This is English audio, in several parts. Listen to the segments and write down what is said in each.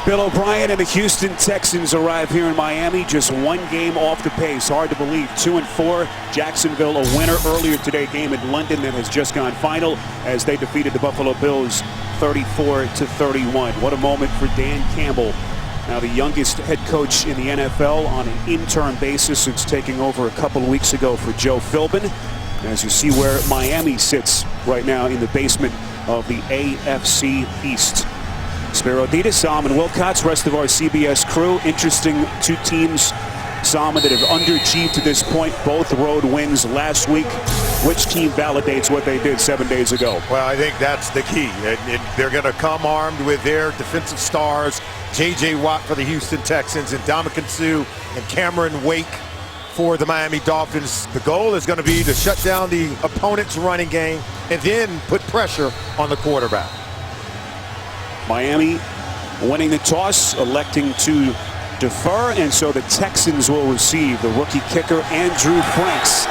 Bill O'Brien and the Houston Texans arrive here in Miami, just one game off the pace. Hard to believe. 2-4. Jacksonville a winner earlier today. Game in London that has just gone final as they defeated the Buffalo Bills 34-31. What a moment for Dan Campbell. Now the youngest head coach in the NFL on an interim basis since taking over a couple of weeks ago for Joe Philbin. As you see where Miami sits right now in the basement of the AFC East. Spiro Ditas, Salman Wilcots, rest of our CBS crew. Interesting two teams, Salman, that have underachieved to this point. Both road wins last week. Which team validates what they did 7 days ago? Well, I think that's the key. They're going to come armed with their defensive stars. J.J. Watt for the Houston Texans and Ndamukong Suh and Cameron Wake for the Miami Dolphins. The goal is going to be to shut down the opponent's running game and then put pressure on the quarterback. Miami winning the toss, electing to defer, and so the Texans will receive the rookie kicker Andrew Franks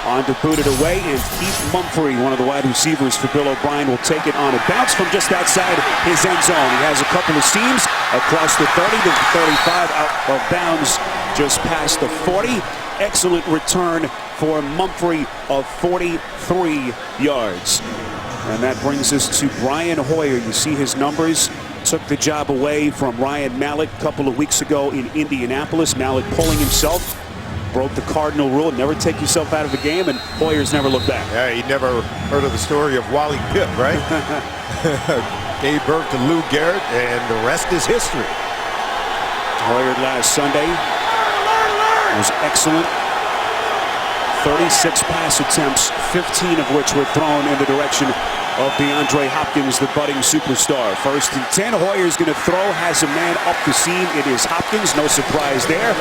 on to boot it away, and Keith Mumphrey, one of the wide receivers for Bill O'Brien, will take it on a bounce from just outside his end zone. He has a couple of seams across the 30 to the 35, out of bounds just past the 40. Excellent return for Mumphrey of 43 yards. And that brings us to Brian Hoyer. You see his numbers. Took the job away from Ryan Mallett a couple of weeks ago in Indianapolis. Mallett pulling himself. Broke the Cardinal rule. Never take yourself out of a game, and Hoyer's never looked back. Yeah, he never heard of the story of Wally Pipp, right? Gave birth to Lou Garrett, and the rest is history. Hoyer last Sunday was excellent. 36 pass attempts, 15 of which were thrown in the direction of DeAndre Hopkins, the budding superstar. 1st and 10. Hoyer's going to throw, has a man up the seam. It is Hopkins, no surprise there.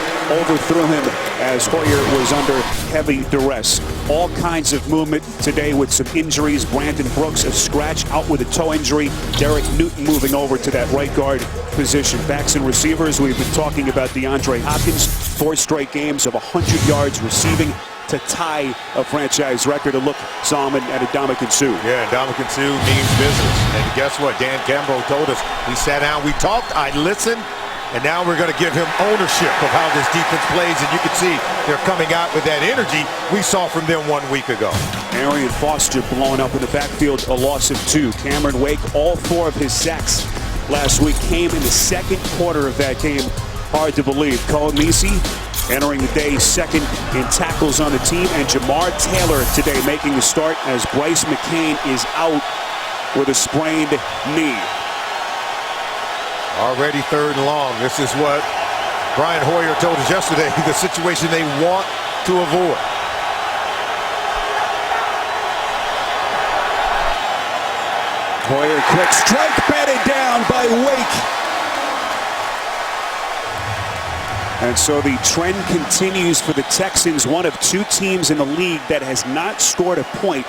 Overthrew him as Hoyer was under heavy duress. All kinds of movement today with some injuries. Brandon Brooks, a scratch, out with a toe injury. Derek Newton moving over to that right guard position. Backs and receivers, we've been talking about DeAndre Hopkins. 4 straight games of 100 yards receiving to tie a franchise record. A look, Salman, at Ndamukong Suh. Yeah, Ndamukong Suh means business. And guess what? Dan Campbell told us. We sat down, we talked, I listened, and now we're going to give him ownership of how this defense plays. And you can see they're coming out with that energy we saw from them 1 week ago. Arian Foster blowing up in the backfield, a loss of 2. Cameron Wake, all 4 of his sacks last week came in the second quarter of that game. Hard to believe. Cole Nisi entering the day second in tackles on the team, and Jamar Taylor today making the start as Bryce McCain is out with a sprained knee. Already 3rd and long. This is what Brian Hoyer told us yesterday, the situation they want to avoid. Hoyer, quick strike, batted down by Wake. And so the trend continues for the Texans, one of 2 teams in the league that has not scored a point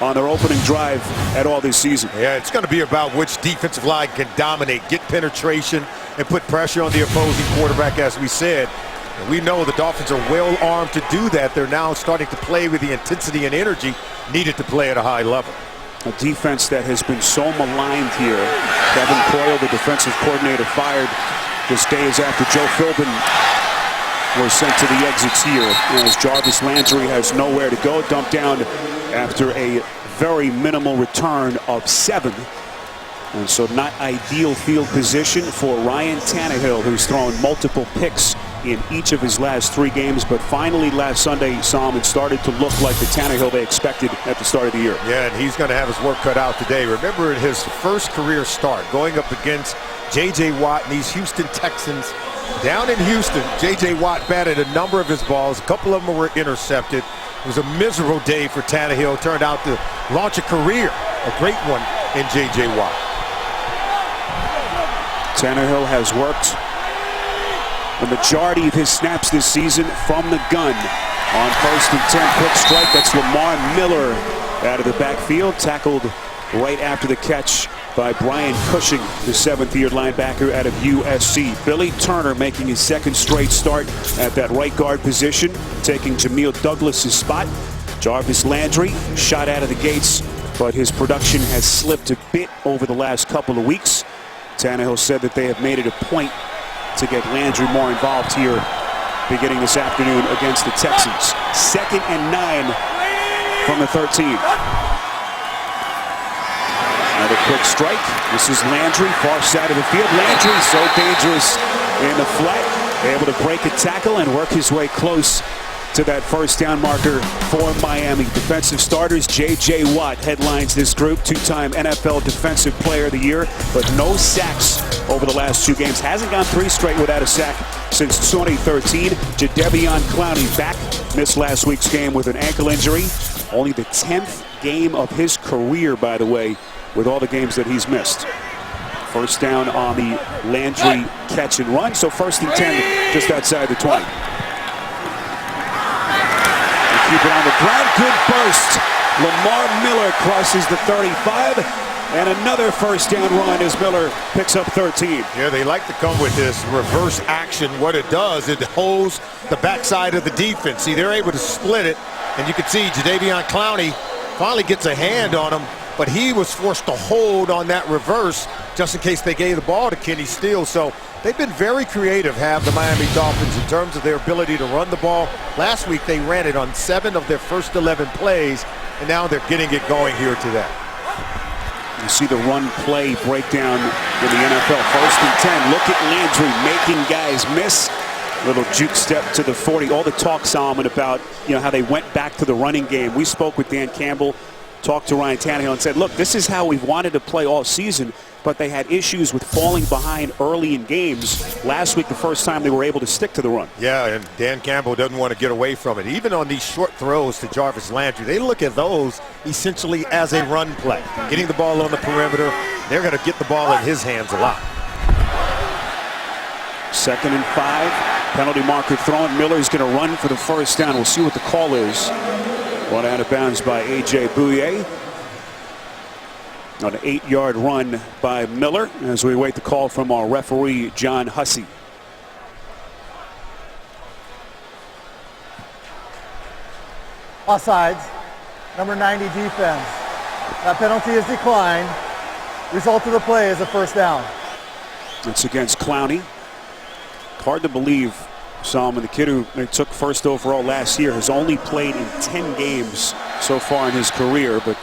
on their opening drive at all this season. Yeah, it's going to be about which defensive line can dominate, get penetration, and put pressure on the opposing quarterback, as we said. And we know the Dolphins are well armed to do that. They're now starting to play with the intensity and energy needed to play at a high level. A defense that has been so maligned here. Kevin Coyle, the defensive coordinator, fired just days after Joe Philbin was sent to the exits here, as Jarvis Landry has nowhere to go, dumped down after a very minimal return of 7. And so not ideal field position for Ryan Tannehill, who's thrown multiple picks in each of his last 3 games, but finally last Sunday, Salman, started to look like the Tannehill they expected at the start of the year. Yeah, and he's going to have his work cut out today. Remember, in his first career start, going up against J.J. Watt and these Houston Texans. Down in Houston, J.J. Watt batted a number of his balls. A couple of them were intercepted. It was a miserable day for Tannehill. Turned out to launch a career, a great one, in J.J. Watt. Tannehill has worked the majority of his snaps this season from the gun. On 1st and 10, quick strike. That's Lamar Miller out of the backfield, tackled right after the catch by Brian Cushing, the 7th-year linebacker out of USC. Billy Turner making his 2nd straight start at that right guard position, taking Jamil Douglas's spot. Jarvis Landry shot out of the gates, but his production has slipped a bit over the last couple of weeks. Tannehill said that they have made it a point to get Landry more involved here beginning this afternoon against the Texans. 2nd and 9 from the 13. Another quick strike. This is Landry, far side of the field. Landry so dangerous in the flat, able to break a tackle and work his way close to that first down marker for Miami. Defensive starters, J.J. Watt headlines this group, 2-time NFL Defensive Player of the Year, but no sacks over the last 2 games. Hasn't gone 3 straight without a sack since 2013. Jadeveon Clowney back, missed last week's game with an ankle injury. Only the 10th game of his career, by the way, with all the games that he's missed. First down on the Landry catch and run, so 1st and 10 just outside the 20. Keep it on the ground, good burst. Lamar Miller crosses the 35, and another first down run as Miller picks up 13. Yeah, they like to come with this reverse action. What it does, it holds the backside of the defense. See, they're able to split it, and you can see Jadeveon Clowney finally gets a hand on him, but he was forced to hold on that reverse just in case they gave the ball to Kenny Steele. So they've been very creative, have the Miami Dolphins, in terms of their ability to run the ball. Last week they ran it on 7 of their first 11 plays, and now they're getting it going here today. You see the run play breakdown in the NFL. 1st and 10. Look at Landry making guys miss. Little juke step to the 40. All the talk, Solomon, about how they went back to the running game. We spoke with Dan Campbell, talked to Ryan Tannehill, and said, look, this is how we've wanted to play all season, but they had issues with falling behind early in games. Last week, the first time they were able to stick to the run. Yeah, and Dan Campbell doesn't want to get away from it. Even on these short throws to Jarvis Landry, they look at those essentially as a run play. Getting the ball on the perimeter, they're going to get the ball in his hands a lot. 2nd and 5, penalty marker thrown. Miller's going to run for the first down. We'll see what the call is. One out of bounds by A.J. Bouye. On an 8-yard run by Miller as we await the call from our referee, John Hussey. Offsides, number 90 defense. That penalty is declined. Result of the play is a first down. It's against Clowney. Hard to believe, Solomon, the kid who they took 1st overall last year, has only played in 10 games so far in his career. But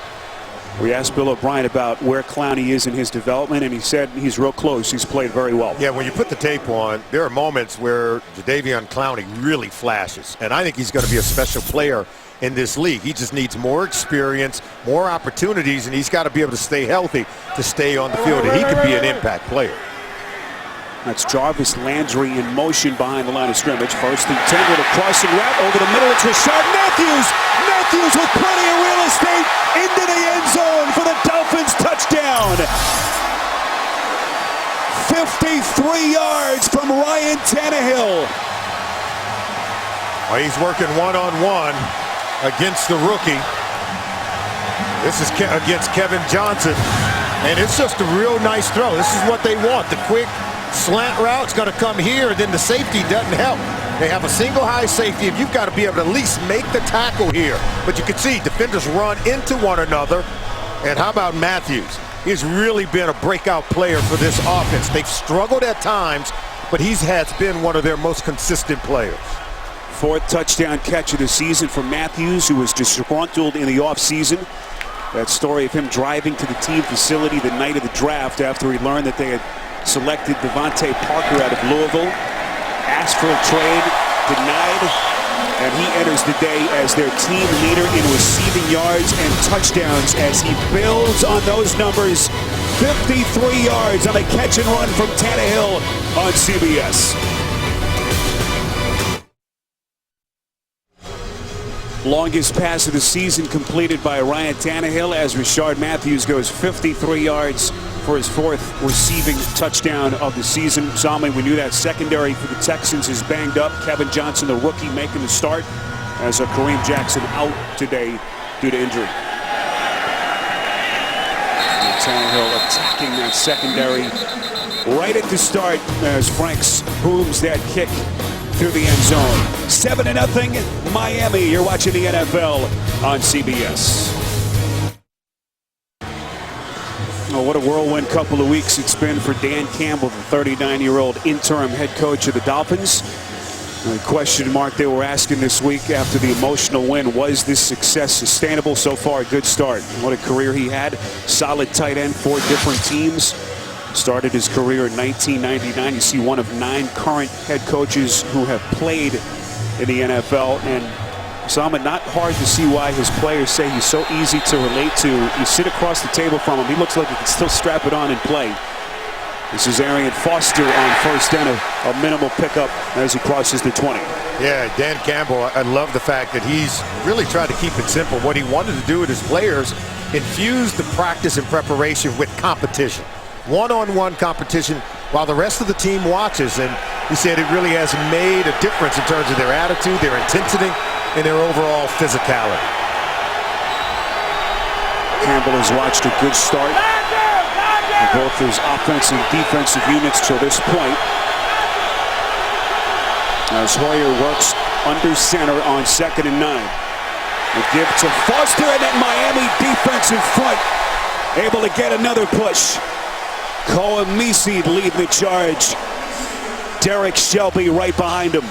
we asked Bill O'Brien about where Clowney is in his development, and he said he's real close. He's played very well. Yeah, when you put the tape on, there are moments where Jadeveon Clowney really flashes, and I think he's going to be a special player in this league. He just needs more experience, more opportunities, and he's got to be able to stay healthy to stay on the field, and he could be an impact player. That's Jarvis Landry in motion behind the line of scrimmage. 1st and 10 with a crossing route over the middle. It's Rashard Matthews. Matthews with plenty of real estate into the end zone for the Dolphins touchdown. 53 yards from Ryan Tannehill. Well, he's working one-on-one against the rookie. This is against Kevin Johnson, and it's just a real nice throw. This is what they want, the quick slant route's going to come here, and then the safety doesn't help. They have a single high safety, and you've got to be able to at least make the tackle here. But you can see defenders run into one another. And how about Matthews? He's really been a breakout player for this offense. They've struggled at times, but he has been one of their most consistent players. 4th touchdown catch of the season for Matthews, who was disgruntled in the offseason. That story of him driving to the team facility the night of the draft after he learned that they had selected Devontae Parker out of Louisville, asked for a trade, denied, and he enters the day as their team leader in receiving yards and touchdowns as he builds on those numbers. 53 yards on a catch and run from Tannehill on CBS. Longest pass of the season completed by Ryan Tannehill as Rashard Matthews goes 53 yards for his 4th receiving touchdown of the season. Solomon, we knew that secondary for the Texans is banged up. Kevin Johnson, the rookie, making the start as Kareem Jackson out today due to injury. And Tannehill attacking that secondary right at the start as Franks booms that kick through the end zone. 7-0 Miami. You're watching the NFL on CBS. Well, what a whirlwind couple of weeks it's been for Dan Campbell, the 39-year-old interim head coach of the Dolphins. The question mark they were asking this week after the emotional win, was this success sustainable? So far, a good start. What a career he had. Solid tight end, 4 different teams. Started his career in 1999. You see one of 9 current head coaches who have played in the NFL. And Salman, not hard to see why his players say he's so easy to relate to. You sit across the table from him, he looks like he can still strap it on and play. This is Arian Foster on first down, a minimal pickup as he crosses the 20. Yeah, Dan Campbell, I love the fact that he's really tried to keep it simple. What he wanted to do with his players, infuse the practice and preparation with competition. One-on-one competition while the rest of the team watches. And he said it really has made a difference in terms of their attitude, their intensity, and their overall physicality. Campbell has watched a good start for both his offensive and defensive units till this point, as Hoyer works under center on 2nd and 9. The give to Foster, and then Miami defense in front, able to get another push. Coamisi leading the charge. Derek Shelby right behind him.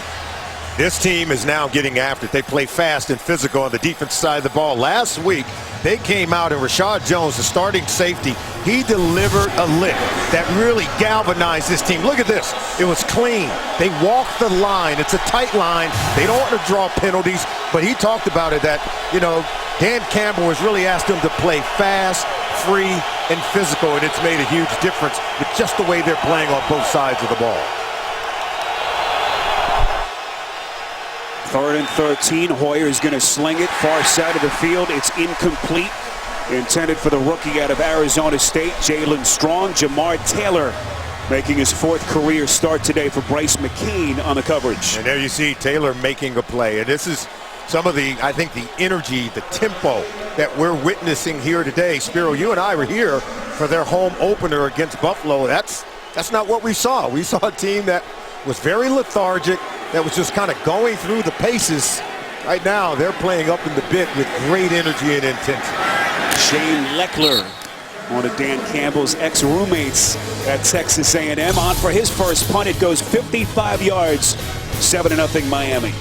This team is now getting after it. They play fast and physical on the defensive side of the ball. Last week, they came out and Rashad Jones, the starting safety, he delivered a lick that really galvanized this team. Look at this. It was clean. They walked the line. It's a tight line. They don't want to draw penalties, but he talked about it that, you know, Dan Campbell has really asked them to play fast, free, and physical, and it's made a huge difference with just the way they're playing on both sides of the ball. 3rd and 13. Hoyer is going to sling it far side of the field. It's incomplete. Intended for the rookie out of Arizona State, Jalen Strong. Jamar Taylor making his 4th career start today for Bryce McCain on the coverage. And there you see Taylor making a play. And this is some of the, I think, the energy, the tempo that we're witnessing here today. Spiro, you and I were here for their home opener against Buffalo. That's not what we saw. We saw a team that was very lethargic, that was just kind of going through the paces. Right now, they're playing up in the bit with great energy and intensity. Shane Leckler, one of Dan Campbell's ex-roommates at Texas A&M, on for his first punt. It goes 55 yards, 7-0 Miami.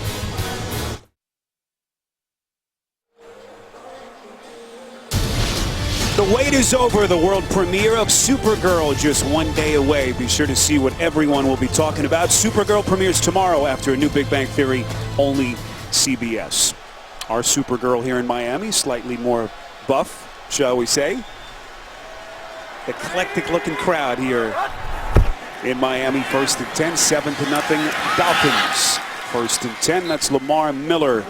The wait is over. The world premiere of Supergirl just 1 day away. Be sure to see what everyone will be talking about. Supergirl premieres tomorrow after a new Big Bang Theory, only CBS. Our Supergirl here in Miami, slightly more buff, shall we say. Eclectic looking crowd here in Miami. 1st and 10, 7-0 Dolphins. 1st and 10, that's Lamar Miller.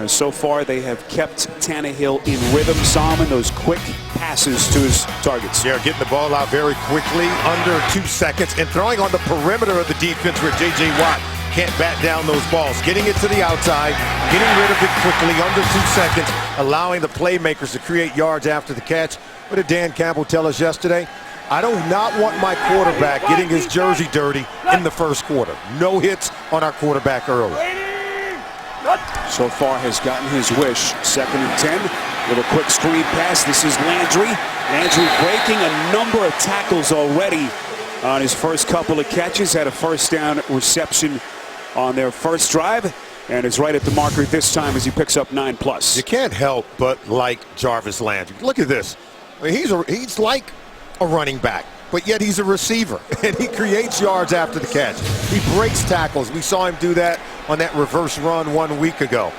So far, they have kept Tannehill in rhythm. Salmon, those quick passes to his targets. Yeah, getting the ball out very quickly, under 2 seconds, and throwing on the perimeter of the defense where J.J. Watt can't bat down those balls. Getting it to the outside, getting rid of it quickly, under 2 seconds, allowing the playmakers to create yards after the catch. What did Dan Campbell tell us yesterday? I do not want my quarterback getting his jersey dirty in the 1st quarter. No hits on our quarterback early. So far has gotten his wish. 2nd and 10. Little quick screen pass. This is Landry. Landry breaking a number of tackles already on his first couple of catches. Had a 1st down reception on their 1st drive. And is right at the marker this time as he picks up 9+. You can't help but like Jarvis Landry. Look at this. I mean, he's like a running back, but yet he's a receiver, and he creates yards after the catch. He breaks tackles. We saw him do that on that reverse run 1 week ago.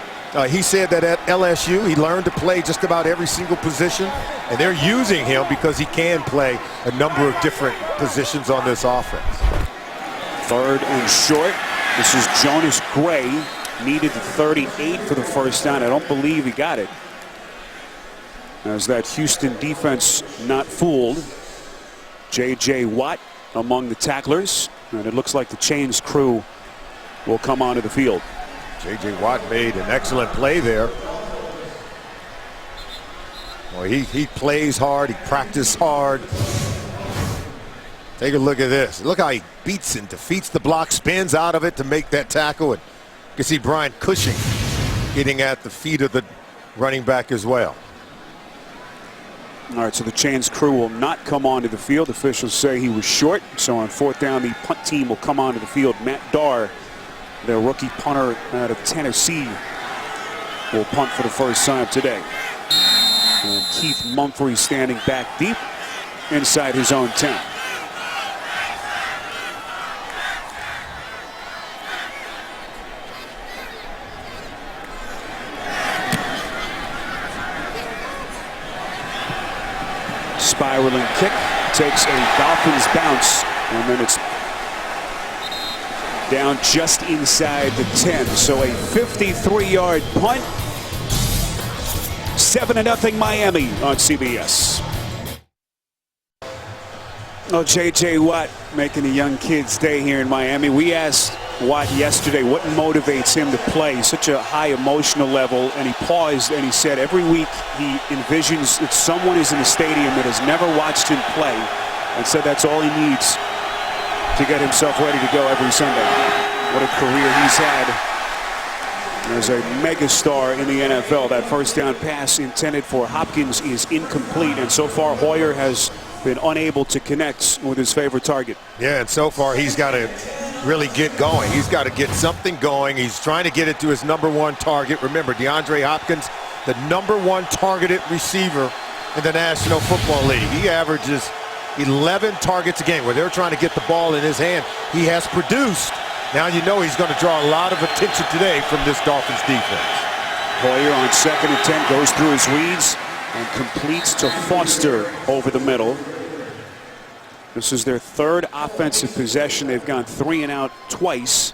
He said that at LSU, he learned to play just about every single position, and they're using him because he can play a number of different positions on this offense. 3rd and short. This is Jonas Gray. Needed the 38 for the 1st down. I don't believe he got it, as that Houston defense not fooled. J.J. Watt among the tacklers, and it looks like the Chains crew will come onto the field. J.J. Watt made an excellent play there. Well, he plays hard, he practices hard. Take a look at this. Look how he beats and defeats the block, spins out of it to make that tackle. And you can see Brian Cushing getting at the feet of the running back as well. All right, so the Chains crew will not come onto the field. Officials say he was short. So on 4th down, the punt team will come onto the field. Matt Darr, their rookie punter out of Tennessee, will punt for the first time today. And Keith Mumphrey standing back deep inside his own 10. Spiraling kick takes a Dolphins bounce, and then it's down just inside the 10. So a 53-yard punt. 7-0 Miami on CBS. Oh, J.J. Watt making a young kid stay here in Miami. We asked Watt yesterday what motivates him to play such a high emotional level, and he paused and he said every week he envisions that someone is in the stadium that has never watched him play, and said that's all he needs to get himself ready to go every Sunday. What a career he's had as a megastar in the NFL. That first down pass intended for Hopkins is incomplete, and so far Hoyer has been unable to connect with his favorite target. Yeah, and so far he's got to really get going. He's got to get something going. He's trying to get it to his #1 target. Remember, DeAndre Hopkins, the #1 targeted receiver in the National Football League. He averages 11 targets a game. Where they're trying to get the ball in his hand, he has produced. Now you know he's going to draw a lot of attention today from this Dolphins defense. Hoyer on 2nd and 10 goes through his reads and completes to Foster over the middle. This is their 3rd offensive possession. They've gone 3 and out twice,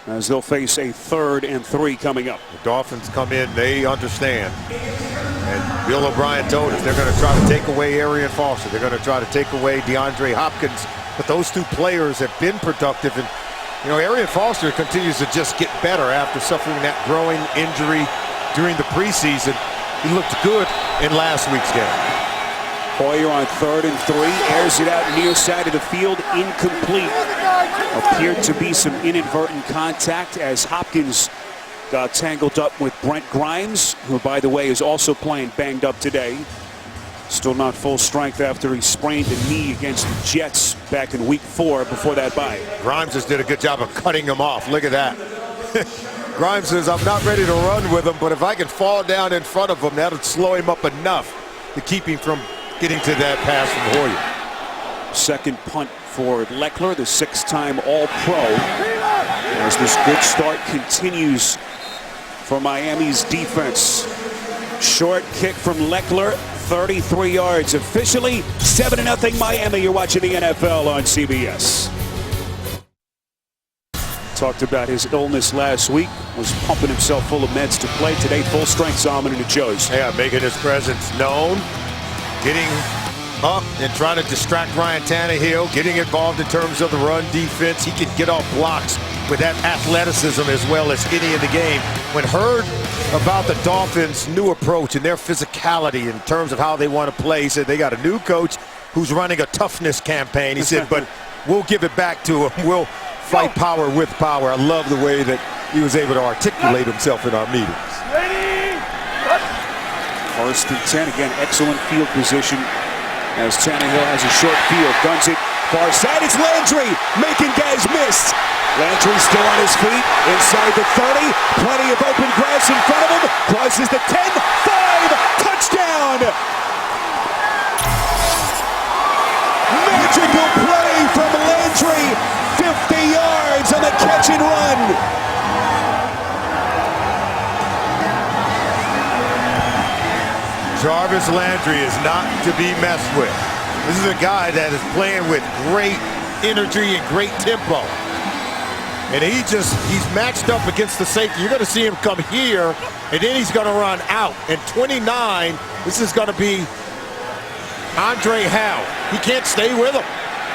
as they'll face a 3rd and 3 coming up. The Dolphins come in, they understand. And Bill O'Brien told us they're going to try to take away Arian Foster. They're going to try to take away DeAndre Hopkins. But those two players have been productive. And, you know, Arian Foster continues to just get better after suffering that growing injury during the preseason. He looked good in last week's game. Hoyer on 3rd and 3, airs it out near side of the field, incomplete. Appeared to be some inadvertent contact as Hopkins got tangled up with Brent Grimes, who, by the way, is also playing banged up today. Still not full strength after he sprained a knee against the Jets back in week 4 before that bye. Grimes just did a good job of cutting him off. Look at that. Grimes says, I'm not ready to run with him, but if I can fall down in front of him, that'll slow him up enough to keep him from getting to that pass from Hoyer. 2nd punt for Leckler, the 6-time All-Pro. As this good start continues for Miami's defense. Short kick from Leckler, 33 yards. Officially 7-0 Miami. You're watching the NFL on CBS. Talked about his illness last week. Was pumping himself full of meds to play. Today, full strength, Salmon, and it shows. Yeah, making his presence known. Getting up and trying to distract Ryan Tannehill. Getting involved in terms of the run defense. He can get off blocks with that athleticism as well as any in the game. When heard about the Dolphins' new approach and their physicality in terms of how they want to play, he said they got a new coach who's running a toughness campaign. He said, but we'll give it back to him. We'll fight power with power. I love the way that he was able to articulate himself in our meetings. 1st and 10. Again, excellent field position as Tannehill has a short field. Guns it far side. It's Landry making guys miss. Landry still on his feet inside the 30. Plenty of open grass in front of him. Crosses the 10. 5. Touchdown. Magical play from Landry. 50 yards on the catch and run. Jarvis Landry is not to be messed with. This is a guy that is playing with great energy and great tempo. And he's matched up against the safety. You're going to see him come here, and then he's going to run out. And 29, this is going to be Andre Howe. He can't stay with him.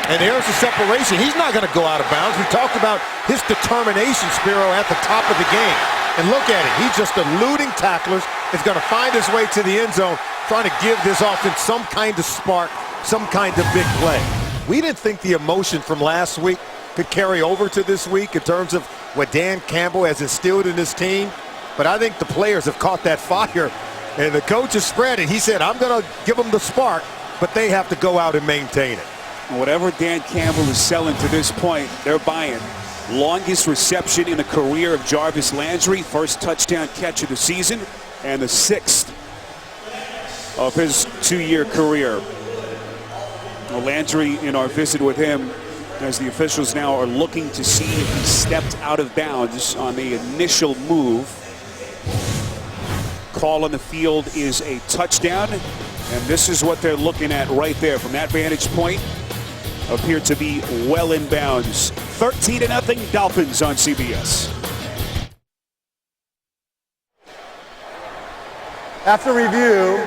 And there's the separation. He's not going to go out of bounds. We talked about his determination, Spiro, at the top of the game. And look at it. He's just eluding tacklers. Is going to find his way to the end zone, trying to give this offense some kind of spark, some kind of big play. We didn't think the emotion from last week could carry over to this week in terms of what Dan Campbell has instilled in his team. But I think the players have caught that fire And the coach is spreading. He said, I'm going to give them the spark, but they have to go out and maintain it. Whatever Dan Campbell is selling to this point, they're buying. Longest reception in the career of Jarvis Landry, first touchdown catch of the season, and the 6th of his 2-year career. Well, Landry, in our visit with him, as the officials now are looking to see if he stepped out of bounds on the initial move. Call on the field is a touchdown, and this is what they're looking at right there from that vantage point. Appear to be well in bounds. 13-0 Dolphins on CBS. After review,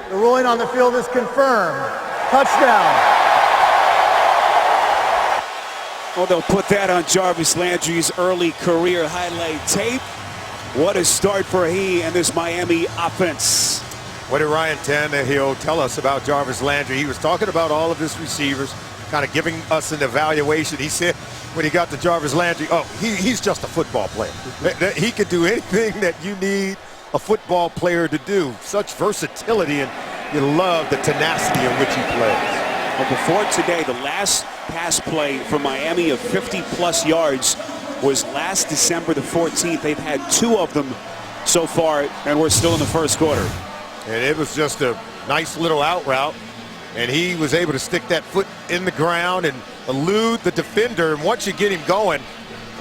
the ruling on the field is confirmed. Touchdown. Well, they'll put that on Jarvis Landry's early career highlight tape. What a start for he and this Miami offense. What did Ryan Tannehill tell us about Jarvis Landry? He was talking about all of his receivers, kind of giving us an evaluation. He said when he got to Jarvis Landry, oh, he's just a football player. He could do anything that you need a football player to do. Such versatility, and you love the tenacity in which he plays. Well, before today, the last pass play for Miami of 50-plus yards was last December the 14th. They've had 2 of them so far, and we're still in the first quarter. And it was just a nice little out route, and he was able to stick that foot in the ground and elude the defender. And once you get him going,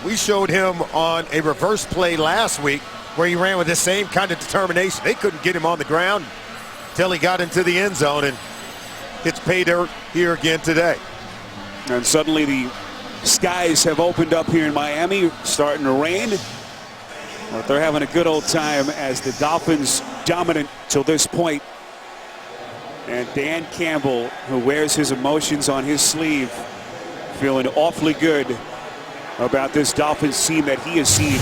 we showed him on a reverse play last week where he ran with the same kind of determination. They couldn't get him on the ground until he got into the end zone, and it's pay dirt here again today. And suddenly the skies have opened up here in Miami, starting to rain. But they're having a good old time as the Dolphins dominant till this point. And Dan Campbell, who wears his emotions on his sleeve, feeling awfully good about this Dolphins team that he has seen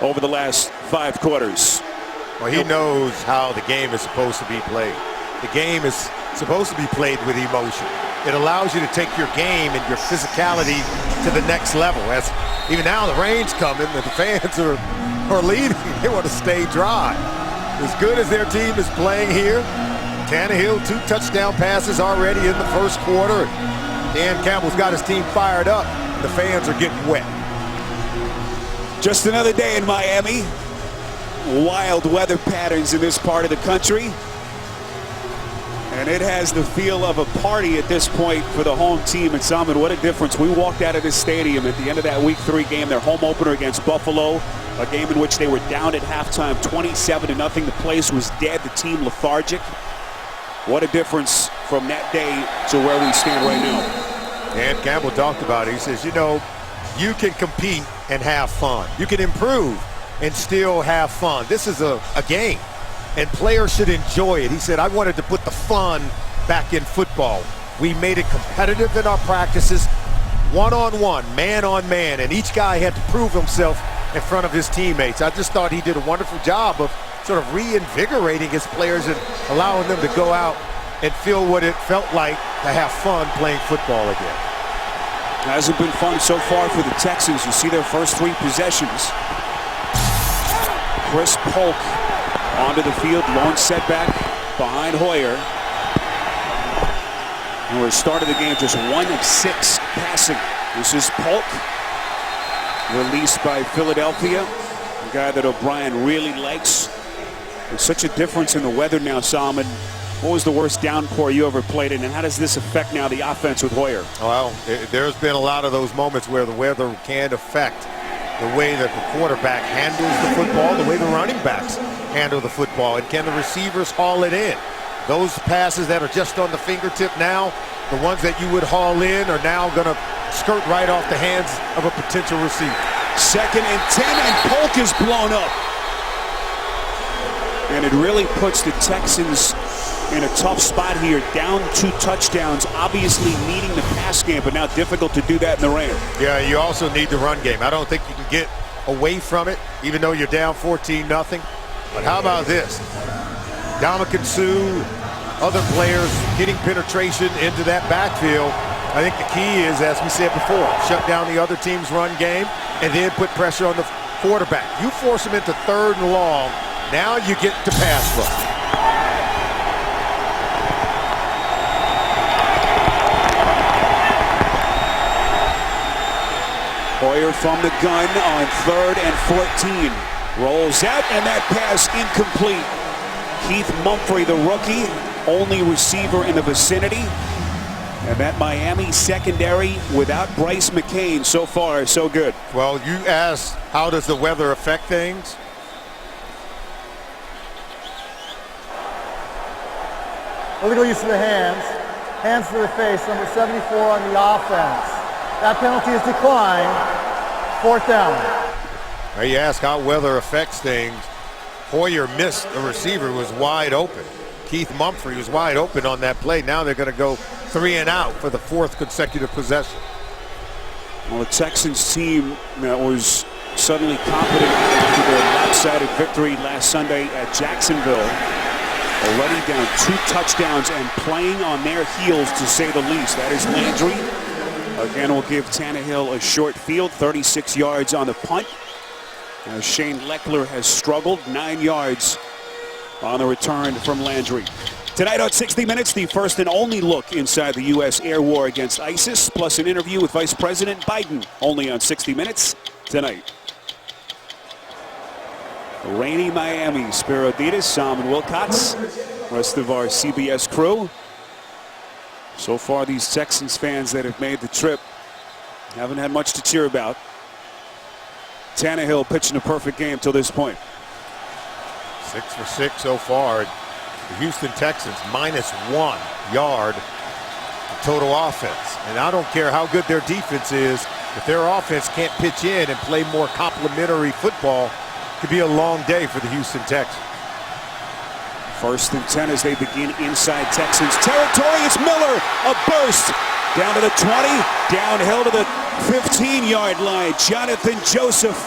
over the last 5 quarters. Well, he knows how the game is supposed to be played. The game is supposed to be played with emotion. It allows you to take your game and your physicality to the next level. As even now the rain's coming and the fans are leading. They want to stay dry. As good as their team is playing here, Tannehill 2 touchdown passes already in the first quarter. Dan Campbell's got his team fired up. The fans are getting wet. Just another day in Miami. Wild weather patterns in this part of the country. And it has the feel of a party at this point for the home team. And Salman, what a difference. We walked out of this stadium at the end of that Week 3 game, their home opener against Buffalo, a game in which they were down at halftime 27-0. The place was dead, the team lethargic. What a difference from that day to where we stand right now. Dan Campbell talked about it. He says, you know, you can compete and have fun. You can improve and still have fun. This is a game, and players should enjoy it. He said, I wanted to put the fun back in football. We made it competitive in our practices, one-on-one, man-on-man, and each guy had to prove himself in front of his teammates. I just thought he did a wonderful job of sort of reinvigorating his players and allowing them to go out and feel what it felt like to have fun playing football again. Hasn't been fun so far for the Texans. You see their first 3 possessions. Chris Polk onto the field, lone setback behind Hoyer. And we're starting the game just 1 of 6 passing. This is Polk, released by Philadelphia, a guy that O'Brien really likes. There's such a difference in the weather now, Salman. What was the worst downpour you ever played in, and how does this affect now the offense with Hoyer? Well, there's been a lot of those moments where the weather can affect the way that the quarterback handles the football, the way the running backs handle the football, and can the receivers haul it in? Those passes that are just on the fingertip now, the ones that you would haul in are now going to skirt right off the hands of a potential receiver. 2nd and 10, and Polk is blown up. And it really puts the Texans in a tough spot here, down 2 touchdowns, obviously needing the pass game, but now difficult to do that in the rain. Yeah, you also need the run game. I don't think you can get away from it, even though you're down 14-0. But how about this? Dominican Sue, other players getting penetration into that backfield. I think the key is, as we said before, shut down the other team's run game and then put pressure on the quarterback. You force him into 3rd and long, Now you get to pass rush. Hoyer from the gun on 3rd and 14. Rolls out, and that pass incomplete. Keith Mumphrey, the rookie, only receiver in the vicinity. And that Miami secondary without Bryce McCain so far, so good. Well, you asked, how does the weather affect things? Illegal use of the hands. Hands to the face, number 74 on the offense. That penalty is declined. 4th down. Now you ask how weather affects things. Hoyer missed a receiver who was wide open. Keith Mumphrey was wide open on that play. Now they're going to go 3 and out for the 4th consecutive possession. Well, the Texans team that was suddenly confident after their lopsided victory last Sunday at Jacksonville, already down 2 touchdowns and playing on their heels, to say the least. That is Landry. Again, will give Tannehill a short field, 36 yards on the punt. Now Shane Leckler has struggled, 9 yards on the return from Landry. Tonight on 60 Minutes, the first and only look inside the U.S. air war against ISIS, plus an interview with Vice President Biden, only on 60 Minutes tonight. Rainy Miami, Spiro Dedes, Salman Wilcox, rest of our CBS crew. So far, these Texans fans that have made the trip haven't had much to cheer about. Tannehill pitching a perfect game till this point. 6 for 6 so far. The Houston Texans -1 yard total offense. And I don't care how good their defense is, if their offense can't pitch in and play more complementary football, it could be a long day for the Houston Texans. 1st and 10 as they begin inside Texans territory. It's Miller, a burst down to the 20, downhill to the 15-yard line. Jonathan Joseph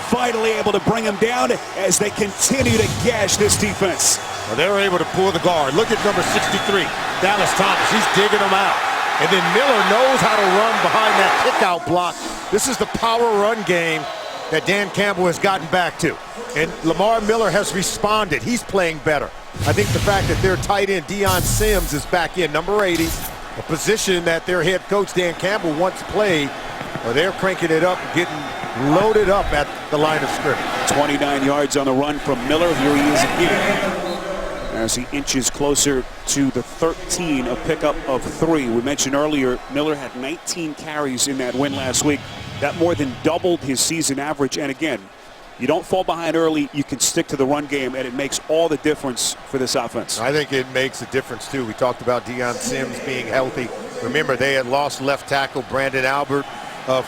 finally able to bring him down as they continue to gash this defense. Well, they were able to pull the guard. Look at number 63, Dallas Thomas. He's digging them out. And then Miller knows how to run behind that kick-out block. This is the power run game that Dan Campbell has gotten back to. And Lamar Miller has responded. He's playing better. I think the fact that their tight end, Deion Sims, is back in, number 80, a position that their head coach, Dan Campbell, once played. Well, they're cranking it up, getting loaded up at the line of scrimmage. 29 yards on the run from Miller. Here he is again as he inches closer to the 13, a pickup of 3. We mentioned earlier, Miller had 19 carries in that win last week. That more than doubled his season average. And again, you don't fall behind early, you can stick to the run game, and it makes all the difference for this offense. I think it makes a difference, too. We talked about Deion Sims being healthy. Remember, they had lost left tackle Brandon Albert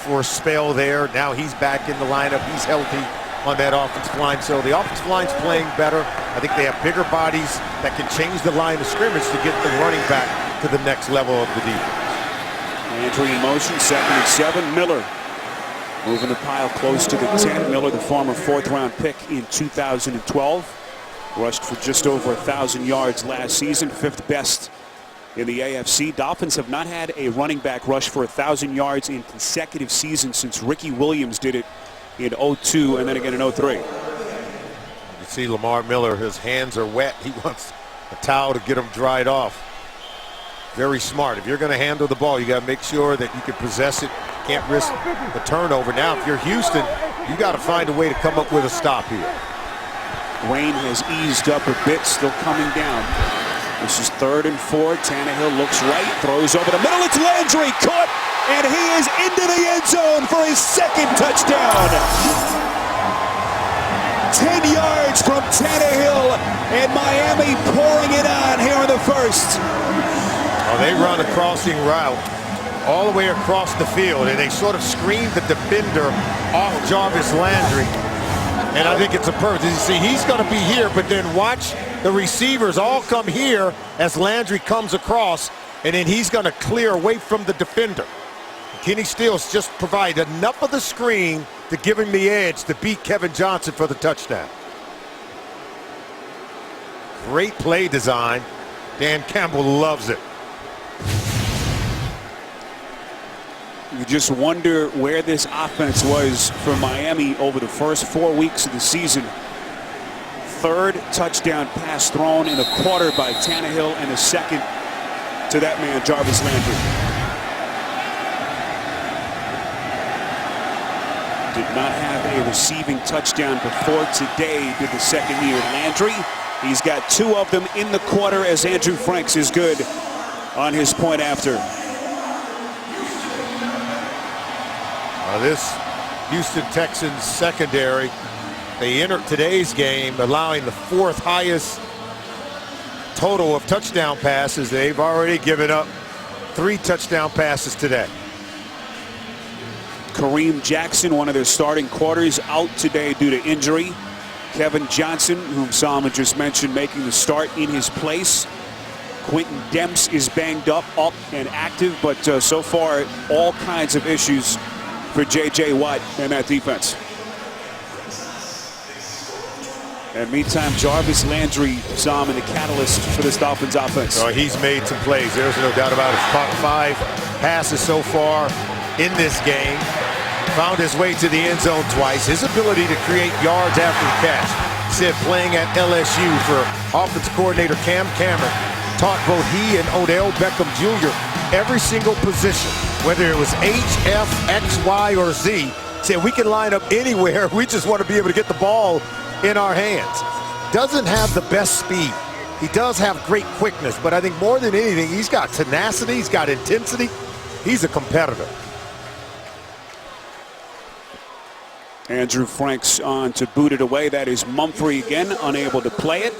for a spell there. Now he's back in the lineup. He's healthy on that offensive line. So the offensive line's playing better. I think they have bigger bodies that can change the line of scrimmage to get the running back to the next level of the defense. Landry in motion, 2nd and 7. Miller moving the pile close to the 10. Miller, the former 4th-round pick in 2012. Rushed for just over 1,000 yards last season, 5th best in the AFC. Dolphins have not had a running back rush for 1,000 yards in consecutive seasons since Ricky Williams did it in 02 and then again in 03. You see Lamar Miller, his hands are wet. He wants a towel to get them dried off. Very smart. If you're going to handle the ball, you got to make sure that you can possess it. Can't risk the turnover. Now, if you're Houston, you got to find a way to come up with a stop here. Wayne has eased up a bit, still coming down. This is 3rd and 4. Tannehill looks right, throws over the middle. It's Landry, caught, and he is into the end zone for his 2nd touchdown. 10 yards from Tannehill, and Miami pouring it on here in the 1st. Well, they run a crossing route all the way across the field, and they sort of screen the defender off Jarvis Landry. And I think it's a purpose. You see, he's going to be here, but then watch the receivers all come here as Landry comes across, and then he's going to clear away from the defender. Kenny Stills just provide enough of the screen to give him the edge to beat Kevin Johnson for the touchdown. Great play design. Dan Campbell loves it. You just wonder where this offense was for Miami over the first 4 weeks of the season. third touchdown pass thrown in a quarter by Tannehill, and the second to that man, Jarvis Landry. Did not have a receiving touchdown before today, did the second year Landry. He's got 2 of them in the quarter as Andrew Franks is good on his point after. This Houston Texans secondary, they entered today's game allowing the 4th highest total of touchdown passes. They've already given up 3 touchdown passes today. Kareem Jackson, one of their starting quarters, out today due to injury. Kevin Johnson, whom Salman just mentioned, making the start in his place. Quentin Demps is banged up and active, but so far all kinds of issues for J.J. Watt and that defense. And meantime, Jarvis Landry, Salman, the catalyst for this Dolphins offense. Oh, he's made some plays. There's no doubt about it. Caught 5 passes so far in this game. Found his way to the end zone twice. His ability to create yards after the catch. Said playing at LSU for offensive coordinator Cam Cameron taught both he and Odell Beckham Jr. every single position, whether it was H, F, X, Y, or Z. Said we can line up anywhere. We just want to be able to get the ball in our hands. Doesn't have the best speed. He does have great quickness, but I think more than anything, he's got tenacity, he's got intensity. He's a competitor. Andrew Franks on to boot it away. That is Mumphrey again, unable to play it.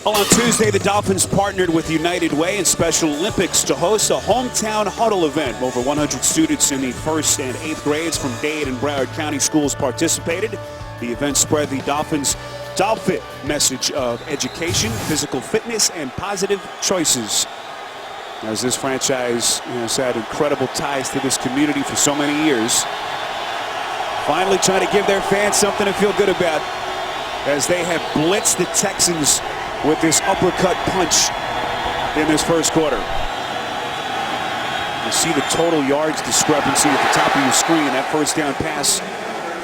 Well, on Tuesday, the Dolphins partnered with United Way and Special Olympics to host a hometown huddle event. Over 100 students in the 1st and 8th grades from Dade and Broward County schools participated. The event spread the Dolphins' Dolphin message of education, physical fitness, and positive choices. As this franchise has had incredible ties to this community for so many years. Finally trying to give their fans something to feel good about as they have blitzed the Texans with this uppercut punch in this first quarter. You see the total yards discrepancy at the top of your screen. That first down pass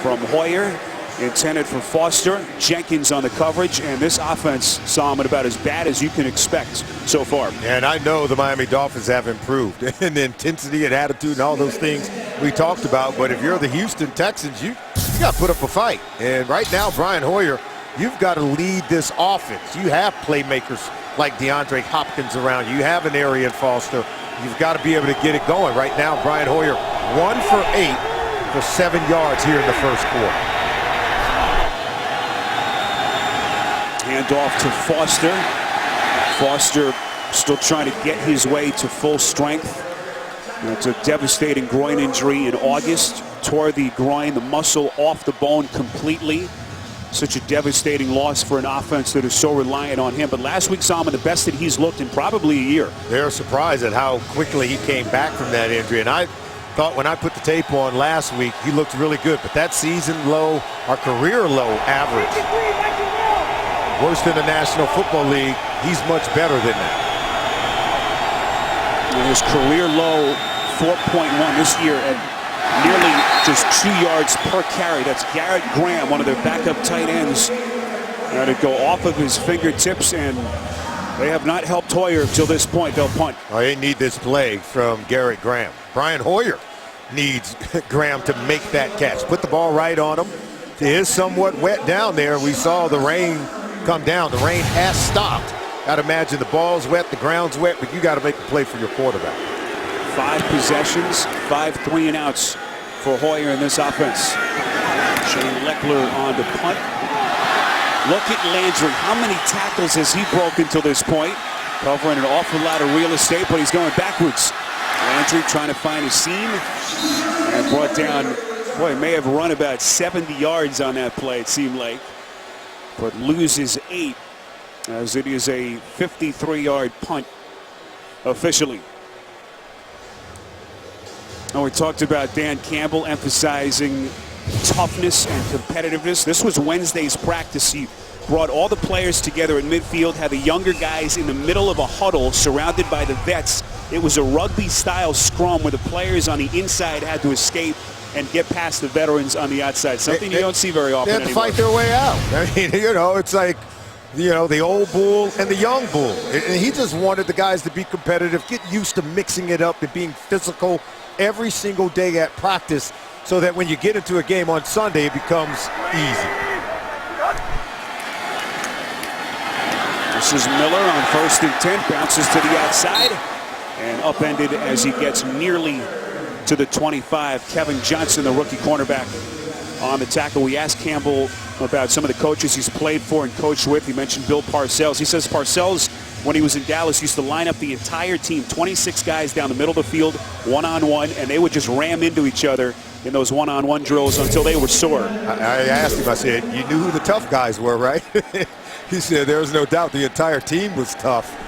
from Hoyer, intended for Foster. Jenkins on the coverage, and this offense, Salman, about as bad as you can expect so far. And I know the Miami Dolphins have improved in the intensity and attitude and all those things we talked about, but if you're the Houston Texans, you got to put up a fight. And right now, Brian Hoyer, you've got to lead this offense. You have playmakers like DeAndre Hopkins around you. You have an Arian Foster. You've got to be able to get it going. Right now, Brian Hoyer, 1 for 8 for 7 yards here in the first quarter. Hand off to Foster. Foster still trying to get his way to full strength. It's a devastating groin injury in August. Tore the groin, the muscle off the bone completely. Such a devastating loss for an offense that is so reliant on him. But last week, Salman, the best that he's looked in probably a year. They're surprised at how quickly he came back from that injury. And I thought when I put the tape on last week, he looked really good. But that season low, our career low average, worse than the National Football League, he's much better than that. And his career low, 4.1 this year at nearly just 2 yards per carry. That's Garrett Graham, one of their backup tight ends. Let it go off of his fingertips, and they have not helped Hoyer till this point. They'll punt. Oh, they need this play from Garrett Graham. Brian Hoyer needs Graham to make that catch. Put the ball right on him. It is somewhat wet down there. We saw the rain come down. The rain has stopped. Got to imagine the ball's wet, the ground's wet, but you got to make a play for your quarterback. 5 possessions, 5 3-and-outs for Hoyer in this offense. Shane Leckler on the punt. Look at Landry. How many tackles has he broken to this point? Covering an awful lot of real estate, but he's going backwards. Landry trying to find a seam and brought down, boy, may have run about 70 yards on that play, it seemed like, but loses 8 as it is a 53-yard punt officially. And we talked about Dan Campbell emphasizing toughness and competitiveness. This was Wednesday's practice. He brought all the players together in midfield, had the younger guys in the middle of a huddle surrounded by the vets. It was a rugby-style scrum where the players on the inside had to escape and get past the veterans on the outside, something you don't see very often anymore. They anymore. had to fight their way out. I mean, you know, it's like, you know, the old bull and the young bull. And he just wanted the guys to be competitive, get used to mixing it up and being physical every single day at practice so that when you get into a game on Sunday, it becomes easy. This is Miller on 1st and 10, bounces to the outside and upended as he gets nearly to the 25. Kevin Johnson, the rookie cornerback, on the tackle. We asked Campbell about some of the coaches he's played for and coached with. He mentioned Bill Parcells. He says Parcells, when he was in Dallas, used to line up the entire team, 26 guys down the middle of the field, one-on-one, and they would just ram into each other in those one-on-one drills until they were sore. I asked him, I said, you knew who the tough guys were, right? He said there was no doubt the entire team was tough.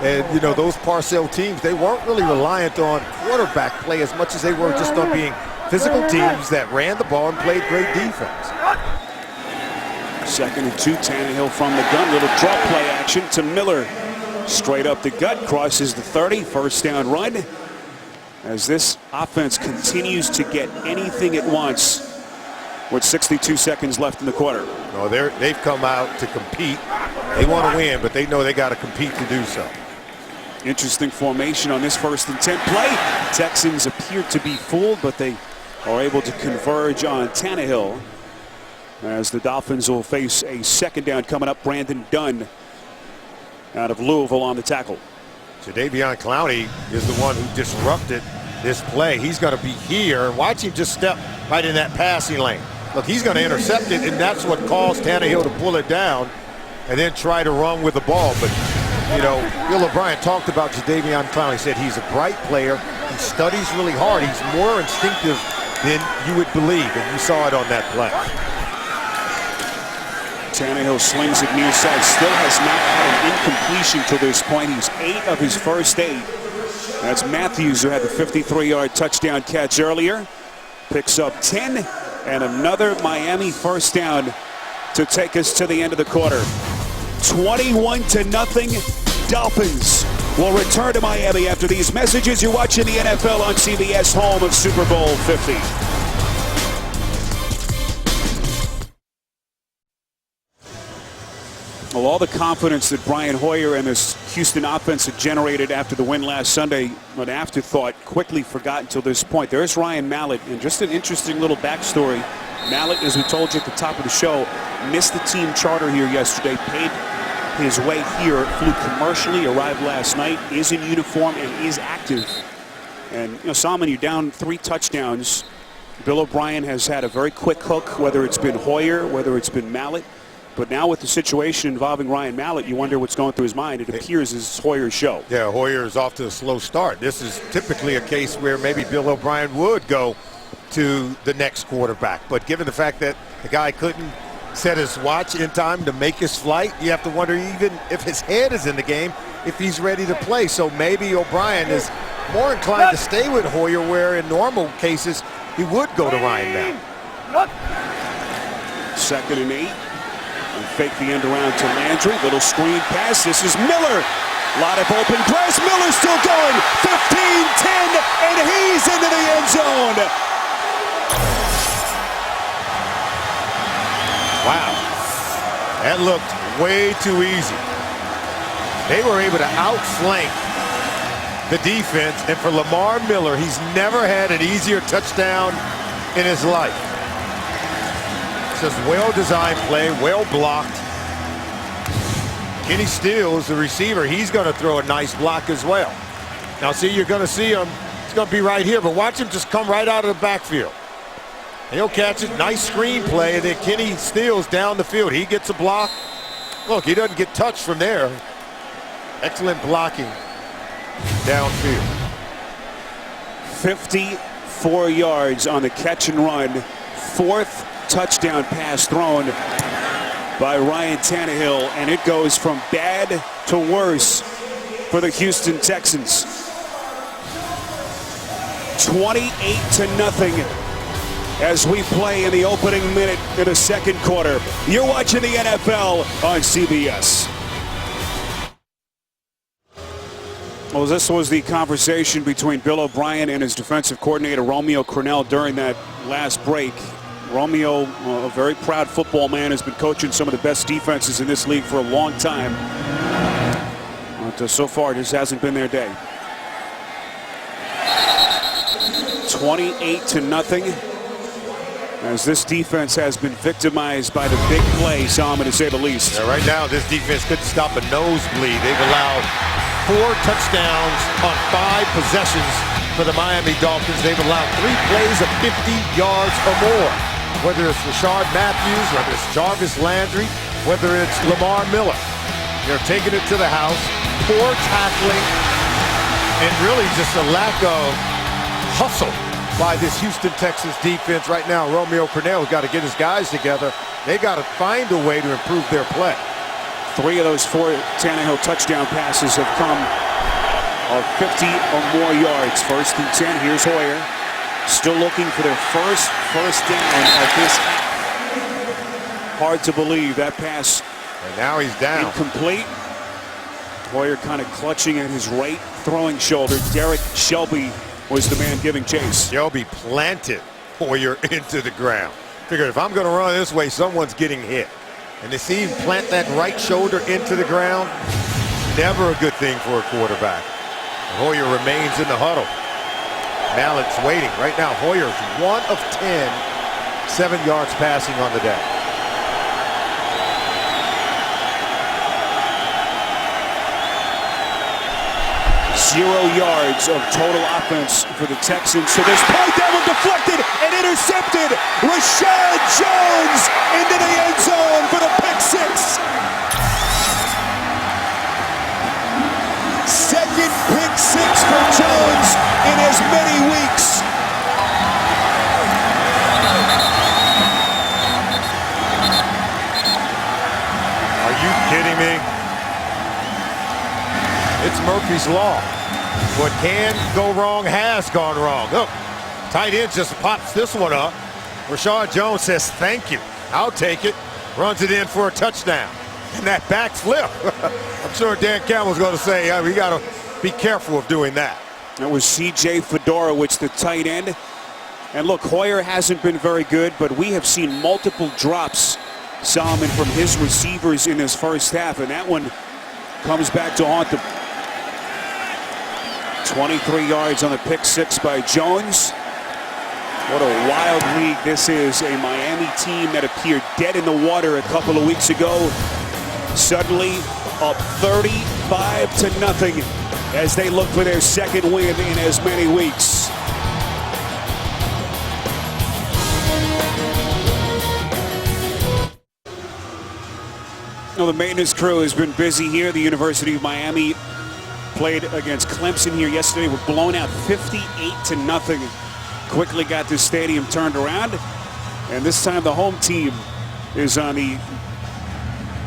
And, you know, those Parcells teams, they weren't really reliant on quarterback play as much as they were just on being physical teams that ran the ball and played great defense. 2nd and 2, Tannehill from the gun. Little drop play action to Miller. Straight up the gut, crosses the 30, 1st down run. As this offense continues to get anything it wants with 62 seconds left in the quarter. No, they've come out to compete. They want to win, but they know they got to compete to do so. Interesting formation on this 1st and 10 play. Texans appear to be fooled, but they are able to converge on Tannehill as the Dolphins will face a 2nd down coming up. Brandon Dunn out of Louisville on the tackle. Jadeveon Clowney is the one who disrupted this play. He's going to be here. Watch him just step right in that passing lane. Look, he's going to intercept it, and that's what caused Tannehill to pull it down and then try to run with the ball. But, you know, Bill O'Brien talked about Jadeveon Clowney. He said he's a bright player. He studies really hard. He's more instinctive than you would believe, and you saw it on that play. Tannehill slings it near side, still has not had an incompletion to this point. He's 8 of his first 8. That's Matthews, who had the 53-yard touchdown catch earlier. Picks up 10 and another Miami 1st down to take us to the end of the quarter. 21-0. Dolphins will return to Miami after these messages. You're watching the NFL on CBS, home of Super Bowl 50. Well, all the confidence that Brian Hoyer and this Houston offense had generated after the win last Sunday, an afterthought, quickly forgot until this point. There's Ryan Mallett, and just an interesting little backstory. Mallett, as we told you at the top of the show, missed the team charter here yesterday, paid his way here, flew commercially, arrived last night, is in uniform, and is active. And, you know, Solomon, you're down 3 touchdowns. Bill O'Brien has had a very quick hook, whether it's been Hoyer, whether it's been Mallett. But now with the situation involving Ryan Mallett, you wonder what's going through his mind. It appears it's Hoyer's show. Yeah, Hoyer is off to a slow start. This is typically a case where maybe Bill O'Brien would go to the next quarterback. But given the fact that the guy couldn't set his watch in time to make his flight, you have to wonder even if his head is in the game, if he's ready to play. So maybe O'Brien is more inclined to stay with Hoyer, where in normal cases he would go to Ryan Mallett. 2nd and 8. And fake the end around to Landry. Little screen pass. This is Miller. A lot of open grass. Miller's still going. 15-10, and he's into the end zone. Wow. That looked way too easy. They were able to outflank the defense, and for Lamar Miller, he's never had an easier touchdown in his life. Just well-designed play, well blocked. Kenny Stills, the receiver, he's going to throw a nice block as well. Now, see, you're going to see him. It's going to be right here, but watch him just come right out of the backfield. And he'll catch it. Nice screen play, and then Kenny Stills down the field. He gets a block. Look, he doesn't get touched from there. Excellent blocking downfield. 54 yards on the catch and run. 4th touchdown pass thrown by Ryan Tannehill, and it goes from bad to worse for the Houston Texans. 28-0. as we play in the opening minute in the second quarter. You're watching the NFL on CBS. Well, this was the conversation between Bill O'Brien and his defensive coordinator, Romeo Crennel, during that last break. Romeo, a very proud football man, has been coaching some of the best defenses in this league for a long time. But so far, it just hasn't been their day. 28-0. As this defense has been victimized by the big play, Solomon, to say the least. Yeah, right now, this defense couldn't stop a nosebleed. They've allowed 4 touchdowns on 5 possessions for the Miami Dolphins. They've allowed 3 plays of 50 yards or more. Whether it's Rashard Matthews, whether it's Jarvis Landry, whether it's Lamar Miller. They're taking it to the house. Poor tackling and really just a lack of hustle by this Houston Texans defense right now. Romeo Crennel's got to get his guys together. They got to find a way to improve their play. 3 of those 4 Tannehill touchdown passes have come of 50 or more yards. 1st and 10. Here's Hoyer. Still looking for their first down of this half. Hard to believe that pass. And now he's down. Incomplete. Hoyer kind of clutching at his right throwing shoulder. Derek Shelby was the man giving chase. Shelby planted Hoyer into the ground. Figured if I'm going to run this way, someone's getting hit. And to see him plant that right shoulder into the ground, never a good thing for a quarterback. Hoyer remains in the huddle. Mallett's waiting. Right now, Hoyer's 1 of 10, 7 yards passing on the day. Zero yards of total offense for the Texans. So this play that was deflected and intercepted. Rashad Jones into the end zone for the pick 6. Second pick 6 for Jones in as many weeks. Are you kidding me? It's Murphy's Law. What can go wrong has gone wrong. Look, tight end just pops this one up. Rashad Jones says, thank you. I'll take it. Runs it in for a touchdown. And that back flip. I'm sure Dan Campbell's going to say, we got to be careful of doing that. That was C.J. Fedorowicz, the tight end. And look, Hoyer hasn't been very good, but we have seen multiple drops, Solomon, from his receivers in this first half. And that one comes back to haunt them. 23 yards on the pick 6 by Jones. What a wild league this is. A Miami team that appeared dead in the water a couple of weeks ago. Suddenly up 35-0 as they look for their second win in as many weeks. Well, the maintenance crew has been busy here. The University of Miami played against Clemson here yesterday. Were blown out 58-0. Quickly got this stadium turned around. And this time the home team is on the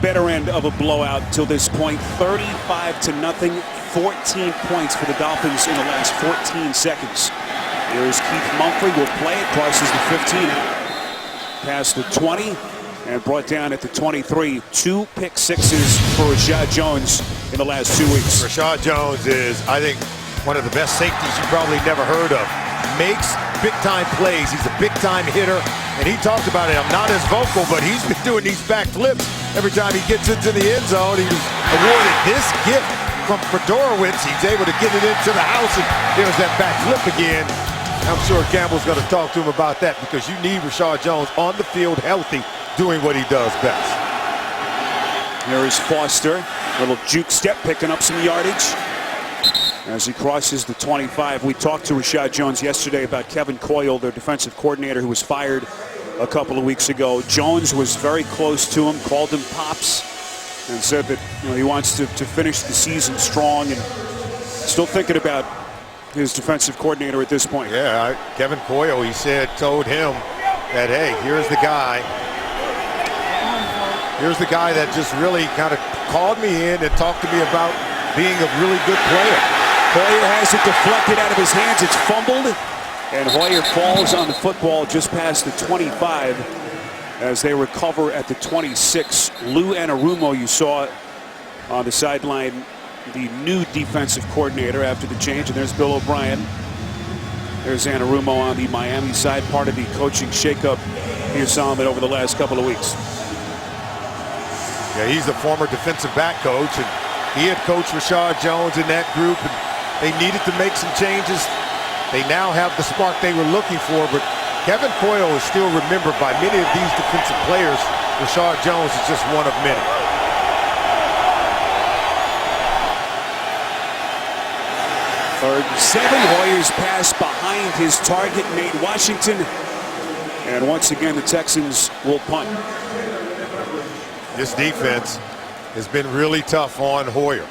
better end of a blowout till this point. 35-0. 14 points for the Dolphins in the last 14 seconds. Here's Keith Mumphrey. Will play it. Crosses the 15 out. Past the 20. And brought down at the 23. 2 pick 6s for Rashad Jones in the last 2 weeks. Rashad Jones is, I think, one of the best safeties you probably never heard of. Makes big-time plays. He's a big-time hitter. And he talked about it. I'm not as vocal, but he's been doing these back flips every time he gets into the end zone. He was awarded this gift from Fedorowicz. He's able to get it into the house, and there's that back flip again. I'm sure Campbell's going to talk to him about that because you need Rashad Jones on the field healthy, doing what he does best. There is Foster. Little juke step, picking up some yardage as he crosses the 25. We talked to Rashad Jones yesterday about Kevin Coyle, their defensive coordinator, who was fired a couple of weeks ago. Jones was very close to him, called him Pops, and said that he wants to finish the season strong, and still thinking about his defensive coordinator at this point. Yeah, Kevin Coyle, he said, told him that, hey, here's the guy. Here's the guy that just really kind of called me in and talked to me about being a really good player. Coyle has it deflected out of his hands. It's fumbled. And Hoyer falls on the football just past the 25 as they recover at the 26. Lou Anarumo, you saw on the sideline, the new defensive coordinator after the change. And there's Bill O'Brien. There's Anarumo on the Miami side, part of the coaching shakeup here, Solomon, over the last couple of weeks. Yeah, he's a former defensive back coach, and he had coached Rashard Jones in that group, and they needed to make some changes. They now have the spark they were looking for, but Kevin Coyle is still remembered by many of these defensive players. Rashard Jones is just one of many. Third and 7. Hoyer's pass behind his target made Washington. And once again, the Texans will punt. This defense has been really tough on Hoyer.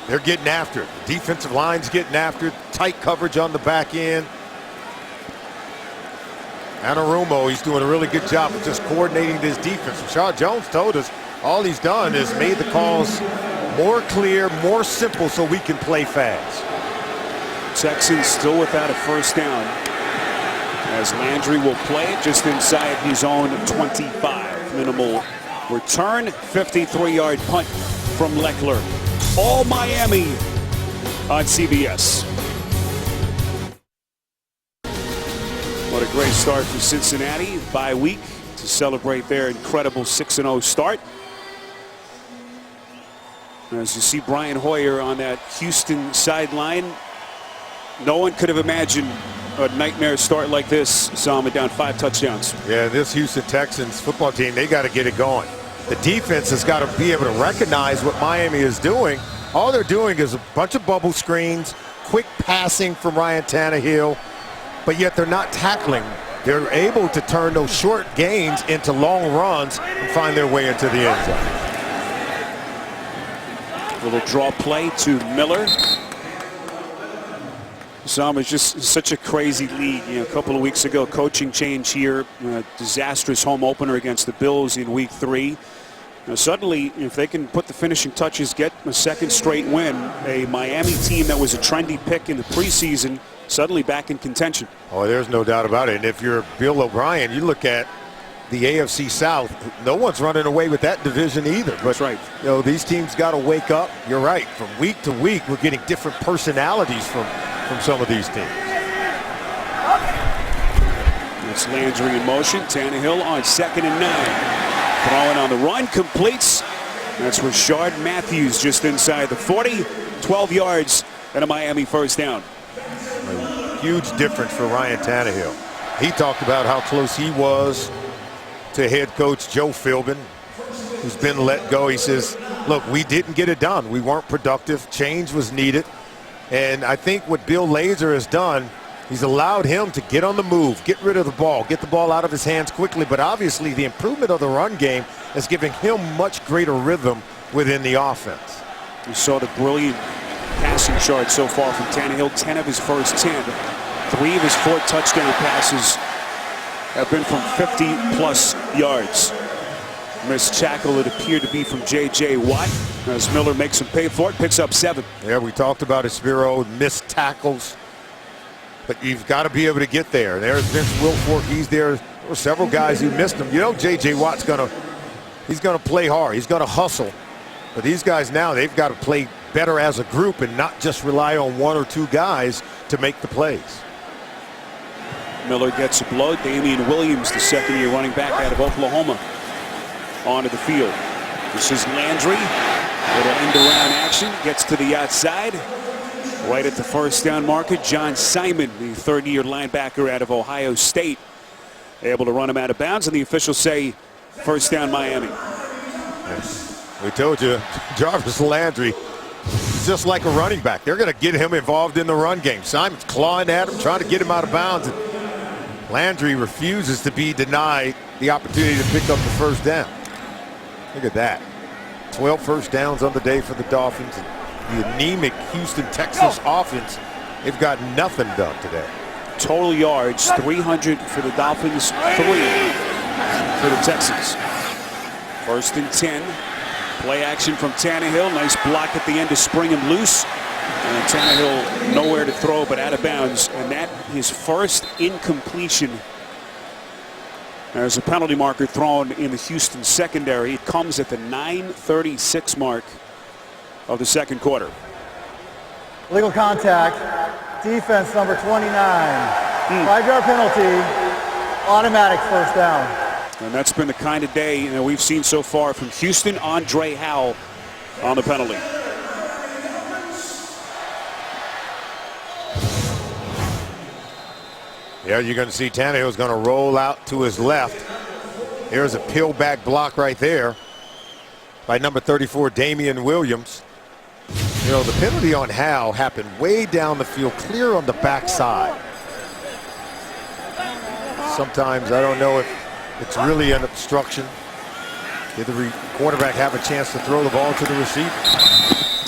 They're getting after it. The defensive line's getting after it. Tight coverage on the back end. Anarumo, he's doing a really good job of just coordinating this defense. Rashard Jones told us all he's done is made the calls more clear, more simple, so we can play fast. Texans still without a first down, as Landry will play it just inside his own 25. Minimal return, 53-yard punt from Leckler. All Miami on CBS. What a great start for Cincinnati. Bye week to celebrate their incredible 6-0 start. As you see Brian Hoyer on that Houston sideline, no one could have imagined a nightmare start like this. Solomon down 5 touchdowns. Yeah, this Houston Texans football team, they got to get it going. The defense has got to be able to recognize what Miami is doing. All they're doing is a bunch of bubble screens, quick passing from Ryan Tannehill, but yet they're not tackling. They're able to turn those short gains into long runs and find their way into the end zone. Little draw play to Miller. It's just such a crazy league. You know, a couple of weeks ago, coaching change here, disastrous home opener against the Bills in week 3. Now, suddenly, if they can put the finishing touches, get a second straight win, a Miami team that was a trendy pick in the preseason, suddenly back in contention. Oh, there's no doubt about it. And if you're Bill O'Brien, you look at the AFC South, no one's running away with that division either. But, that's right. You know, these teams got to wake up. You're right. From week to week, we're getting different personalities from some of these teams. It's Landry in motion. Tannehill on 2nd and 9. Throwing on the run, completes. That's Rashard Matthews just inside the 40. 12 yards and a Miami first down. A huge difference for Ryan Tannehill. He talked about how close he was to head coach Joe Philbin, who's been let go. He says, look, we didn't get it done. We weren't productive. Change was needed. And I think what Bill Lazor has done, he's allowed him to get on the move, get rid of the ball, get the ball out of his hands quickly. But obviously the improvement of the run game is giving him much greater rhythm within the offense. You saw the brilliant passing chart so far from Tannehill. 10 of his first 10. 3 of his 4 touchdown passes have been from 50-plus yards. Missed tackle, it appeared to be from J.J. Watt, as Miller makes him pay for it, picks up 7. Yeah, we talked about Espiro, missed tackles, but you've got to be able to get there. There's Vince Wilfork, he's there. There were several guys who missed him. You know, J.J. Watt's he's gonna play hard, he's gonna hustle. But these guys now, they've got to play better as a group and not just rely on 1 or 2 guys to make the plays. Miller gets a blow. Damian Williams, the second-year running back out of Oklahoma, onto the field. This is Landry. Little end-around action. Gets to the outside. Right at the first down marker, John Simon, the third-year linebacker out of Ohio State, able to run him out of bounds, and the officials say first down Miami. We told you, Jarvis Landry, just like a running back. They're going to get him involved in the run game. Simon's clawing at him, trying to get him out of bounds. And Landry refuses to be denied the opportunity to pick up the first down. Look at that. 12 first downs on the day for the Dolphins. The anemic Houston Texans offense, they've got nothing done today. Total yards, 300 for the Dolphins, 3 for the Texans. 1st and 10. Play action from Tannehill. Nice block at the end to spring him loose. And Tannehill nowhere to throw but out of bounds. And that his first incompletion. There's a penalty marker thrown in the Houston secondary. It comes at the 9:36 mark of the second quarter. Illegal contact. Defense number 29. 5-yard penalty. Automatic first down. And that's been the kind of day we've seen so far from Houston. Andre Howell on the penalty. Yeah, you're going to see Tannehill's going to roll out to his left. There's a peel back block right there by number 34, Damian Williams. You know, the penalty on Howell happened way down the field, clear on the backside. Sometimes I don't know if it's really an obstruction. Did the quarterback have a chance to throw the ball to the receiver?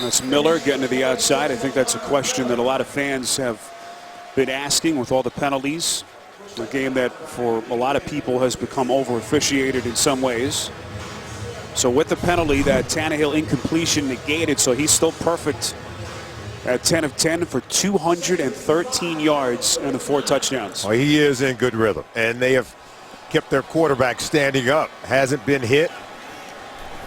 That's Miller getting to the outside. I think that's a question that a lot of fans have been asking with all the penalties. A game that for a lot of people has become over officiated in some ways. So with the penalty, that Tannehill incompletion negated, so he's still perfect at 10 of 10 for 213 yards and the 4 touchdowns. Well, he is in good rhythm, and they have kept their quarterback standing up. Hasn't been hit.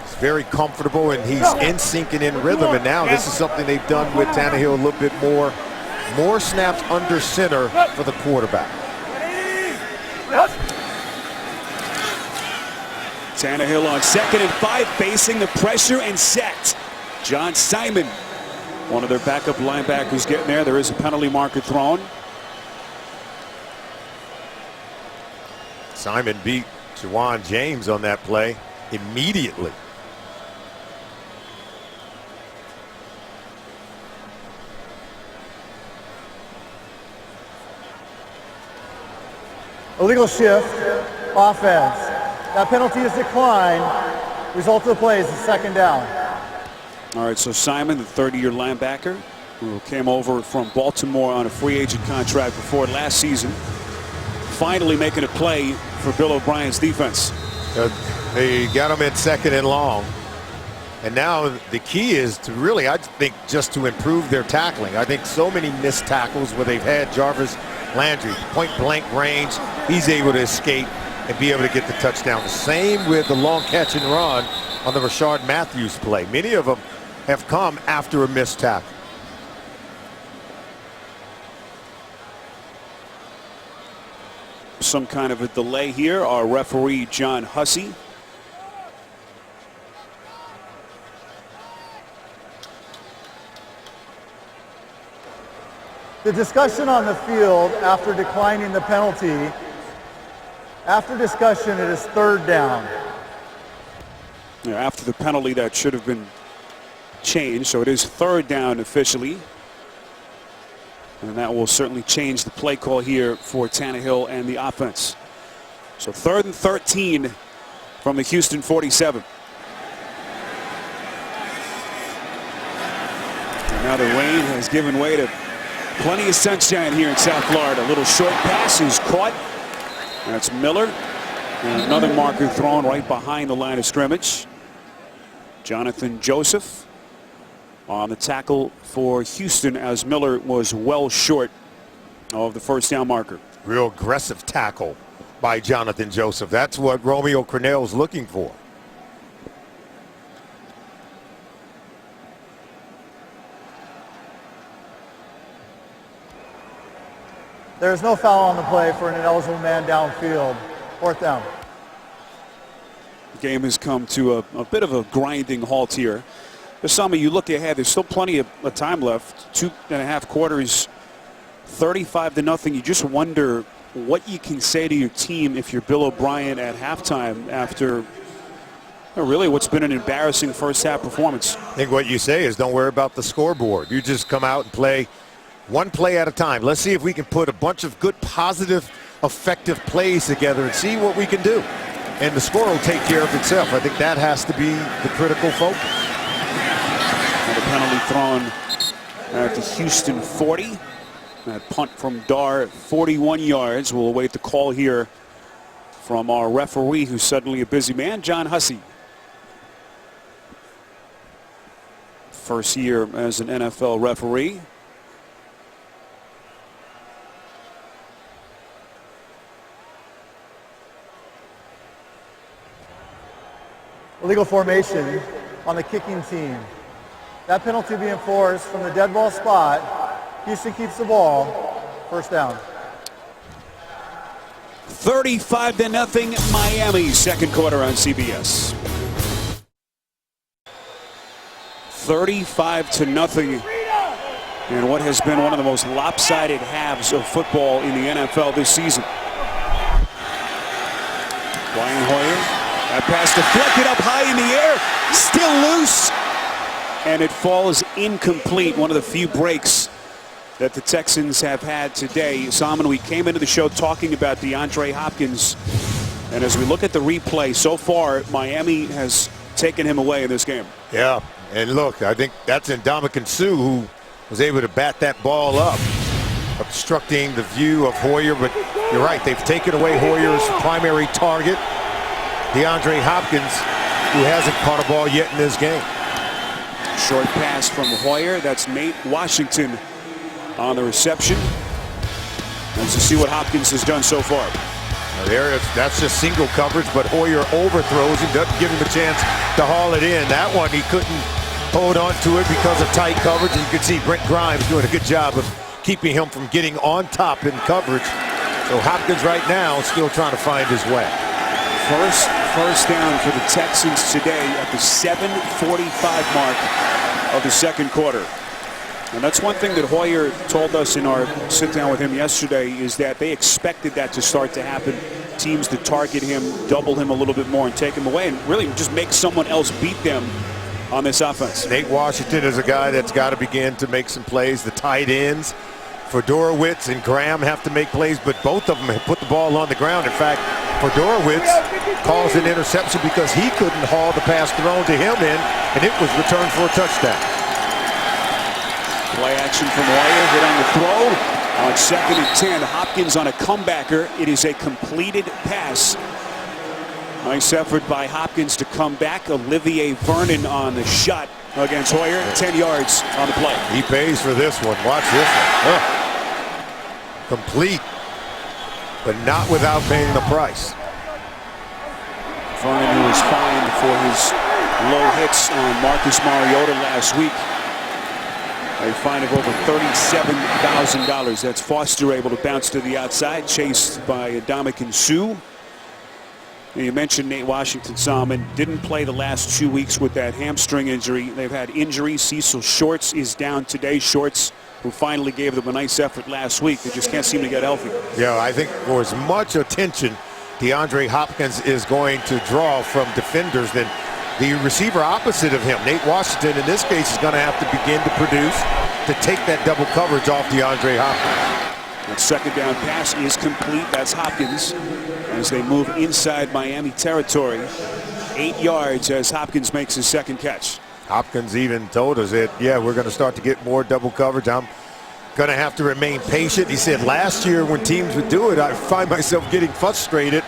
He's very comfortable, and he's in sync and in rhythm. And now this is something they've done with Tannehill a little bit more. More snaps under center for the quarterback. Tannehill on 2nd and 5, facing the pressure and set. John Simon, one of their backup linebackers, getting there. There is a penalty marker thrown. Simon beat Jawan James on that play immediately. Illegal shift. Offense. That penalty is declined. Result of the play is a second down. All right, so Simon, the 30-year linebacker who came over from Baltimore on a free agent contract before last season, finally making a play for Bill O'Brien's defense. They got him in 2nd and long. And now the key is to really, I think, just to improve their tackling. I think so many missed tackles where they've had Jarvis Landry, point blank range. He's able to escape and be able to get the touchdown. The same with the long catch and run on the Rashard Matthews play. Many of them have come after a missed tackle. Some kind of a delay here. Our referee, John Hussey. The discussion on the field after declining the penalty, after discussion, it is 3rd down. Yeah, after the penalty, that should have been changed, so it is 3rd down officially. And that will certainly change the play call here for Tannehill and the offense. So 3rd and 13 from the Houston 47. And now the rain has given way to plenty of sunshine here in South Florida. A little short pass is caught. That's Miller. And another marker thrown right behind the line of scrimmage. Jonathan Joseph on the tackle for Houston, as Miller was well short of the first down marker. Real aggressive tackle by Jonathan Joseph. That's what Romeo Crennel's looking for. There is no foul on the play for an ineligible man downfield. 4th down. The game has come to a bit of a grinding halt here. But some of you look ahead, there's still plenty of time left. 2.5 quarters, 35-0. You just wonder what you can say to your team if you're Bill O'Brien at halftime after really what's been an embarrassing first half performance. I think what you say is don't worry about the scoreboard. You just come out and play one play at a time. Let's see if we can put a bunch of good, positive, effective plays together and see what we can do. And the score will take care of itself. I think that has to be the critical focus. And a penalty thrown at the Houston 40. That punt from Dar, 41 yards. We'll await the call here from our referee, who's suddenly a busy man, John Hussey. First year as an NFL referee. Illegal formation on the kicking team. That penalty being enforced from the dead ball spot. Houston keeps the ball. First down. 35-0 Miami, second quarter on CBS. 35-0 in what has been one of the most lopsided halves of football in the NFL this season. Brian Hoyer, that pass deflected up high in the air, still loose, and it falls incomplete. One of the few breaks that the Texans have had today. Salmon, we came into the show talking about DeAndre Hopkins, and as we look at the replay so far, Miami has taken him away in this game. Yeah, and look, I think that's Ndamukong Suh who was able to bat that ball up, obstructing the view of Hoyer. But you're right, they've taken away Hoyer's primary target, DeAndre Hopkins, who hasn't caught a ball yet in this game. Short pass from Hoyer. That's Nate Washington on the reception. Let's see what Hopkins has done so far. That's just single coverage, but Hoyer overthrows him, doesn't give him a chance to haul it in. That one, he couldn't hold on to it because of tight coverage. And you can see Brent Grimes doing a good job of keeping him from getting on top in coverage. So Hopkins right now still trying to find his way. First down for the Texans today at the 7:45 mark of the second quarter. And that's one thing that Hoyer told us in our sit down with him yesterday, is that they expected that to start to happen. Teams to target him, double him a little bit more and take him away and really just make someone else beat them on this offense. Nate Washington is a guy that's got to begin to make some plays. The tight ends, Fedorowicz and Graham, have to make plays, but both of them have put the ball on the ground. In fact, Fedorowicz calls an interception because he couldn't haul the pass thrown to him in, and it was returned for a touchdown. Play action from Hoyer, hit on the throw on 2nd and 10. Hopkins on a comebacker. It is a completed pass. Nice effort by Hopkins to come back. Olivier Vernon on the shot against Hoyer. 10 yards on the play. He pays for this one. Watch this one. Complete, but not without paying the price. Vernon, who was fined for his low hits on Marcus Mariota last week. A fine of over $37,000. That's Foster able to bounce to the outside, chased by Ndamukong Suh. You mentioned Nate Washington, Salmon, didn't play the last 2 weeks with that hamstring injury. They've had injuries. Cecil Shorts is down today. Shorts, who finally gave them a nice effort last week. They just can't seem to get healthy. Yeah, I think for as much attention DeAndre Hopkins is going to draw from defenders than the receiver opposite of him, Nate Washington, in this case, is going to have to begin to produce to take that double coverage off DeAndre Hopkins. That second down pass is complete. That's Hopkins as they move inside Miami territory. 8 yards as Hopkins makes his second catch. Hopkins even told us that, yeah, we're going to start to get more double coverage. I'm going to have to remain patient. He said last year when teams would do it, I find myself getting frustrated.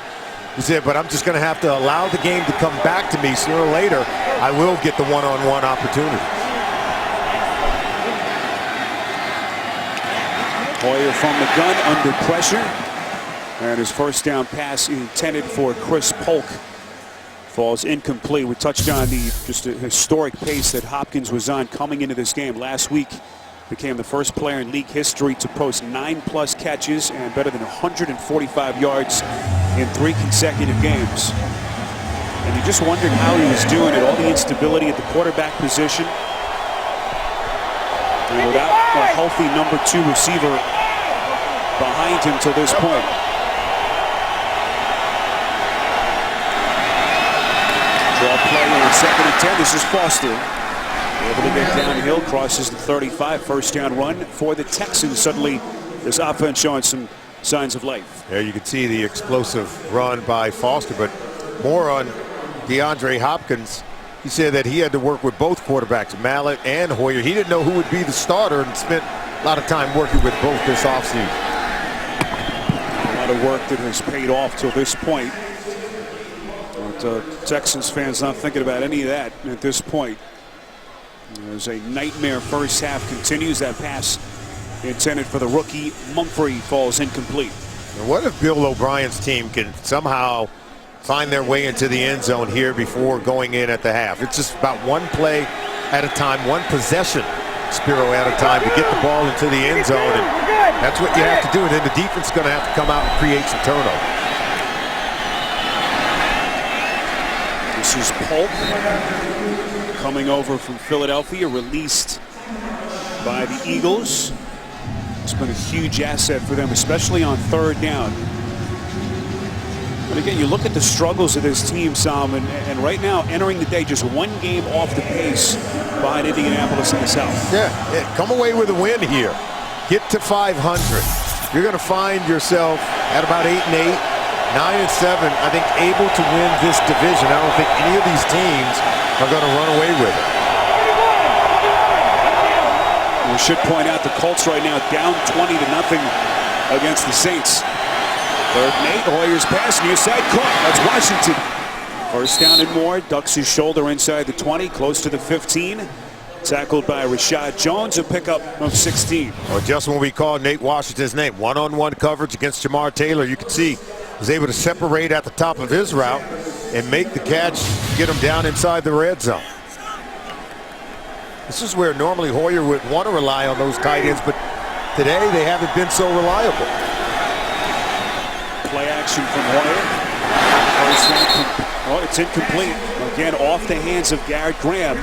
He said, but I'm just going to have to allow the game to come back to me. Sooner or later, I will get the one-on-one opportunity. Hoyer from the gun under pressure. And his first down pass intended for Chris Polk falls incomplete. We touched on just a historic pace that Hopkins was on coming into this game. Last week became the first player in league history to post 9+ catches and better than 145 yards in 3 consecutive games. And you just wondered how he was doing it. All the instability at the quarterback position. And without a healthy number 2 receiver behind him till this point. Draw play on 2nd and 10. This is Foster. Able to get downhill, crosses the 35. First down run for the Texans. Suddenly, this offense showing some signs of life. There you can see the explosive run by Foster, but more on DeAndre Hopkins. He said that he had to work with both quarterbacks, Mallett and Hoyer. He didn't know who would be the starter and spent a lot of time working with both this offseason. A lot of work that has paid off till this point. But Texans fans not thinking about any of that at this point. There's a nightmare first half continues. That pass intended for the rookie Mumphrey falls incomplete. What if Bill O'Brien's team can somehow find their way into the end zone here before going in at the half? It's just about one play at a time, one possession, Spiro, at a time to get the ball into the end zone. And that's what you have to do. And then the defense is going to have to come out and create some turnover. This is Polk coming over from Philadelphia, released by the Eagles. It's been a huge asset for them, especially on third down. But again, you look at the struggles of this team, Sam, and right now entering the day just one game off the pace behind Indianapolis in the South. Yeah, come away with a win here. Get to 500. You're going to find yourself at about 8-8, 9-7. I think able to win this division. I don't think any of these teams are going to run away with it. We should point out the Colts right now down 20-0 against the Saints. Third and 8, Hoyer's pass, near side caught. That's Washington. First down and more, ducks his shoulder inside the 20, close to the 15. Tackled by Rashad Jones, a pickup of 16. Well, just when we called Nate Washington's name, one-on-one coverage against Jamar Taylor, you can see was able to separate at the top of his route and make the catch, get him down inside the red zone. This is where normally Hoyer would want to rely on those tight ends, but today they haven't been so reliable. Play action from Hoyer. Oh, it's incomplete. Again, off the hands of Garrett Graham.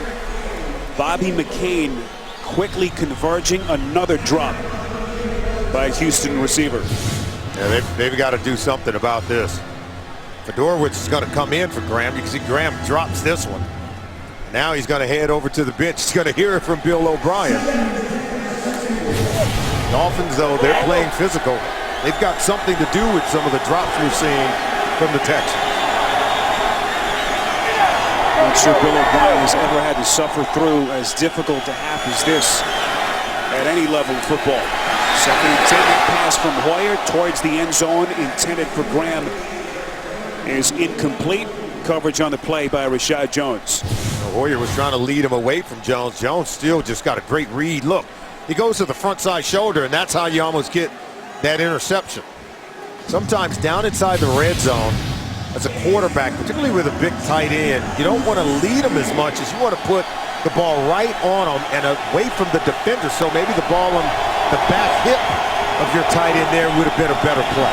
Bobby McCain quickly converging, another drop by a Houston receiver. Yeah, they've got to do something about this. Fedorowicz is going to come in for Graham. You can see Graham drops this one. Now he's going to head over to the bench. He's going to hear it from Bill O'Brien. Dolphins, though, they're playing physical. They've got something to do with some of the drops we're seeing from the Texans. Not sure Bill O'Brien has ever had to suffer through as difficult a half as this at any level of football. Second and 10, pass from Hoyer towards the end zone intended for Graham is incomplete. Coverage on the play by Rashad Jones. Hoyer was trying to lead him away from Jones. Jones still just got a great read. Look, he goes to the front side shoulder, and that's how you almost get that interception. Sometimes down inside the red zone, as a quarterback, particularly with a big tight end, you don't want to lead him as much as you want to put the ball right on him and away from the defender. So maybe the ball on the back hip of your tight end there would have been a better play.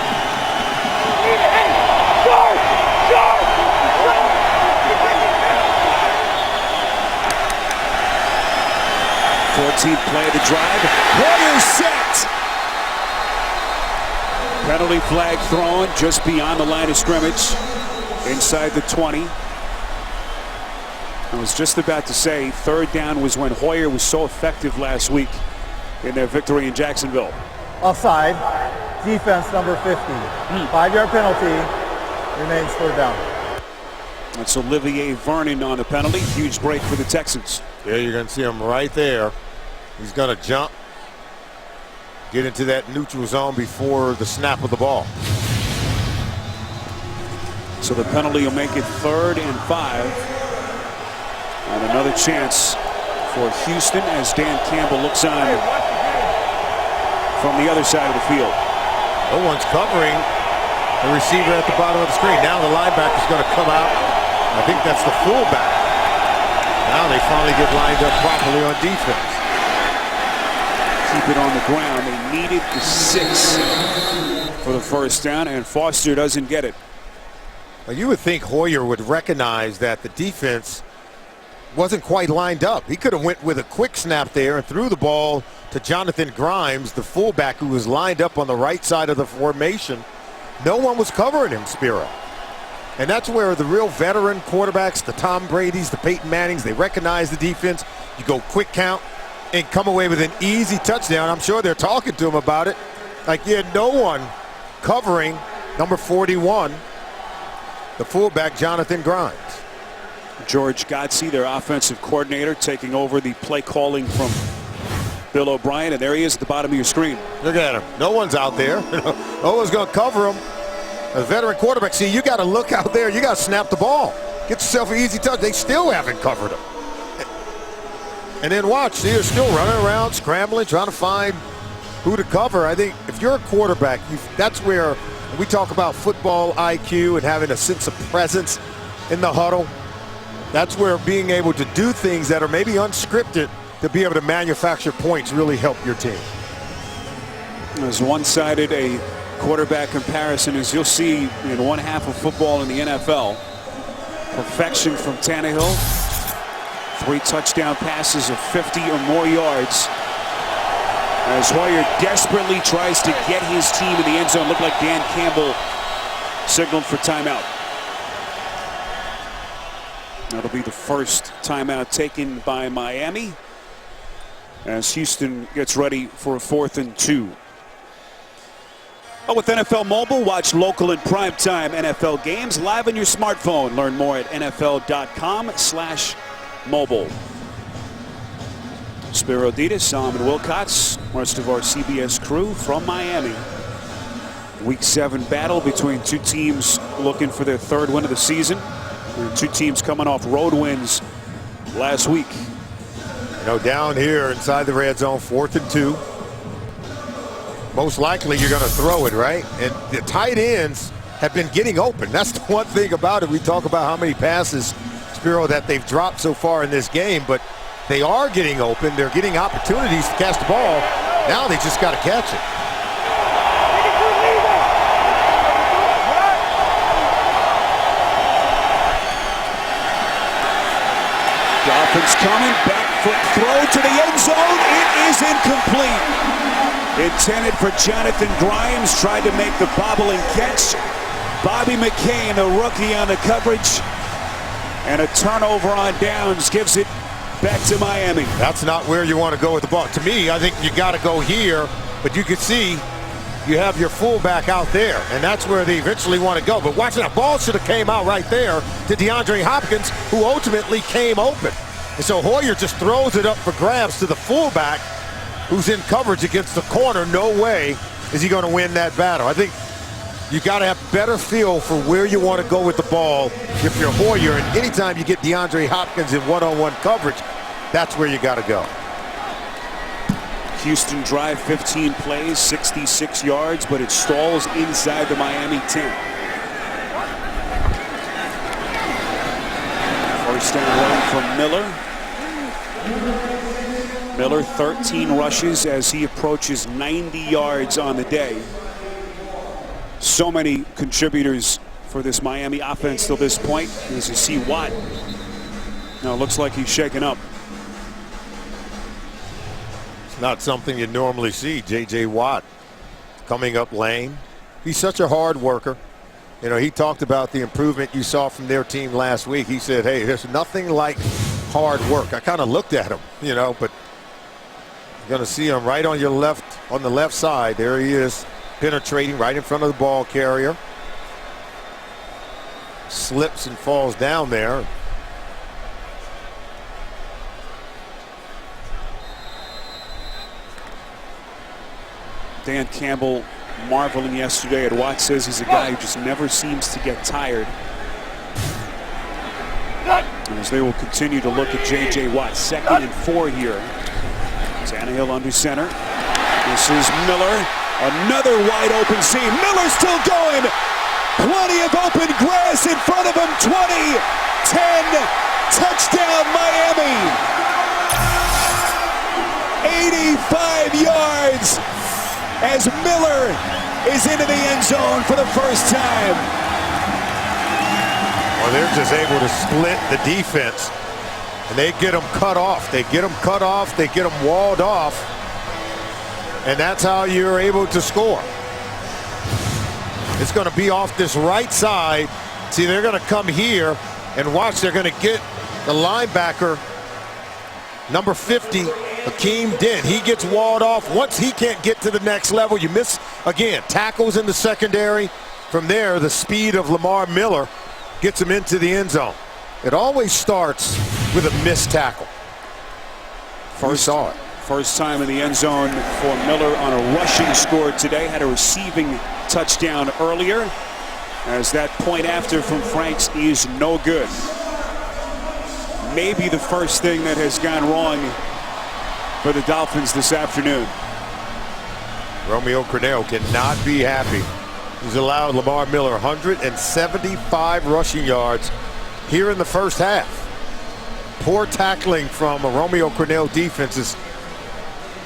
14th play of the drive. Hoyer set. Penalty flag thrown just beyond the line of scrimmage, inside the 20. I was just about to say third down was when Hoyer was so effective last week in their victory in Jacksonville. Offside, defense number 50. 5-yard penalty, remains third down. That's Olivier Vernon on the penalty. Huge break for the Texans. Yeah, you're going to see him right there. He's going to jump, get into that neutral zone before the snap of the ball. So the penalty will make it 3rd and 5. And another chance for Houston as Dan Campbell looks on from the other side of the field. No one's covering the receiver at the bottom of the screen. Now the linebacker's going to come out. I think that's the fullback. Now they finally get lined up properly on defense. Keep it on the ground. They needed the 6 for the first down, and Foster doesn't get it. Well, you would think Hoyer would recognize that the defense wasn't quite lined up. He could have went with a quick snap there and threw the ball to Jonathan Grimes, the fullback who was lined up on the right side of the formation. No one was covering him, Spiro. And that's where the real veteran quarterbacks, the Tom Bradys, the Peyton Mannings, they recognize the defense. You go quick count and come away with an easy touchdown. I'm sure they're talking to him about it. Like, you had no one covering number 41, the fullback, Jonathan Grimes. George Godsey, their offensive coordinator, taking over the play calling from Bill O'Brien, and there he is at the bottom of your screen. Look at him. No one's out there. No one's going to cover him. A veteran quarterback, see, you got to look out there. You got to snap the ball. Get yourself an easy touch. They still haven't covered him. And then watch, they're still running around, scrambling, trying to find who to cover. I think if you're a quarterback, that's where we talk about football IQ and having a sense of presence in the huddle. That's where being able to do things that are maybe unscripted to be able to manufacture points really help your team. As one-sided a quarterback comparison as you'll see in one half of football in the NFL. Perfection from Tannehill. 3 touchdown passes of 50 or more yards. As Hoyer desperately tries to get his team in the end zone. Looked like Dan Campbell signaled for timeout. That'll be the first timeout taken by Miami as Houston gets ready for a 4th and 2. Oh, with NFL Mobile, watch local and primetime NFL games live on your smartphone. Learn more at NFL.com/mobile. Spiro Ditas, Solomon Wilcots, rest of our CBS crew from Miami. Week 7 battle between 2 teams looking for their 3rd win of the season. And 2 teams coming off road wins last week. You know, down here inside the red zone, 4th and 2. Most likely you're going to throw it, right? And the tight ends have been getting open. That's the one thing about it. We talk about how many passes, Spiro, that they've dropped so far in this game, but they are getting open. They're getting opportunities to catch the ball. Now they just got to catch it. Dolphins coming, back foot throw to the end zone. It is incomplete. Intended for Jonathan Grimes, tried to make the bobbling catch. Bobby McCain, the rookie, on the coverage. And a turnover on downs gives it back to Miami. That's not where you want to go with the ball. To me, I think you got to go here, but you can see you have your fullback out there, and that's where they eventually want to go. But watch that ball should have came out right there to DeAndre Hopkins, who ultimately came open. And so Hoyer just throws it up for grabs to the fullback, who's in coverage against the corner. No way is he going to win that battle. I think you got to have better feel for where you want to go with the ball if you're Hoyer. And anytime you get DeAndre Hopkins in one-on-one coverage, that's where you got to go. Houston drive, 15 plays, 66 yards, but it stalls inside the Miami 10. First down running from Miller. Miller, 13 rushes as he approaches 90 yards on the day. So many contributors for this Miami offense till this point. As you see Watt. Now it looks like he's shaken up. It's not something you normally see. J.J. Watt coming up lane. He's such a hard worker. You know, he talked about the improvement you saw from their team last week. He said, hey, there's nothing like hard work. I kind of looked at him, you know, but you're going to see him right on your left, on the left side. There he is, penetrating right in front of the ball carrier. Slips and falls down there. Dan Campbell marveling yesterday at Watt. Says he's a guy who just never seems to get tired. And as they will continue to look at J.J. Watt, 2nd and 4 here. Tannehill under center. This is Miller. Another wide open seam. Miller still going. Plenty of open grass in front of him. 20, 10, touchdown Miami. 85 yards as Miller is into the end zone for the first time. Well, they're just able to split the defense, and they get them cut off. They get them cut off. They get them walled off, and that's how you're able to score. It's going to be off this right side. See, they're going to come here, and watch, they're going to get the linebacker, number 50, Hakeem Dent. He gets walled off. Once he can't get to the next level, you miss, again, tackles in the secondary. From there, the speed of Lamar Miller gets him into the end zone. It always starts with a missed tackle. First time in the end zone for Miller on a rushing score today. Had a receiving touchdown earlier, as that point after from Franks is no good. Maybe the first thing that has gone wrong for the Dolphins this afternoon. Romeo Crennel cannot be happy. He's allowed Lamar Miller 175 rushing yards here in the first half. Poor tackling from a Romeo Crennel defense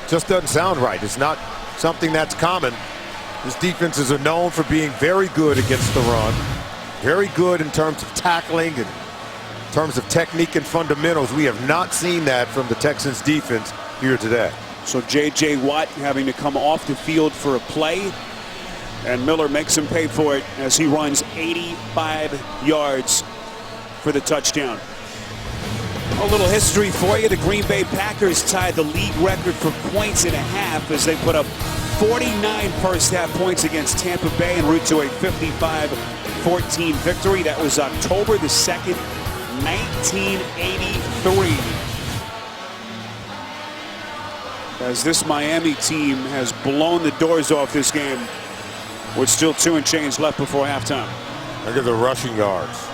just doesn't sound right. It's not something that's common. His defenses are known for being very good against the run. Very good in terms of tackling and in terms of technique and fundamentals. We have not seen that from the Texans defense here today. So J.J. Watt having to come off the field for a play, and Miller makes him pay for it as he runs 85 yards for the touchdown. A little history for you. The Green Bay Packers tied the league record for points and a half as they put up 49 first half points against Tampa Bay en route to a 55-14 victory. That was October the 2nd, 1983. As this Miami team has blown the doors off this game with still 2 and change left before halftime. Look at the rushing yards.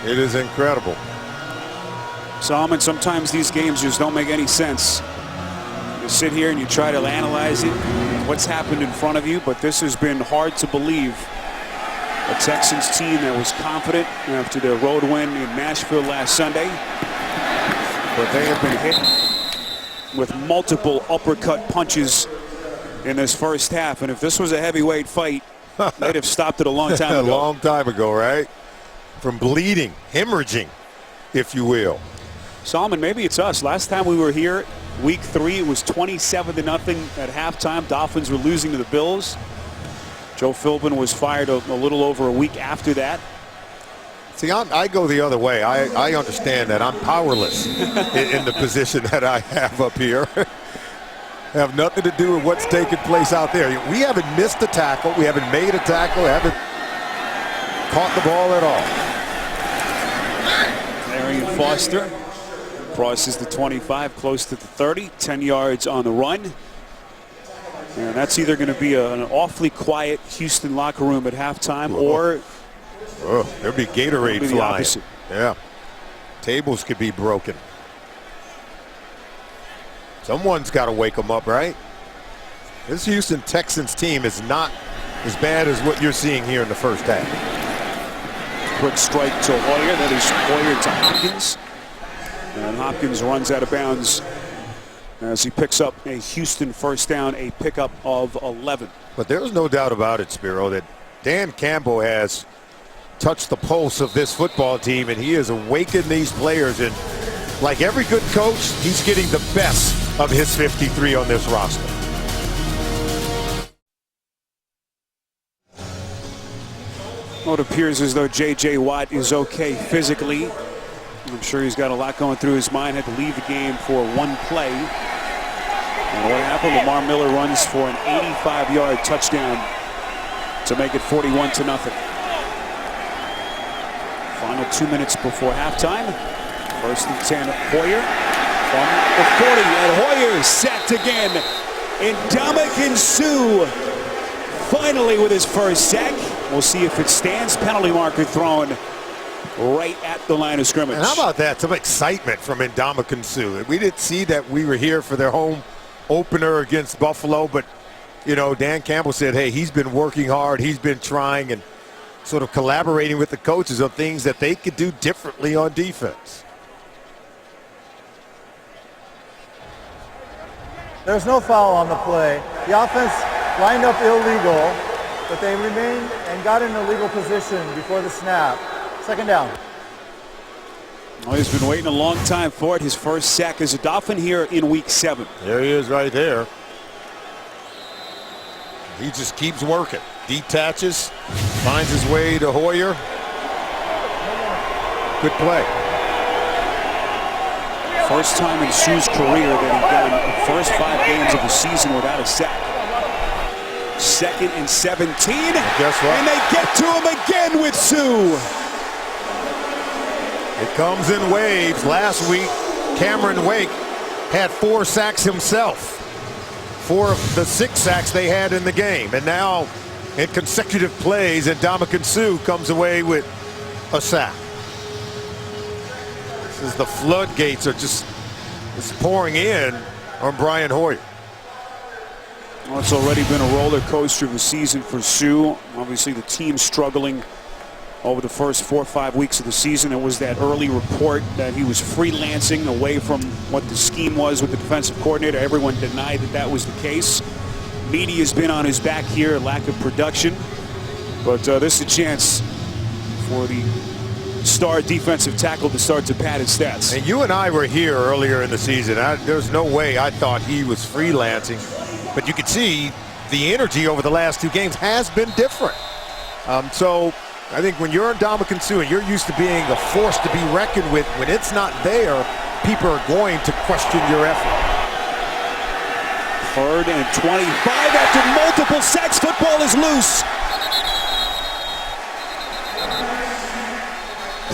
It is incredible. Solomon, sometimes these games just don't make any sense. You sit here and you try to analyze it, what's happened in front of you, but this has been hard to believe. A Texans team that was confident after their road win in Nashville last Sunday. But they have been hit with multiple uppercut punches in this first half. And if this was a heavyweight fight, they'd have stopped it a long time ago. A long time ago, right? From bleeding, hemorrhaging, if you will. Solomon, maybe it's us. Last time we were here, week 3, it was 27-0 at halftime. Dolphins were losing to the Bills. Joe Philbin was fired a little over a week after that. See, I go the other way. I understand that I'm powerless in the position that I have up here. Have nothing to do with what's taking place out there. We haven't missed a tackle. We haven't made a tackle. We haven't caught the ball at all. Arian Foster crosses the 25, close to the 30, 10 yards on the run. And that's either going to be an awfully quiet Houston locker room at halftime, or there'll be Gatorade flying. Opposite. Yeah. Tables could be broken. Someone's got to wake them up, right? This Houston Texans team is not as bad as what you're seeing here in the first half. Quick strike to Hoyer. That is Hoyer to Hopkins. And Hopkins runs out of bounds as he picks up a Houston first down, a pickup of 11. But there's no doubt about it, Spiro, that Dan Campbell has touched the pulse of this football team, and he has awakened these players. And like every good coach, he's getting the best of his 53 on this roster. Well, it appears as though J.J. Watt is okay physically. I'm sure he's got a lot going through his mind. Had to leave the game for one play. And what happened? Lamar Miller runs for an 85-yard touchdown to make it 41-0. Final 2 minutes before halftime. First and 10, Hoyer from the 40. And Hoyer is sacked again. And Ndamukong Suh finally with his first sack. We'll see if it stands. Penalty marker thrown right at the line of scrimmage. And how about that? Some excitement from Ndamukong Suh. We didn't see that we were here for their home opener against Buffalo, but, you know, Dan Campbell said, hey, he's been working hard. He's been trying and sort of collaborating with the coaches on things that they could do differently on defense. There's no foul on the play. The offense lined up illegal, but they remained and got in a legal position before the snap. Second down. Well, he's been waiting a long time for it. His first sack as a Dolphin here in week 7. There he is right there. He just keeps working. Detaches, finds his way to Hoyer. Good play. First time in Suh's career that he's done the first 5 games of the season without a sack. 2nd and 17. Guess what? And they get to him again with Suh. It comes in waves. Last week, Cameron Wake had 4 sacks himself. 4 of the 6 sacks they had in the game. And now, in consecutive plays, Ndamukong Suh comes away with a sack. As the floodgates are just pouring in on Brian Hoyer. Well, it's already been a roller coaster of a season for Sue. Obviously, the team struggling over the first 4 or 5 weeks of the season. There was that early report that he was freelancing away from what the scheme was with the defensive coordinator. Everyone denied that that was the case. Media's been on his back here, lack of production. But this is a chance for the star defensive tackle to start to pad his stats. And you and I were here earlier in the season. There's no way I thought he was freelancing. But you can see the energy over the last 2 games has been different. So I think when you're Ndamukong Suh and you're used to being a force to be reckoned with, when it's not there, people are going to question your effort. 3rd and 25 after multiple sacks. Football is loose.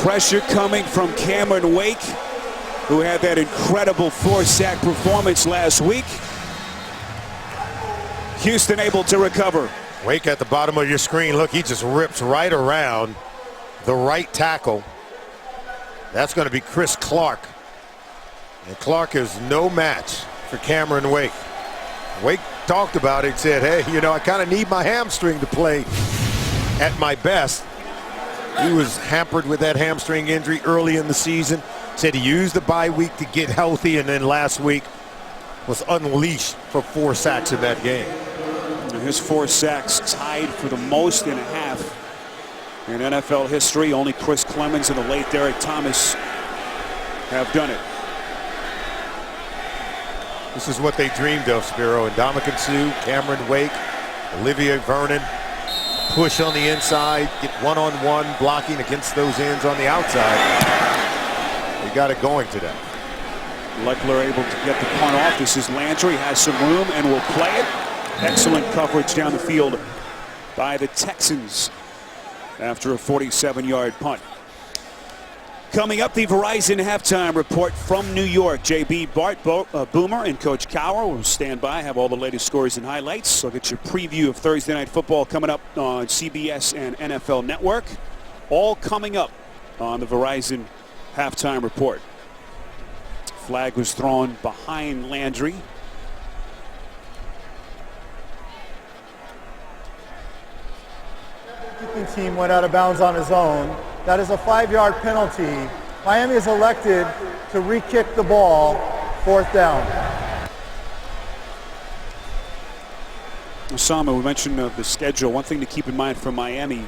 Pressure coming from Cameron Wake, who had that incredible 4-sack performance last week. Houston able to recover. Wake at the bottom of your screen. Look, he just rips right around the right tackle. That's going to be Chris Clark. And Clark is no match for Cameron Wake. Wake talked about it, said, hey, you know, I kind of need my hamstring to play at my best. He was hampered with that hamstring injury early in the season. Said he used the bye week to get healthy, and then last week was unleashed for 4 sacks in that game. His 4 sacks tied for the most in a half in NFL history. Only Chris Clemens and the late Derek Thomas have done it. This is what they dreamed of, Spiro. Ndamukong Suh, Cameron Wake, Olivier Vernon. Push on the inside, get one-on-one blocking against those ends on the outside. They got it going today. Leckler able to get the punt off. This is Landry, has some room and will play it. Excellent coverage down the field by the Texans after a 47-yard punt. Coming up, the Verizon halftime report from New York. JB, Bart, Boomer, and Coach Cowher will stand by, have all the latest scores and highlights. I'll get your preview of Thursday Night Football coming up on CBS and NFL Network. All coming up on the Verizon halftime report. Flag was thrown behind Landry. The kicking team went out of bounds on his own. That is a 5-yard penalty. Miami is elected to re-kick the ball, 4th down. Osama, we mentioned the schedule. One thing to keep in mind for Miami,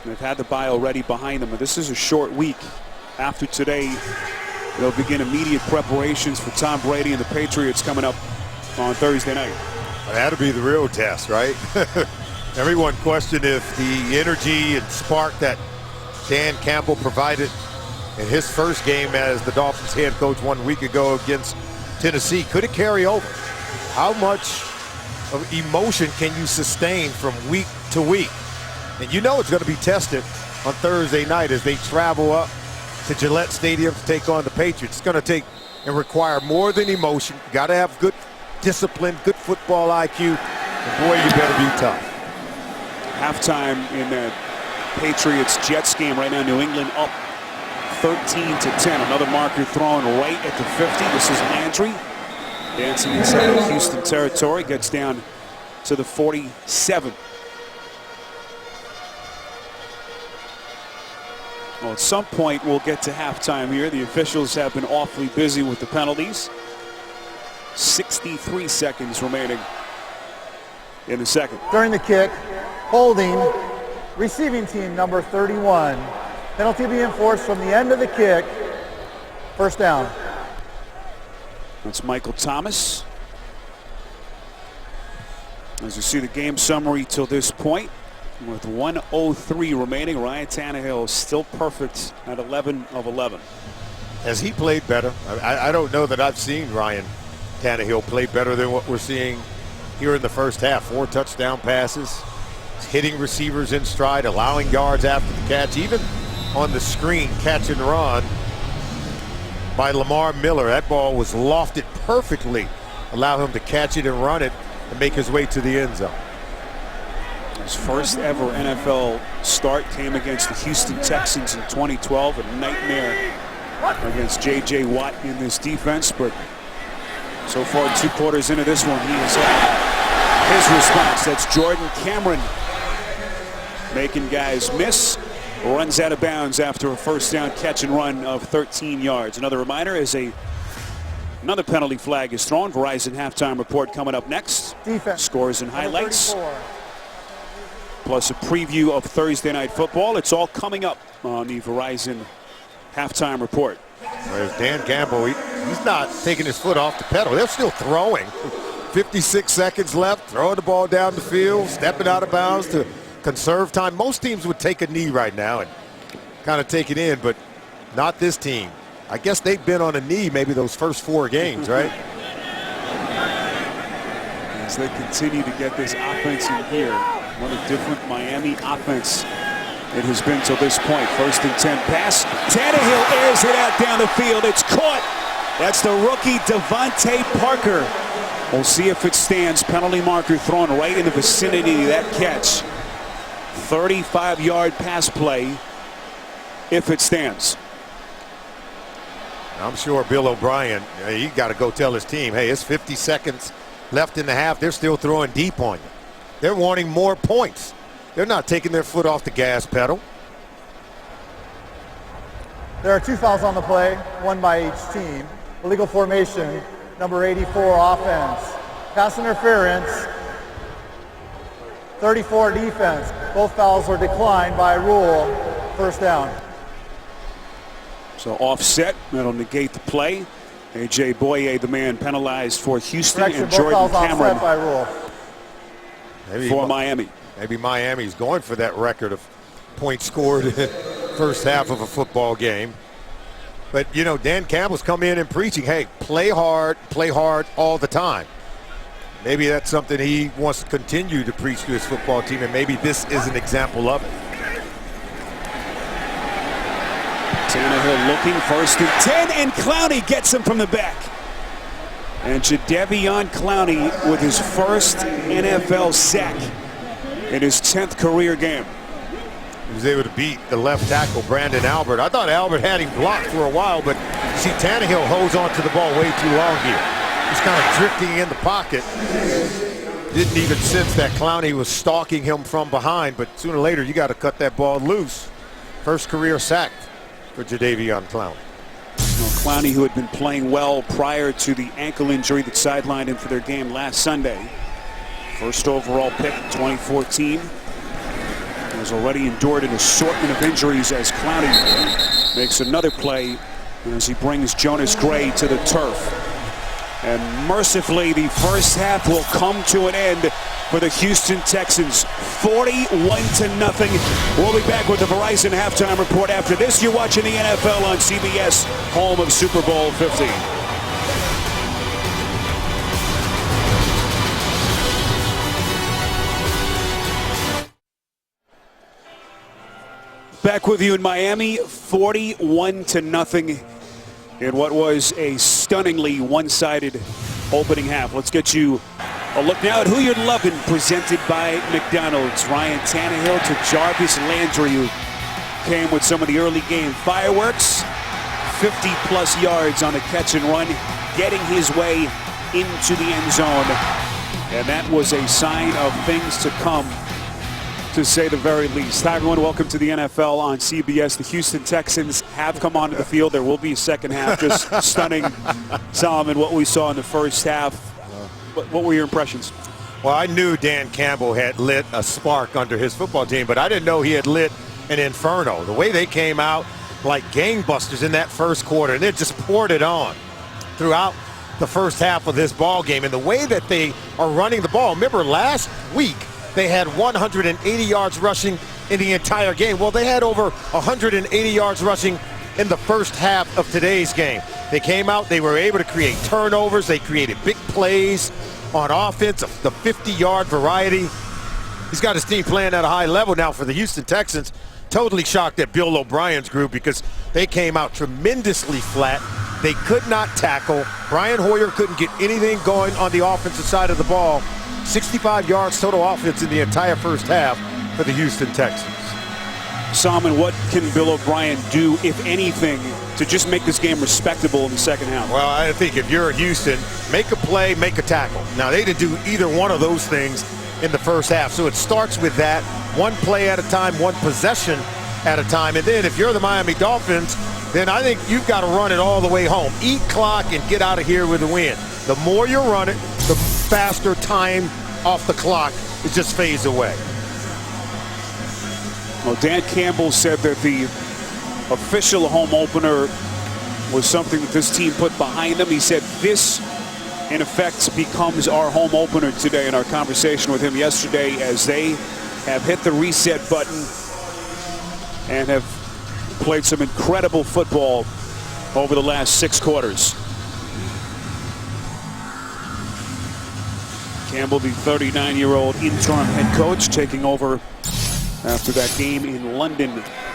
they've had the bye already behind them, but this is a short week. After today, they'll begin immediate preparations for Tom Brady and the Patriots coming up on Thursday night. Well, that'll be the real test, right? Everyone questioned if the energy and spark that Dan Campbell provided in his first game as the Dolphins head coach 1 week ago against Tennessee, could it carry over? How much of emotion can you sustain from week to week? And you know it's going to be tested on Thursday night as they travel up to Gillette Stadium to take on the Patriots. It's going to take and require more than emotion. You got to have good discipline, good football IQ, and boy, you better be tough. Halftime in the Patriots-Jets game right now. New England up 13-10. Another marker thrown right at the 50. This is Landry dancing inside of Houston territory. Gets down to the 47. Well, at some point we'll get to halftime here. The officials have been awfully busy with the penalties. 63 seconds remaining in the second. During the kick, holding, receiving team number 31. Penalty being forced from the end of the kick. 1st down. That's Michael Thomas. As you see the game summary till this point, with 1:03 remaining, Ryan Tannehill still perfect at 11 of 11. Has he played better? I don't know that I've seen Ryan Tannehill play better than what we're seeing here in the first half. 4 touchdown passes, hitting receivers in stride, allowing yards after the catch, even on the screen catch and run by Lamar Miller. That ball was lofted perfectly, allow him to catch it and run it and make his way to the end zone. His first ever NFL start came against the Houston Texans in 2012, a nightmare against J.J. Watt in this defense, but so far 2 quarters into this one, he has had his response. That's Jordan Cameron making guys miss. Runs out of bounds after a first down catch and run of 13 yards. Another reminder is another penalty flag is thrown. Verizon halftime report coming up next. Defense. Scores and highlights. Plus a preview of Thursday Night Football. It's all coming up on the Verizon halftime report. Whereas Dan Campbell, he's not taking his foot off the pedal. They're still throwing. 56 seconds left, throwing the ball down the field, stepping out of bounds to conserve time. Most teams would take a knee right now and kind of take it in, but not this team. I guess they've been on a knee maybe those first 4 games, right? As they continue to get this offense in here. What a different Miami offense it has been till this point. 1st and 10 pass. Tannehill airs it out down the field. It's caught. That's the rookie Devontae Parker. We'll see if it stands. Penalty marker thrown right in the vicinity of that catch. 35-yard pass play if it stands. I'm sure Bill O'Brien, he got to go tell his team, hey, it's 50 seconds left in the half. They're still throwing deep on you. They're wanting more points. They're not taking their foot off the gas pedal. There are 2 fouls on the play, 1 by each team. Illegal formation, number 84 offense. Pass interference, 34 defense. Both fouls were declined by rule. First down. So offset, that'll negate the play. A.J. Boye, the man penalized for Houston, Correction, and both Jordan fouls Cameron offset by rule. for Miami. Maybe Miami's going for that record of points scored in the first half of a football game. But, you know, Dan Campbell's come in and preaching, hey, play hard all the time. Maybe that's something he wants to continue to preach to his football team, and maybe this is an example of it. Tannehill looking, 1st and 10, and Clowney gets him from the back. And Jadeveon Clowney with his first NFL sack in his 10th career game. He was able to beat the left tackle, Brandon Albert. I thought Albert had him blocked for a while, but see, Tannehill holds on to the ball way too long here. He's kind of drifting in the pocket. Didn't even sense that Clowney was stalking him from behind, but sooner or later you got to cut that ball loose. First career sack for Jadeveon Clowney. Well, Clowney, who had been playing well prior to the ankle injury that sidelined him for their game last Sunday. First overall pick in 2014. Has already endured an assortment of injuries as Clowney makes another play as he brings Jonas Gray to the turf. And mercifully, the first half will come to an end for the Houston Texans, 41-0. We'll be back with the Verizon halftime report after this. You're watching the NFL on CBS, home of Super Bowl 50. Back with you in Miami, 41-0 in what was a stunningly one-sided opening half. Let's get you a look now at who you're loving, presented by McDonald's. Ryan Tannehill to Jarvis Landry, who came with some of the early game fireworks. 50-plus yards on the catch and run, getting his way into the end zone. And that was a sign of things to come, to say the very least. Hi, everyone. Welcome to the NFL on CBS. The Houston Texans have come onto the field. There will be a second half. Just stunning, Solomon, what we saw in the first half. What were your impressions? Well, I knew Dan Campbell had lit a spark under his football team, but I didn't know he had lit an inferno. The way they came out like gangbusters in that first quarter, and they just poured it on throughout the first half of this ball game. And the way that they are running the ball, remember last week, they had 180 yards rushing in the entire game. Well, they had over 180 yards rushing in the first half of today's game. They came out, they were able to create turnovers, they created big plays on offense, the 50-yard variety. He's got his team playing at a high level now. For the Houston Texans, totally shocked at Bill O'Brien's group because they came out tremendously flat. They could not tackle. Brian Hoyer couldn't get anything going on the offensive side of the ball. 65 yards total offense in the entire first half for the Houston Texans. Salmon, what can Bill O'Brien do, if anything, to just make this game respectable in the second half? Well, I think if you're Houston, make a play, make a tackle. Now, they didn't do either one of those things in the first half. So it starts with that, one play at a time, one possession at a time. And then if you're the Miami Dolphins, then I think you've got to run it all the way home. Eat clock and get out of here with a win. The more you run it, the faster time off the clock, it just fades away. Well, Dan Campbell said that the official home opener was something that this team put behind them. He said this, in effect, becomes our home opener today. In our conversation with him yesterday, as they have hit the reset button and have played some incredible football over the last 6 quarters. Campbell, the 39-year-old interim head coach, taking over after that game in London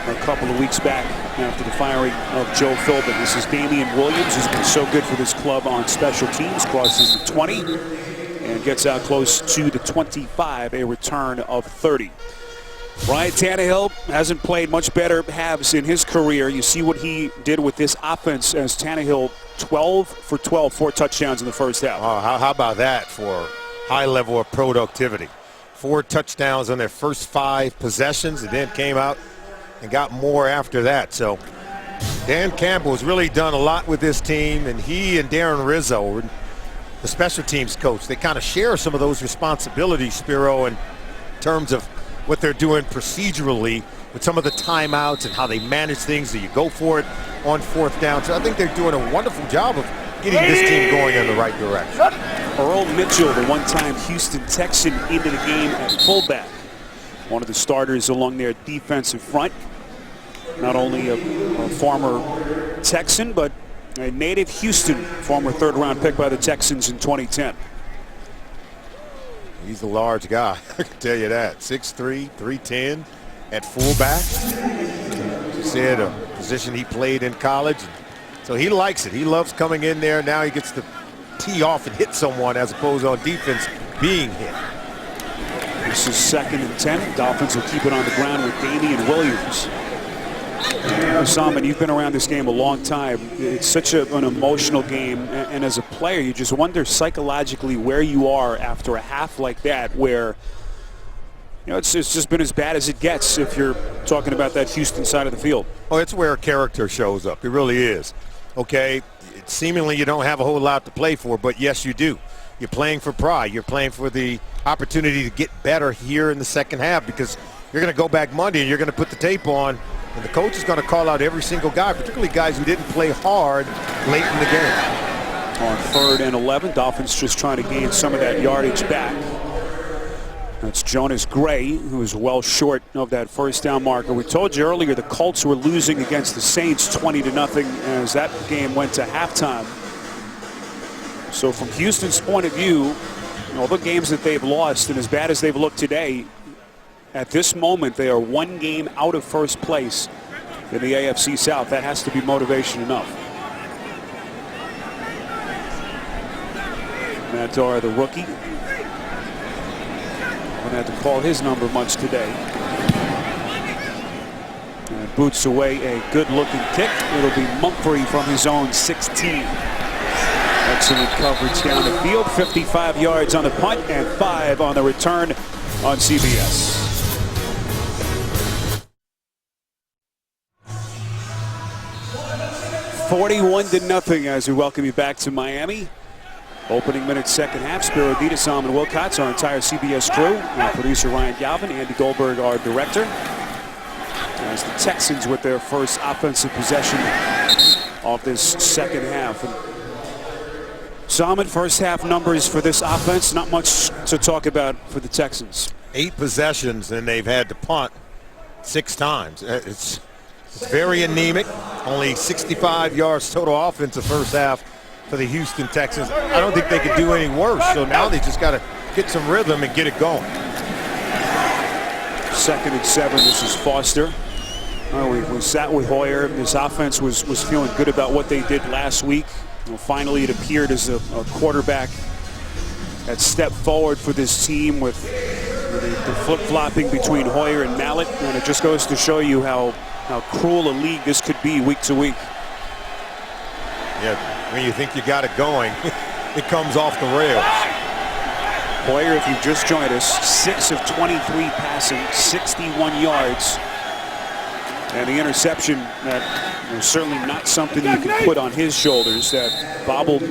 a couple of weeks back after the firing of Joe Philbin. This is Damian Williams, who's been so good for this club on special teams, crosses the 20 and gets out close to the 25, a return of 30. Ryan Tannehill hasn't played much better halves in his career. You see what he did with this offense as Tannehill 12 for 12, 4 touchdowns in the first half. Oh, how about that for high level of productivity? 4 touchdowns on their first 5 possessions, and then came out and got more after that. So Dan Campbell has really done a lot with this team, and he and Darren Rizzo, the special teams coach, they kind of share some of those responsibilities, Spiro, in terms of what they're doing procedurally with some of the timeouts and how they manage things. Do you go for it on 4th down? So I think they're doing a wonderful job of getting this team going in the right direction. Earl Mitchell, the one-time Houston Texan, into the game at fullback. One of the starters along their defensive front. Not only a former Texan, but a native Houston, former 3rd-round pick by the Texans in 2010. He's a large guy, I can tell you that. 6'3", 310 at fullback. As you said, a position he played in college. So he likes it. He loves coming in there. Now he gets to tee off and hit someone as opposed on defense being hit. This is 2nd and 10. Dolphins will keep it on the ground with Damian Williams. Salmon, you've been around this game a long time. It's such an emotional game, and as a player, you just wonder psychologically where you are after a half like that, where it's just been as bad as it gets if you're talking about that Houston side of the field. Oh, it's where character shows up. It really is. Okay, seemingly you don't have a whole lot to play for, but yes, you do. You're playing for pride. You're playing for the opportunity to get better here in the second half, because you're going to go back Monday and you're going to put the tape on, and the coach is going to call out every single guy, particularly guys who didn't play hard late in the game. On 3rd and 11, Dolphins just trying to gain some of that yardage back. That's Jonas Gray, who is well short of that first down marker. We told you earlier the Colts were losing against the Saints 20-0 as that game went to halftime. So from Houston's point of view, all the games that they've lost, and as bad as they've looked today, at this moment they are 1 game out of first place in the AFC South. That has to be motivation enough. Matt Darr, the rookie, won't have to call his number much today. And boots away a good-looking kick. It'll be Mumphrey from his own 16. Excellent coverage down the field. 55 yards on the punt and 5 on the return on CBS. $41-0 as we welcome you back to Miami. Opening minute, second half. Spiro Dita, Salmon Wilcots, our entire CBS crew. Our producer Ryan Galvin, Andy Goldberg, our director. As the Texans with their first offensive possession of this second half. And Salmon, first half numbers for this offense, not much to talk about for the Texans. 8 possessions, and they've had to punt 6 times. It's very anemic. Only 65 yards total offense the first half for the Houston Texans. I don't think they could do any worse. So now they just got to get some rhythm and get it going. 2nd and 7. This is Foster. We sat with Hoyer. This offense was feeling good about what they did last week. Finally, it appeared as a quarterback that stepped forward for this team with The flip-flopping between Hoyer and Mallett, and it just goes to show you how cruel a league this could be week to week. Yeah, when you think you got it going, it comes off the rails. Hoyer, if you just joined us, 6 of 23 passing, 61 yards. And the interception that was certainly not something you can put on his shoulders. That bobbled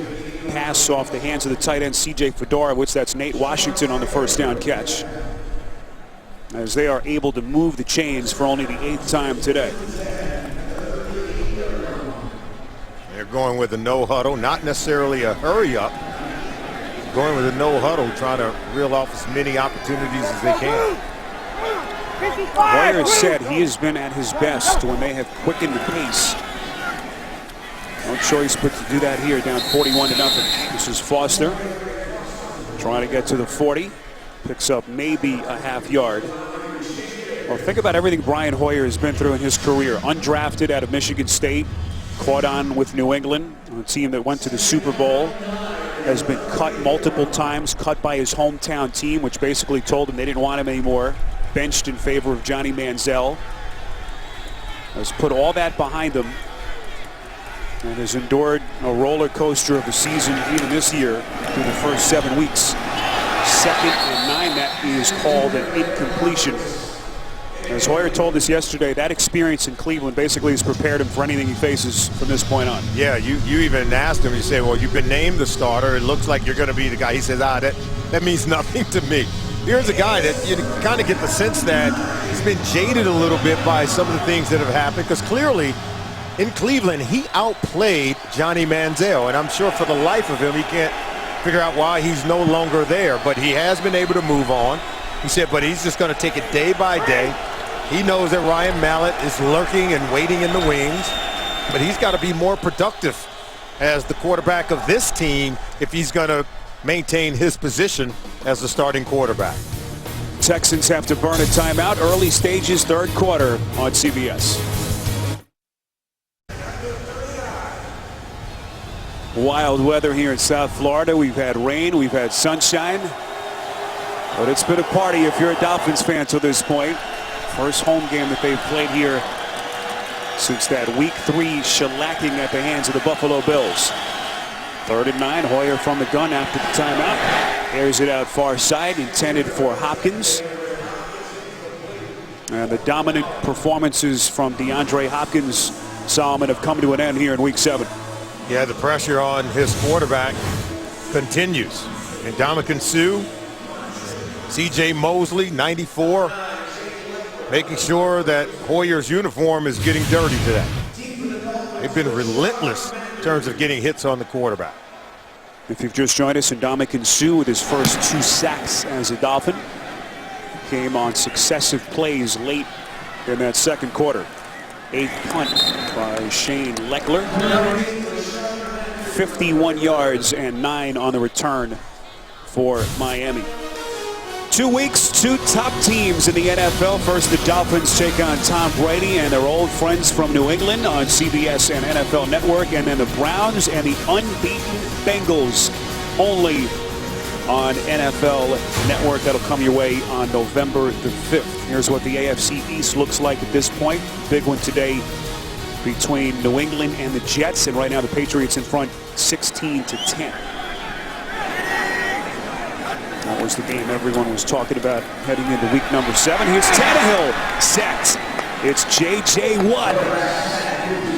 pass off the hands of the tight end C.J. Fedorowicz. That's Nate Washington on the first down catch. As they are able to move the chains for only the 8th time today. They're going with a no huddle, not necessarily a hurry up. Going with a no huddle, trying to reel off as many opportunities as they can. Hoyer said he has been at his best when they have quickened the pace. No choice but to do that here, down 41-0. This is Foster trying to get to the 40. Picks up maybe a half yard. Well, think about everything Brian Hoyer has been through in his career. Undrafted out of Michigan State, caught on with New England, a team that went to the Super Bowl. Has been cut multiple times, cut by his hometown team, which basically told him they didn't want him anymore. Benched in favor of Johnny Manziel. Has put all that behind him and has endured a roller coaster of a season even this year through the first 7 weeks. 2nd and 9, that is called an incompletion. As Hoyer told us yesterday, that experience in Cleveland basically has prepared him for anything he faces from this point on. Yeah, you even asked him, you say, well, you've been named the starter. It looks like you're going to be the guy. He says, that means nothing to me. Here's a guy that you kind of get the sense that he's been jaded a little bit by some of the things that have happened, because clearly in Cleveland, he outplayed Johnny Manziel, and I'm sure for the life of him, he can't figure out why he's no longer there, but he has been able to move on. He said, but he's just going to take it day by day. He knows that Ryan Mallett is lurking and waiting in the wings, but he's got to be more productive as the quarterback of this team if he's going to maintain his position as the starting quarterback. Texans have to burn a timeout. Early stages, 3rd quarter on CBS. Wild weather here in South Florida. We've had rain, we've had sunshine, but it's been a party if you're a Dolphins fan to this point. First home game that they've played here since that Week 3 shellacking at the hands of the Buffalo Bills. 3rd and 9, Hoyer from the gun after the timeout. Airs it out far side, intended for Hopkins. And the dominant performances from DeAndre Hopkins, Solomon, have come to an end here in Week 7. Yeah, the pressure on his quarterback continues. And Ndamukong Suh, C.J. Mosley, 94, making sure that Hoyer's uniform is getting dirty today. They've been relentless in terms of getting hits on the quarterback. If you've just joined us, Ndamukong Suh with his first 2 sacks as a Dolphin. Came on successive plays late in that 2nd quarter. 8th punt by Shane Leckler. 51 yards and 9 on the return for Miami. 2 weeks, 2 top teams in the NFL. First, the Dolphins take on Tom Brady and their old friends from New England on CBS and NFL Network. And then the Browns and the unbeaten Bengals only on NFL Network. That'll come your way on November the 5th. Here's what the AFC East looks like at this point. Big one today between New England and the Jets. And right now the Patriots in front 16-10. That was the game everyone was talking about heading into week number 7. Here's Tannehill sacked. It's J.J. Watt.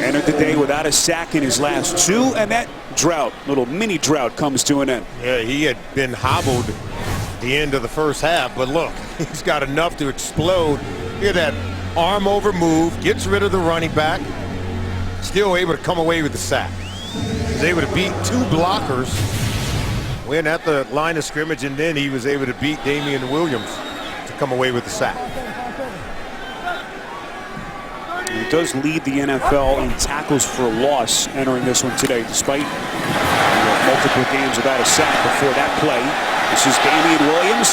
Entered the day without a sack in his last 2, and that drought, little mini drought, comes to an end. Yeah, he had been hobbled at the end of the first half, but look, he's got enough to explode. Hear that arm over move, gets rid of the running back, still able to come away with the sack. He's able to beat 2 blockers, win at the line of scrimmage, and then he was able to beat Damian Williams to come away with the sack. He does lead the NFL in tackles for loss entering this one today, despite multiple games without a sack before that play. This is Damian Williams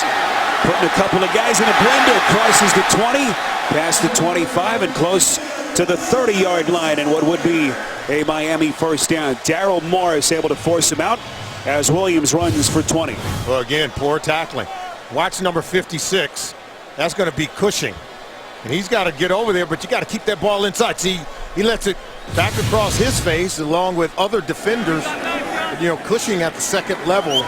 putting a couple of guys in a blender, crosses the 20, past the 25, and close to the 30-yard line, and what would be a Miami first down. Darryl Morris able to force him out as Williams runs for 20. Well, again, poor tackling. Watch number 56. That's going to be Cushing. And he's got to get over there, but you got to keep that ball inside. See, he lets it back across his face along with other defenders. You know, Cushing at the second level,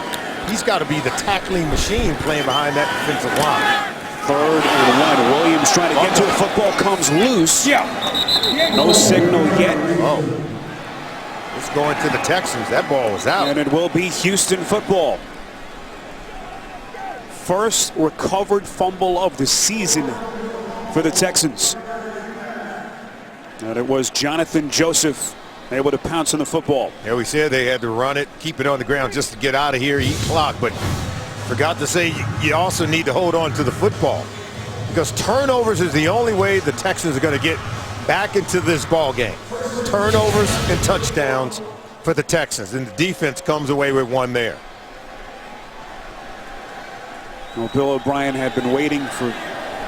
he's got to be the tackling machine playing behind that defensive line. 3rd and 1. Williams trying to get to it. Football comes loose. No signal yet. Oh. It's going to the Texans. That ball was out. And it will be Houston football. First recovered fumble of the season for the Texans. And it was Jonathan Joseph able to pounce on the football. Yeah, we said they had to run it, keep it on the ground just to get out of here, eat clock. But forgot to say you also need to hold on to the football, because turnovers is the only way the Texans are going to get back into this ball game. Turnovers and touchdowns for the Texans, and the defense comes away with one there. Well, Bill O'Brien had been waiting for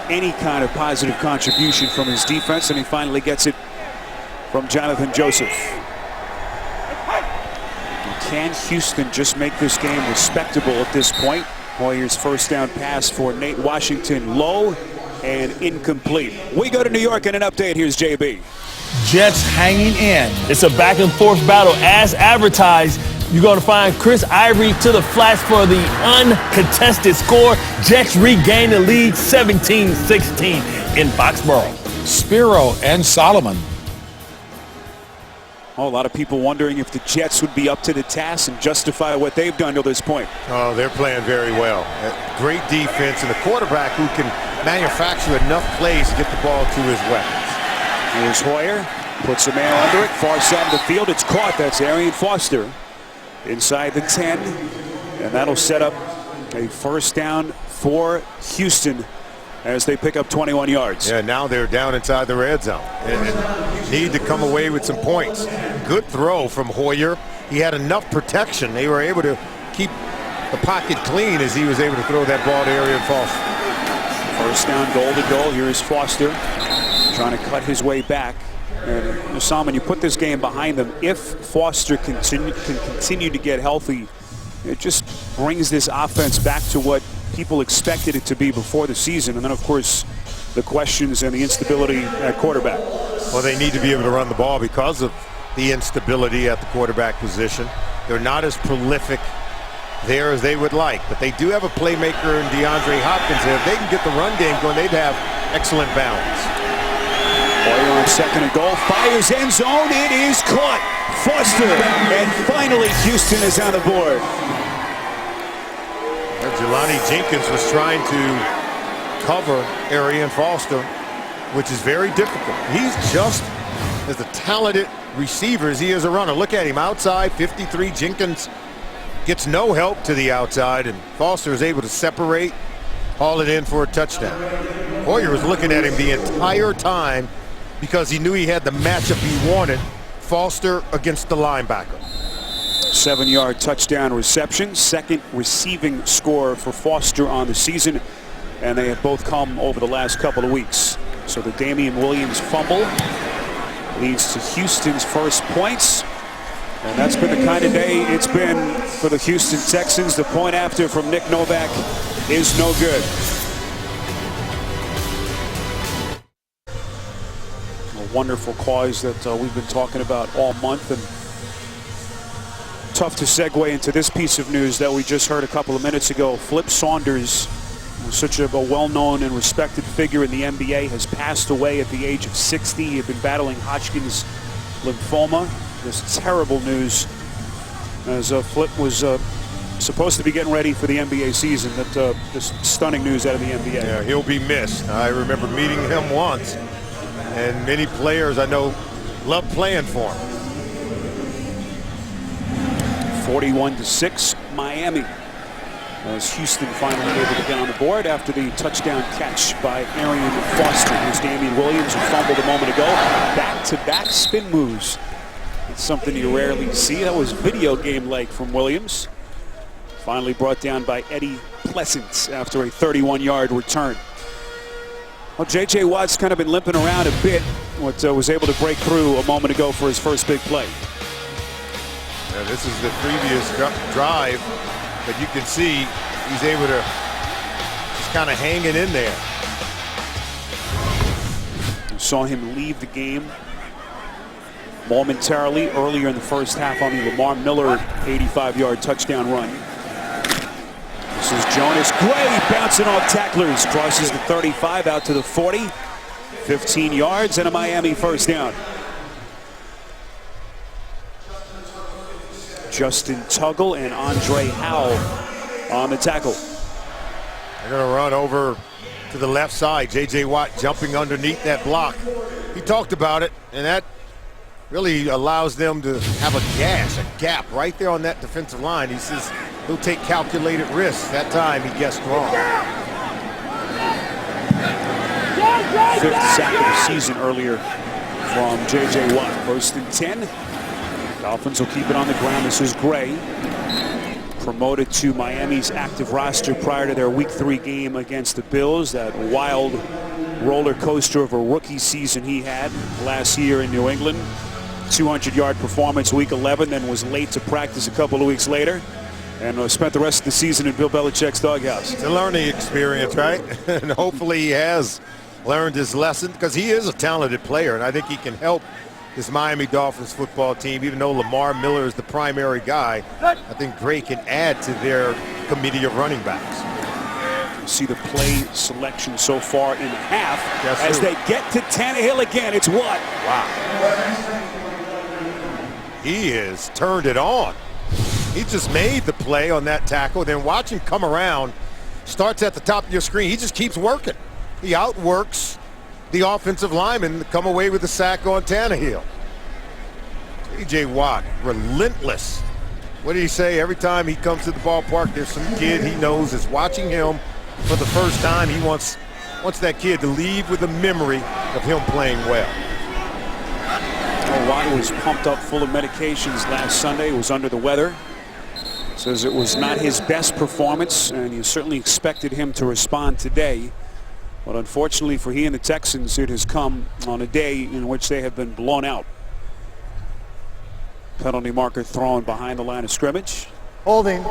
any kind of positive contribution from his defense, and he finally gets it from Jonathan Joseph. Can Houston just make this game respectable at this point? Hoyer's first down pass for Nate Washington, low and incomplete. We go to New York and an update. Here's JB. Jets hanging in. It's a back and forth battle as advertised. You're going to find Chris Ivory to the flats for the uncontested score. Jets regain the lead 17-16 in Foxborough. Spiro and Solomon. Oh, a lot of people wondering if the Jets would be up to the task and justify what they've done to this point. Oh, they're playing very well. Great defense, and a quarterback who can manufacture enough plays to get the ball to his weapons. Here's Hoyer, puts a man under it, far side of the field. It's caught. That's Arian Foster inside the 10, and that'll set up a first down for Houston as they pick up 21 yards. Yeah, now they're down inside the red zone and need to come away with some points. Good throw from Hoyer. He had enough protection. They were able to keep the pocket clean as he was able to throw that ball to Arian Foster. First down, goal to goal. Here's Foster trying to cut his way back. And Salmon, you put this game behind them. If Foster can continue to get healthy, it just brings this offense back to what people expected it to be before the season. And then, of course, the questions and the instability at quarterback. Well, they need to be able to run the ball because of the instability at the quarterback position. They're not as prolific there as they would like, but they do have a playmaker in DeAndre Hopkins. And if they can get the run game going, they'd have excellent balance. Hoyer on second and goal, fires end zone, it is caught. Foster, and finally Houston is on the board. Jelani Jenkins was trying to cover Arian Foster, which is very difficult. He's just as a talented receiver as he is a runner. Look at him outside, 53. Jenkins gets no help to the outside, and Foster is able to separate, haul it in for a touchdown. Hoyer was looking at him the entire time because he knew he had the matchup he wanted, Foster against the linebacker. 7-yard touchdown reception, second receiving score for Foster on the season, and they have both come over the last couple of weeks. So the Damian Williams fumble leads to Houston's first points, and that's been the kind of day it's been for the Houston Texans. The point after from Nick Novak is no good. A wonderful cause that we've been talking about all month, and tough to segue into this piece of news that we just heard a couple of minutes ago. Flip Saunders, such a well-known and respected figure in the NBA, has passed away at the age of 60. He had been battling Hodgkin's lymphoma. This terrible news as Flip was supposed to be getting ready for the NBA season. That just stunning news out of the NBA. Yeah, he'll be missed. I remember meeting him once, and many players I know love playing for him. 41-6 Miami, as Houston finally able to get on the board after the touchdown catch by Arian Foster. Here's Damian Williams, who fumbled a moment ago. Back-to-back spin moves. It's something you rarely see. That was video game-like from Williams. Finally brought down by Eddie Pleasant after a 31-yard return. Well, J.J. Watt's kind of been limping around a bit. What was able to break through a moment ago for his first big play. Now, this is the previous drive, but you can see he's able to kind of hanging in there. You saw him leave the game momentarily earlier in the first half on the Lamar Miller 85-yard touchdown run. This is Jonas Gray bouncing off tacklers, crosses the 35 out to the 40, 15 yards and a Miami first down. Justin Tuggle and Andre Howell on the tackle. They're going to run over to the left side. J.J. Watt jumping underneath that block. He talked about it, and that really allows them to have a gap right there on that defensive line. He says he'll take calculated risks. That time he guessed wrong. Fifth sack of the season earlier from J.J. Watt. First and 10. Dolphins will keep it on the ground. This is Gray, promoted to Miami's active roster prior to their Week 3 game against the Bills. That wild roller coaster of a rookie season he had last year in New England. 200-yard performance Week 11, then was late to practice a couple of weeks later, and spent the rest of the season in Bill Belichick's doghouse. It's a learning experience, right? And hopefully he has learned his lesson, because he is a talented player, and I think he can help this Miami Dolphins football team. Even though Lamar Miller is the primary guy, I think Gray can add to their committee of running backs. See the play selection so far in half as they get to Tannehill again. It's Watt. Wow. He has turned it on. He just made the play on that tackle. Then watch him come around, starts at the top of your screen. He just keeps working. He outworks the offensive lineman to come away with the sack on Tannehill. J.J. Watt, relentless. What did he say? Every time he comes to the ballpark, there's some kid he knows is watching him for the first time. He wants that kid to leave with a memory of him playing well. Watt was pumped up full of medications last Sunday. Was under the weather. Says it was not his best performance, and you certainly expected him to respond today. But unfortunately for he and the Texans, it has come on a day in which they have been blown out. Penalty marker thrown behind the line of scrimmage. Holding,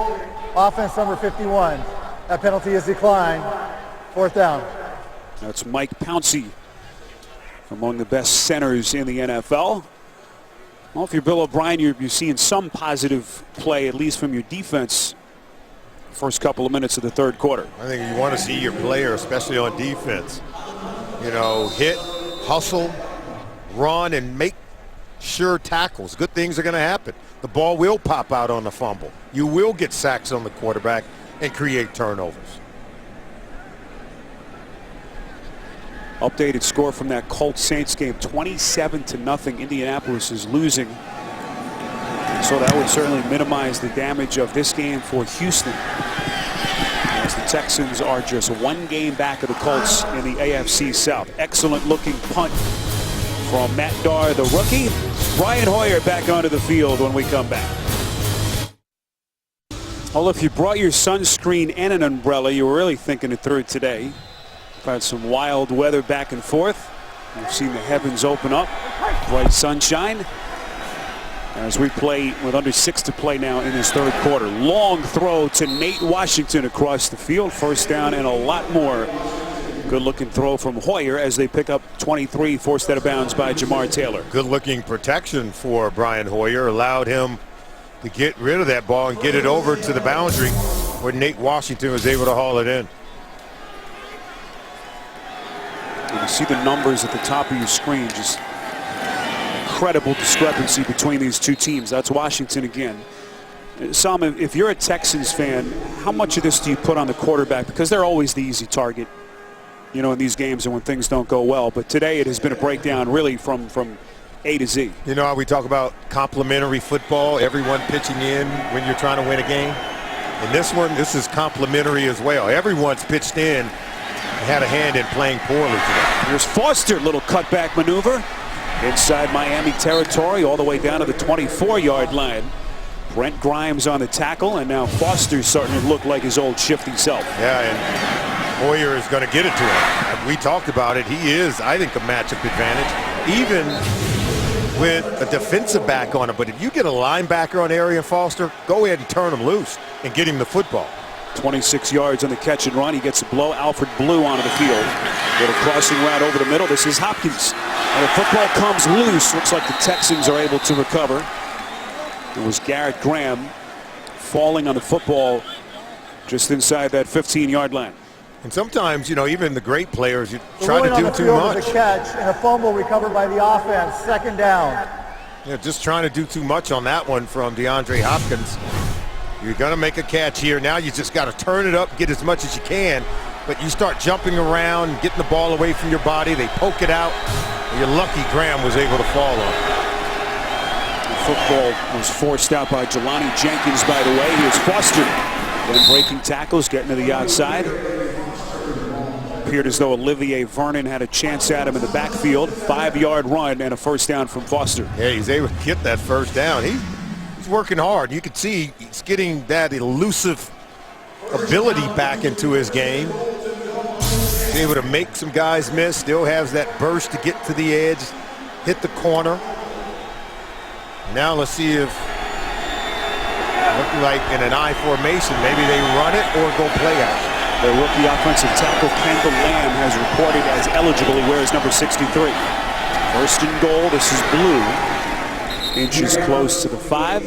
offense number 51. That penalty is declined. Fourth down. That's Mike Pouncey, among the best centers in the NFL. Well, if you're Bill O'Brien, you're seeing some positive play, at least from your defense, first couple of minutes of the third quarter. I think you want to see your player, especially on defense, you know, hit, hustle, run, and make sure tackles. Good things are going to happen. The ball will pop out on the fumble. You will get sacks on the quarterback and create turnovers. Updated score from that Colts-Saints game, 27-0. Indianapolis is losing. So that would certainly minimize the damage of this game for Houston, as the Texans are just one game back of the Colts in the AFC South. Excellent looking punt from Matt Darr, the rookie. Brian Hoyer back onto the field when we come back. Well, if you brought your sunscreen and an umbrella, you were really thinking it through today. We've had some wild weather back and forth. We've seen the heavens open up, bright sunshine, as we play with under 6 to play now in this third quarter. Long throw to Nate Washington across the field. First down and a lot more. Good looking throw from Hoyer as they pick up 23, forced out of bounds by Jamar Taylor. Good looking protection for Brian Hoyer. Allowed him to get rid of that ball and get it over to the boundary where Nate Washington was able to haul it in. You see the numbers at the top of your screen. Just incredible discrepancy between these two teams. That's Washington again. Sam, if you're a Texans fan, how much of this do you put on the quarterback? Because they're always the easy target, you know, in these games and when things don't go well. But today it has been a breakdown really from A to Z. You know how we talk about complimentary football, everyone pitching in when you're trying to win a game? In this one, this is complimentary as well. Everyone's pitched in and had a hand in playing poorly today. Here's Foster, little cutback maneuver inside Miami territory all the way down to the 24-yard line. Brent Grimes on the tackle, and now Foster's starting to look like his old shifty self. Yeah, and Hoyer is going to get it to him. We talked about it. He is, I think, a matchup advantage, even with a defensive back on him. But if you get a linebacker on Arian Foster, go ahead and turn him loose and get him the football. 26 yards on the catch and run. He gets a blow. Alfred Blue onto the field. Little crossing route over the middle. This is Hopkins. And the football comes loose. Looks like the Texans are able to recover. It was Garrett Graham falling on the football just inside that 15-yard line. And sometimes, even the great players, you try to do too much. A catch and a fumble recovered by the offense. Second down. Just trying to do too much on that one from DeAndre Hopkins. You're going to make a catch here. Now you just got to turn it up, get as much as you can. But you start jumping around, getting the ball away from your body. They poke it out. And you're lucky Graham was able to fall on it. The football was forced out by Jelani Jenkins, by the way. Here's Foster. Then breaking tackles, getting to the outside. Appeared as though Olivier Vernon had a chance at him in the backfield. 5-yard run and a first down from Foster. Yeah, he's able to get that first down. He's working hard. You can see he's getting that elusive ability back into his game. He's able to make some guys miss. Still has that burst to get to the edge, hit the corner. Now let's see if, looking like in an I formation, maybe they run it or go play action. The rookie offensive tackle Kendall Lamb has reported as eligible. He wears number 63. First and goal. This is Blue. Inches close to the 5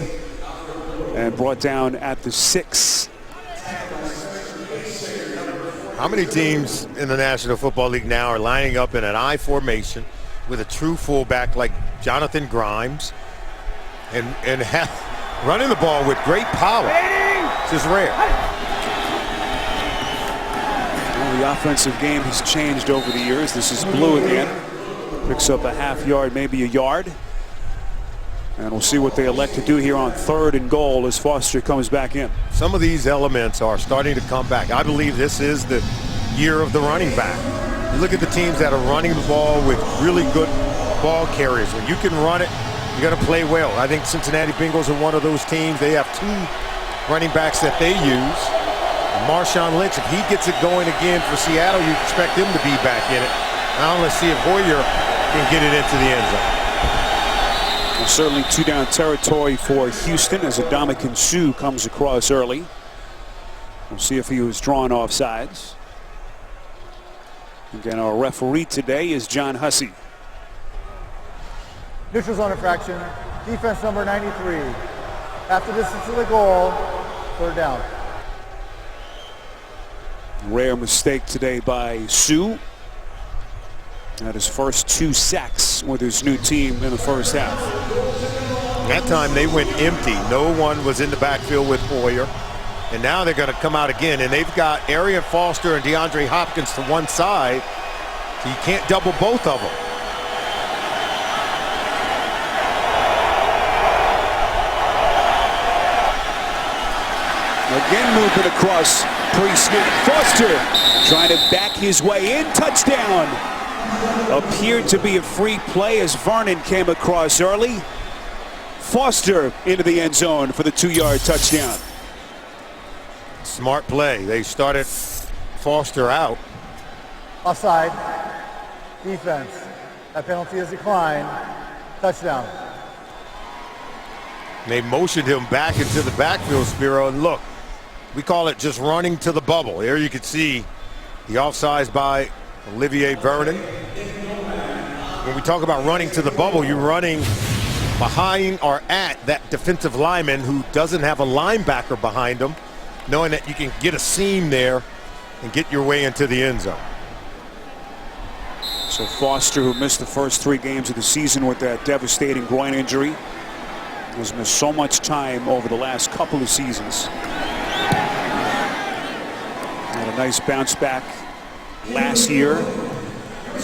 and brought down at the 6. How many teams in the National Football League now are lining up in an I formation with a true fullback like Jonathan Grimes and running the ball with great power? It's just rare. Well, the offensive game has changed over the years. This is Blue again. Picks up a half yard, maybe a yard. And we'll see what they elect to do here on 3rd and goal as Foster comes back in. Some of these elements are starting to come back. I believe this is the year of the running back. You look at the teams that are running the ball with really good ball carriers. When you can run it, you're going to play well. I think Cincinnati Bengals are one of those teams. They have 2 running backs that they use. And Marshawn Lynch, if he gets it going again for Seattle, you expect him to be back in it. Now let's see if Hoyer can get it into the end zone. Well, certainly 2-down territory for Houston as Ndamukong Suh comes across early. We'll see if he was drawn offsides. Again, our referee today is John Hussey. Neutral zone infraction. Defense number 93. After distance to the goal. 3rd down. Rare mistake today by Suh. Had his first 2 sacks with his new team in the first half. That time they went empty. No one was in the backfield with Hoyer. And now they're going to come out again. And they've got Arian Foster and DeAndre Hopkins to one side. So you can't double both of them. Again movement across pre-snap. Foster trying to back his way in. Touchdown. Appeared to be a free play as Vernon came across early. Foster into the end zone for the 2-yard touchdown. Smart play. They started Foster out. Offside. Defense. That penalty is declined. Touchdown. They motioned him back into the backfield, Spiro, and look, we call it just running to the bubble. Here you can see the offsides by Olivier Vernon. When we talk about running to the bubble, you're running behind or at that defensive lineman who doesn't have a linebacker behind him, knowing that you can get a seam there and get your way into the end zone. So Foster, who missed the first 3 games of the season with that devastating groin injury, has missed so much time over the last couple of seasons. Had a nice bounce back last year.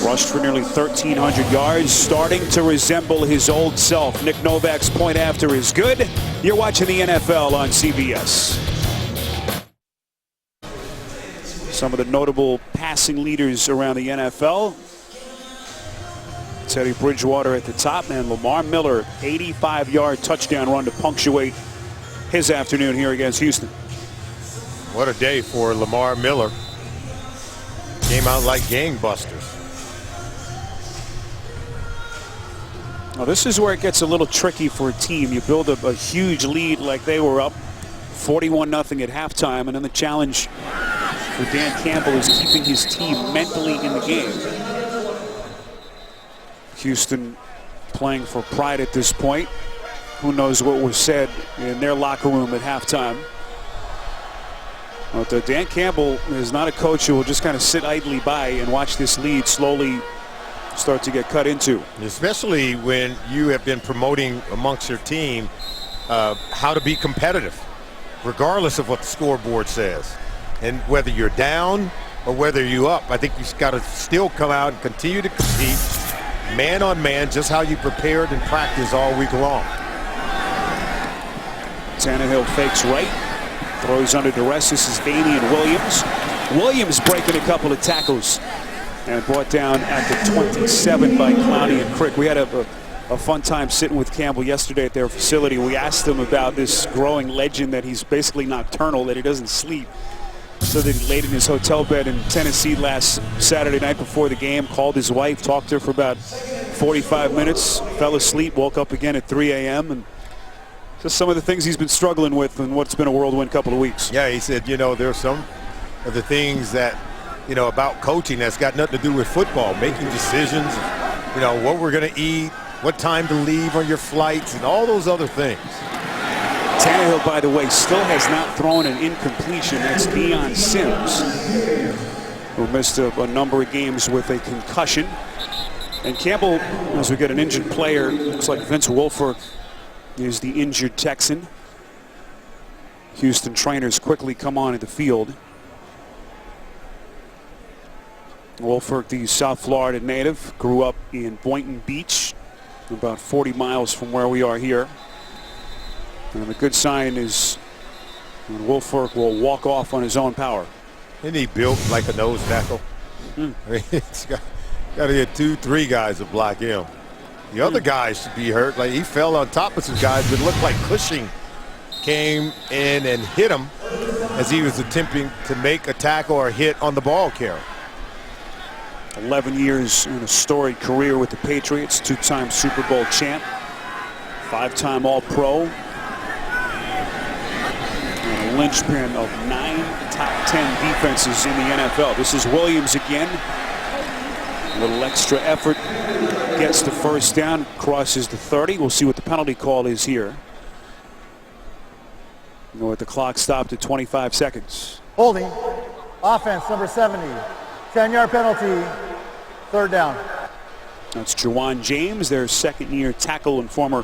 Rushed for nearly 1,300 yards, starting to resemble his old self. Nick Novak's point after is good. You're watching the NFL on CBS. Some of the notable passing leaders around the NFL. Teddy Bridgewater at the top, and Lamar Miller, 85-yard touchdown run to punctuate his afternoon here against Houston. What a day for Lamar Miller. Came out like gangbusters. Now this is where it gets a little tricky for a team. You build up a huge lead like they were up 41-0 at halftime, and then the challenge for Dan Campbell is keeping his team mentally in the game. Houston playing for pride at this point. Who knows what was said in their locker room at halftime. But Dan Campbell is not a coach who will just kind of sit idly by and watch this lead slowly start to get cut into. Especially when you have been promoting amongst your team how to be competitive, regardless of what the scoreboard says. And whether you're down or whether you're up, I think you've got to still come out and continue to compete man on man, just how you prepared and practiced all week long. Tannehill fakes right, throws under duress. This is Damian Williams. Williams breaking a couple of tackles and brought down at the 27 by Clowney and Crick. We had a fun time sitting with Campbell yesterday at their facility. We asked him about this growing legend that he's basically nocturnal, that he doesn't sleep. So that he laid in his hotel bed in Tennessee last Saturday night before the game, called his wife, talked to her for about 45 minutes, fell asleep, woke up again at 3 a.m. and just some of the things he's been struggling with in what's been a whirlwind couple of weeks. Yeah, he said, you know, there's some of the things that, you know, about coaching that's got nothing to do with football, making decisions, you know, what we're going to eat, what time to leave on your flights, and all those other things. Tannehill, by the way, still has not thrown an incompletion. That's Deion Sims, who missed a number of games with a concussion. And Campbell, as we get an injured player, looks like Vince Wilfork is the injured Texan. Houston trainers quickly come on in the field. Wilfork, the South Florida native, grew up in Boynton Beach, about 40 miles from where we are here. And the good sign is Wilfork will walk off on his own power. Isn't he built like a nose tackle? I mean, it's got to get 2-3 guys to block him. The other guys should be hurt. Like, he fell on top of some guys, but it looked like Cushing came in and hit him as he was attempting to make a tackle or hit on the ball carrier. 11 years in a storied career with the Patriots, two-time Super Bowl champ, 5-time All-Pro, and a linchpin of 9 top 10 defenses in the NFL. This is Williams again. A little extra effort, gets the first down, crosses the 30. We'll see what the penalty call is here. With the clock stopped at 25 seconds. Holding. Offense, number 70. 10-yard penalty. Third down. That's Juwan James, their second-year tackle and former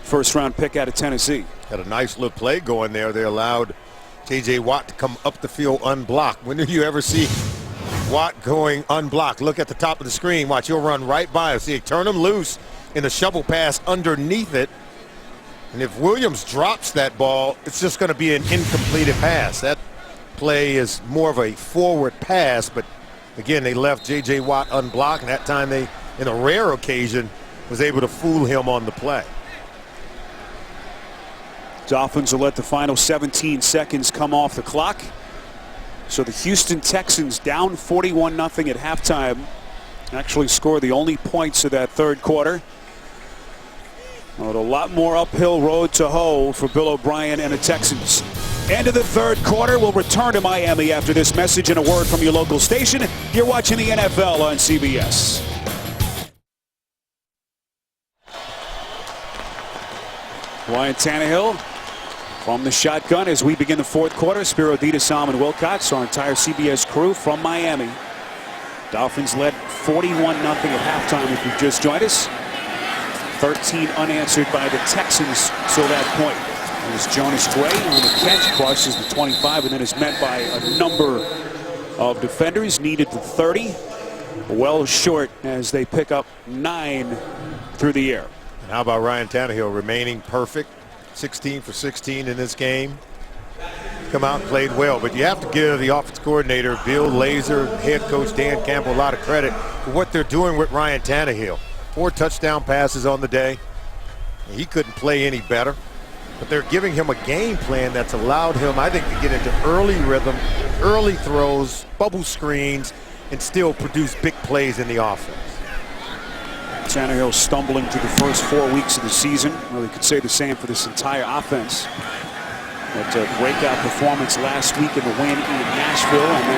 first-round pick out of Tennessee. Had a nice little play going there. They allowed J.J. Watt to come up the field unblocked. When do you ever see Watt going unblocked? Look at the top of the screen. Watch, he'll run right by us. See, turn him loose in the shovel pass underneath it. And if Williams drops that ball, it's just going to be an incompleted pass. That play is more of a forward pass, but again, they left J.J. Watt unblocked, and that time they, in a rare occasion, was able to fool him on the play. Dolphins will let the final 17 seconds come off the clock. So the Houston Texans down 41-0 at halftime. Actually scored the only points of that third quarter. Well, a lot more uphill road to hoe for Bill O'Brien and the Texans. End of the third quarter. We'll return to Miami after this message and a word from your local station. You're watching the NFL on CBS. Ryan Tannehill from the shotgun as we begin the fourth quarter. Spiro Dita, Salman Wilcox, our entire CBS crew from Miami. Dolphins led 41-0 at halftime if you've just joined us. 13 unanswered by the Texans till that point. There's Jonas Gray on the catch, crosses the 25 and then is met by a number of defenders. Needed the 30. Well short as they pick up 9 through the air. And how about Ryan Tannehill remaining perfect? 16 for 16 in this game. Come out and played well, but you have to give the offense coordinator, Bill Lazor, head coach Dan Campbell, a lot of credit for what they're doing with Ryan Tannehill. 4 touchdown passes on the day. He couldn't play any better, but they're giving him a game plan that's allowed him, I think, to get into early rhythm, early throws, bubble screens, and still produce big plays in the offense. Tannehill stumbling through the first 4 weeks of the season. Well, you could say the same for this entire offense. But a breakout performance last week in the win in Nashville, and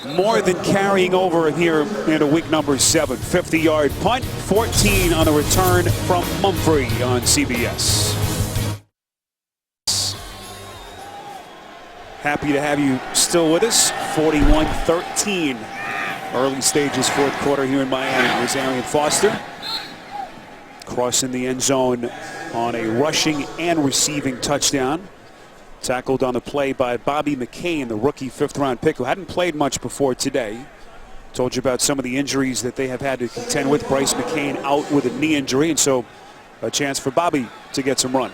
then more than carrying over here into week number 7. 50-yard punt, 14 on the return from Mumphrey on CBS. Happy to have you still with us. 41-13. Early stages, fourth quarter here in Miami. Rosario Foster crossing the end zone on a rushing and receiving touchdown. Tackled on the play by Bobby McCain, the rookie 5th-round pick, who hadn't played much before today. Told you about some of the injuries that they have had to contend with. Bryce McCain out with a knee injury, and so a chance for Bobby to get some run.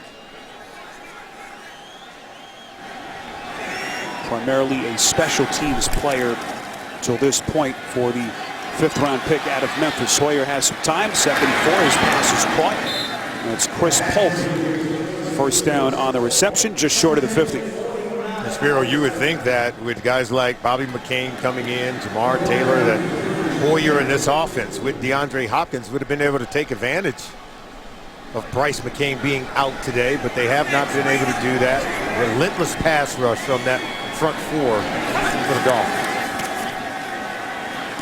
Primarily a special teams player till this point for the 5th-round pick out of Memphis. Hoyer has some time. 2nd and 4. His pass is caught. That's Chris Polk. First down on the reception, just short of the 50. Spiro, you would think that with guys like Bobby McCain coming in, Jamar Taylor, that Hoyer in this offense with DeAndre Hopkins would have been able to take advantage of Bryce McCain being out today, but they have not been able to do that. Relentless pass rush from that front 4 for the Dolphins.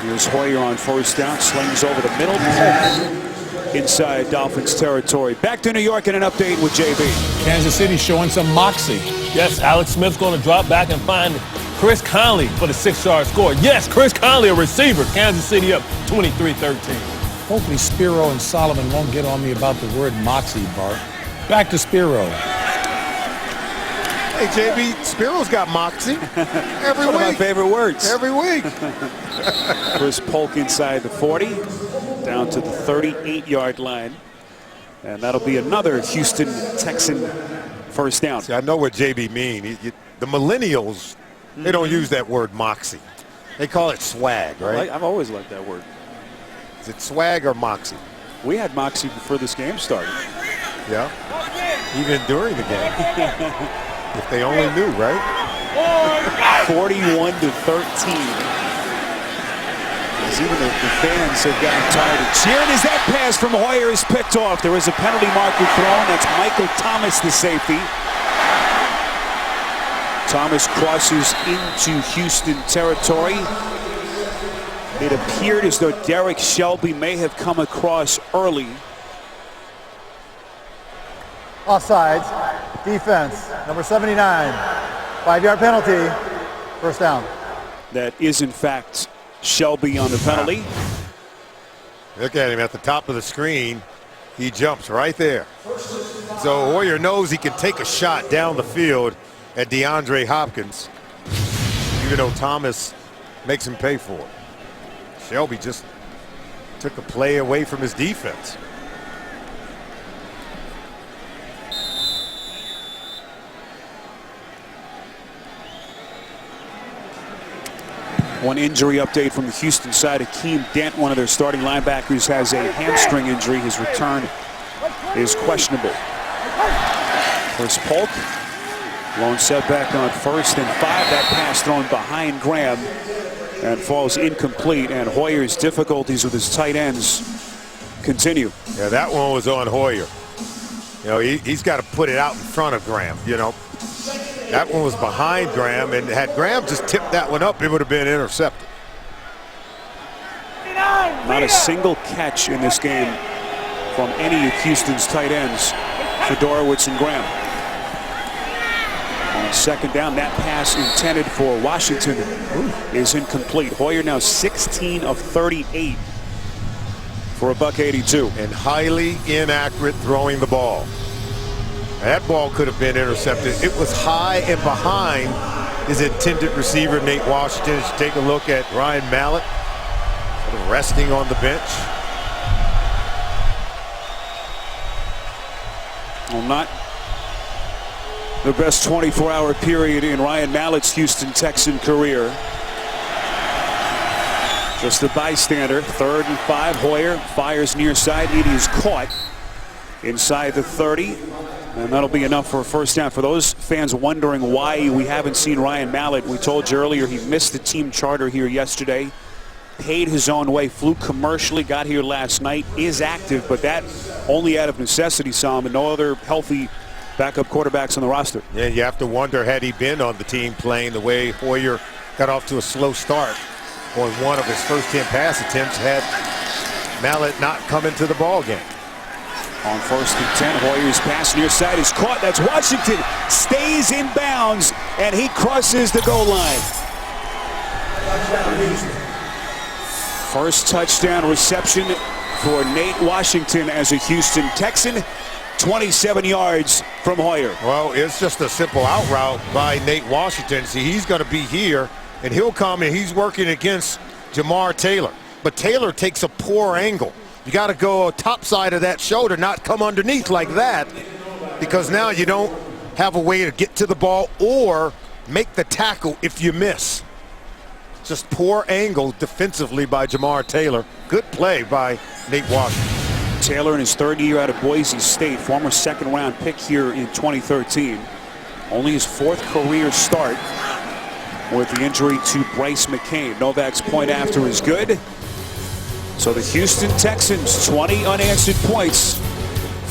Here's Hoyer on first down, slings over the middle. Inside Dolphins territory. Back to New York and an update with JB. Kansas City showing some moxie. Yes, Alex Smith's going to drop back and find Chris Conley for the 6-yard score. Yes, Chris Conley, a receiver. Kansas City up 23-13. Hopefully Spiro and Solomon won't get on me about the word moxie, Bart. Back to Spiro. Hey, JB, Spiro's got moxie every One week. of my favorite words. Every week. Chris Polk inside the 40, down to the 38-yard line. And that'll be another Houston Texan first down. See, I know what JB mean. The millennials, they don't use that word moxie. They call it swag, right? I've always liked that word. Is it swag or moxie? We had moxie before this game started. Yeah. Even during the game. If they only knew, right? 41-13. As even the fans have gotten tired of cheering as that pass from Hoyer is picked off. There is a penalty marker thrown. That's Michael Thomas, the safety. Thomas crosses into Houston territory. It appeared as though Derek Shelby may have come across early. Offsides, defense, number 79. 5-yard penalty, first down. That is, in fact, Shelby on the penalty. Look at him at the top of the screen. He jumps right there. So Hoyer knows he can take a shot down the field at DeAndre Hopkins, even though Thomas makes him pay for it. Shelby just took a play away from his defense. One injury update from the Houston side. Akeem Dent, one of their starting linebackers, has a hamstring injury. His return is questionable. Chris Polk, lone setback on 1st and 5. That pass thrown behind Graham and falls incomplete. And Hoyer's difficulties with his tight ends continue. Yeah, that one was on Hoyer. You know, he's got to put it out in front of Graham, you know. That one was behind Graham, and had Graham just tipped that one up, it would have been intercepted. Not a single catch in this game from any of Houston's tight ends, Fedorowicz and Graham. On 2nd down, that pass intended for Washington is incomplete. Hoyer now 16 of 38 for a $182. And highly inaccurate throwing the ball. That ball could have been intercepted. It was high and behind his intended receiver, Nate Washington. As you take a look at Ryan Mallett, sort of resting on the bench. Well, not the best 24-hour period in Ryan Mallett's Houston Texan career. Just a bystander. 3rd and 5. Hoyer fires near side. It is caught inside the 30. And that'll be enough for a first down. For those fans wondering why we haven't seen Ryan Mallett, we told you earlier he missed the team charter here yesterday. Paid his own way, flew commercially, got here last night, is active, but that only out of necessity, Solomon. No other healthy backup quarterbacks on the roster. Yeah, you have to wonder, had he been on the team playing the way Hoyer got off to a slow start on one of his first 10 pass attempts, had Mallett not come into the ball game. On 1st and 10, Hoyer's pass near side is caught. That's Washington. Stays in bounds, and he crosses the goal line. First touchdown reception for Nate Washington as a Houston Texan. 27 yards from Hoyer. Well, it's just a simple out route by Nate Washington. See, he's going to be here, and he'll come, and he's working against Jamar Taylor. But Taylor takes a poor angle. You got to go top side of that shoulder, not come underneath like that, because now you don't have a way to get to the ball or make the tackle if you miss. Just poor angle defensively by Jamar Taylor. Good play by Nate Washington. Taylor in his 3rd year out of Boise State, former 2nd-round pick here in 2013. Only his 4th career start with the injury to Bryce McCain. Novak's point after is good. So the Houston Texans, 20 unanswered points,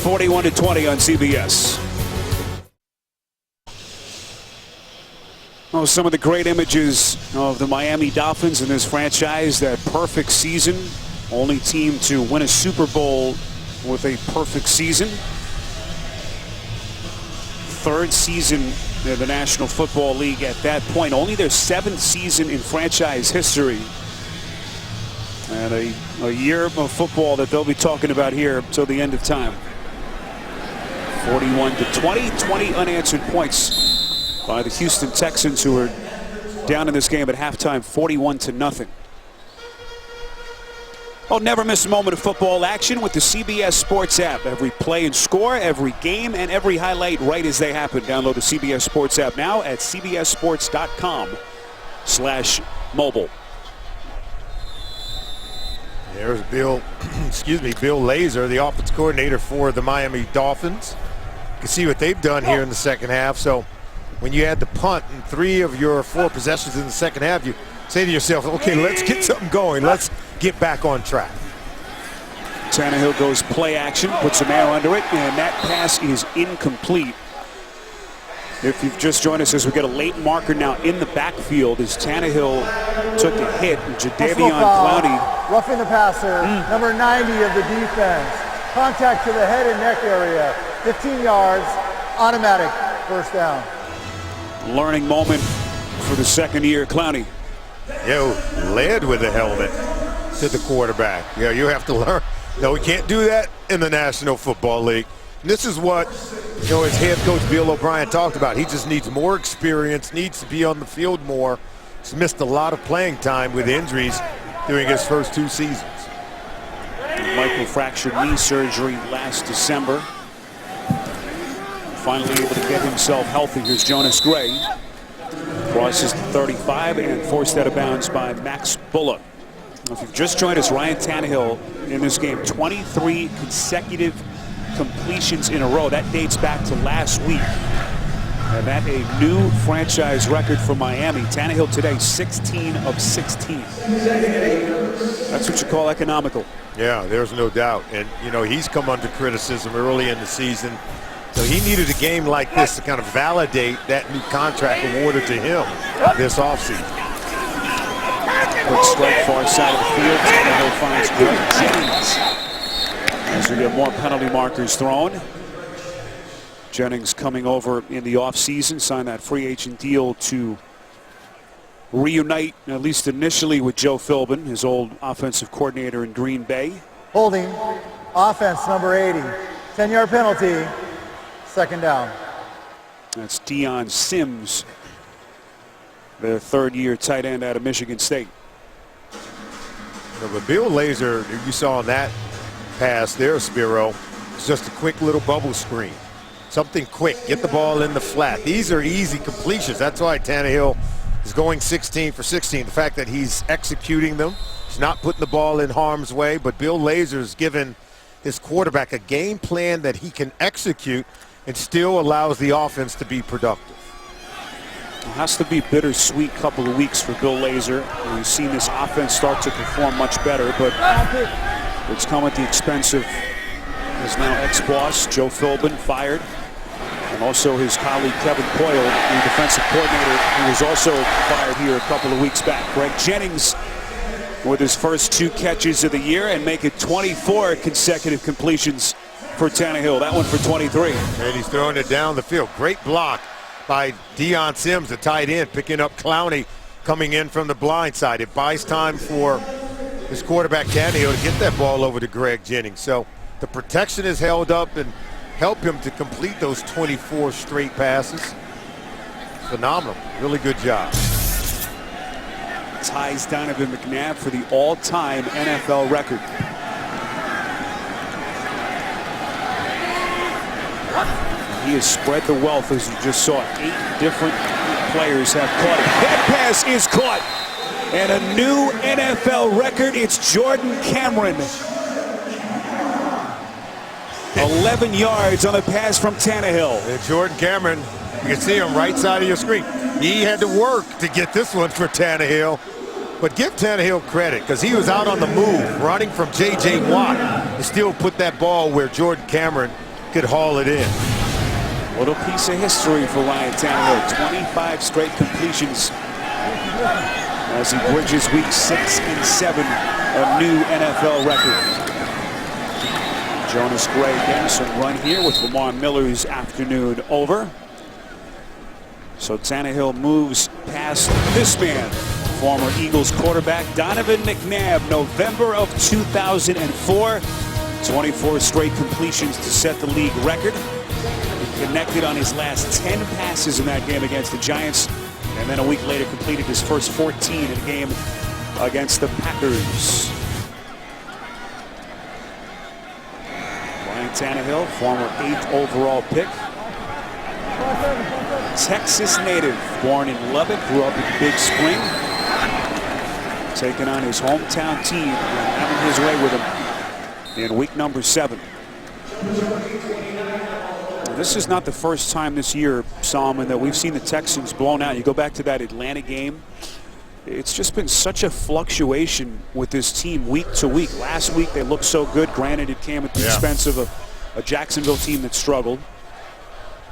41-20 on CBS. Oh, some of the great images of the Miami Dolphins in this franchise, that perfect season. Only team to win a Super Bowl with a perfect season. 3rd season in the National Football League at that point. Only their 7th season in franchise history. And a year of football that they'll be talking about here till the end of time. 41-20, 20 unanswered points by the Houston Texans, who are down in this game at halftime, 41-0. Oh, never miss a moment of football action with the CBS Sports app. Every play and score, every game, and every highlight right as they happen. Download the CBS Sports app now at cbssports.com/mobile. There's Bill Lazor, the offense coordinator for the Miami Dolphins. You can see what they've done here in the second half. So when you had the punt in 3 of your 4 possessions in the second half, you say to yourself, okay, let's get something going. Let's get back on track. Tannehill goes play action, puts a man under it, and that pass is incomplete. If you've just joined us, as we get a late marker now in the backfield, as Tannehill took a hit, and Jadeveon Clowney. Roughing the passer, number 90 of the defense. Contact to the head and neck area. 15 yards, automatic first down. Learning moment for the 2nd-year Clowney. Led with the helmet to the quarterback. You have to learn. No, we can't do that in the National Football League. And this is what, his head coach Bill O'Brien talked about. He just needs more experience, needs to be on the field more. He's missed a lot of playing time with injuries during his first 2 seasons. Michael fractured knee surgery last December. Finally able to get himself healthy. Here's Jonas Gray. Crosses the 35 and forced out of bounds by Max Bullock. If you've just joined us, Ryan Tannehill in this game, 23 consecutive completions in a row. That dates back to last week. And that a new franchise record for Miami. Tannehill today, 16 of 16. That's what you call economical. Yeah, there's no doubt. And, he's come under criticism early in the season. So he needed a game like this to kind of validate that new contract awarded to him this offseason. Quick strike far side of the field. Tannehill finds Greg Jennings as we get more penalty markers thrown. Jennings coming over in the offseason, signed that free agent deal to reunite, at least initially, with Joe Philbin, his old offensive coordinator in Green Bay. Holding, offense number 80. 10-yard penalty, 2nd down. That's Deion Sims, their 3rd-year tight end out of Michigan State. But Bill Lazor, you saw on that pass there, Spiro, it's just a quick little bubble screen. Something quick, get the ball in the flat. These are easy completions. That's why Tannehill is going 16 for 16. The fact that he's executing them, he's not putting the ball in harm's way, but Bill Lazor's given his quarterback a game plan that he can execute and still allows the offense to be productive. It has to be bittersweet couple of weeks for Bill Lazor. We've seen this offense start to perform much better, but it's come at the expense of his now ex-boss, Joe Philbin, fired. And also his colleague Kevin Coyle, the defensive coordinator, who was also fired here a couple of weeks back. Greg Jennings with his first 2 catches of the year and make it 24 consecutive completions for Tannehill. That one for 23. And he's throwing it down the field. Great block by Deion Sims, the tight end, picking up Clowney coming in from the blind side. It buys time for his quarterback Tannehill to get that ball over to Greg Jennings. So the protection is held up and help him to complete those 24 straight passes. Phenomenal. Really good job. Ties Donovan McNabb for the all-time NFL record. He has spread the wealth, as you just saw. 8 different players have caught it. That pass is caught. And a new NFL record. It's Jordan Cameron. 11 yards on the pass from Tannehill. And Jordan Cameron, you can see him right side of your screen. He had to work to get this one for Tannehill. But give Tannehill credit, because he was out on the move, running from J.J. Watt, and still put that ball where Jordan Cameron could haul it in. Little piece of history for Ryan Tannehill. 25 straight completions as he bridges week 6 and 7, a new NFL record. Jonas Gray getting some run here with Lamar Miller's afternoon over. So Tannehill moves past this man, former Eagles quarterback Donovan McNabb, November of 2004. 24 straight completions to set the league record. He connected on his last 10 passes in that game against the Giants, and then a week later completed his first 14 in a game against the Packers. Ryan Tannehill, former 8th overall pick. Texas native, born in Lubbock, grew up in Big Spring. Taking on his hometown team and having his way with him in week number 7. This is not the first time this year, Solomon, that we've seen the Texans blown out. You go back to that Atlanta game. It's just been such a fluctuation with this team week to week. Last week they looked so good. Granted, it came at the expense of a Jacksonville team that struggled.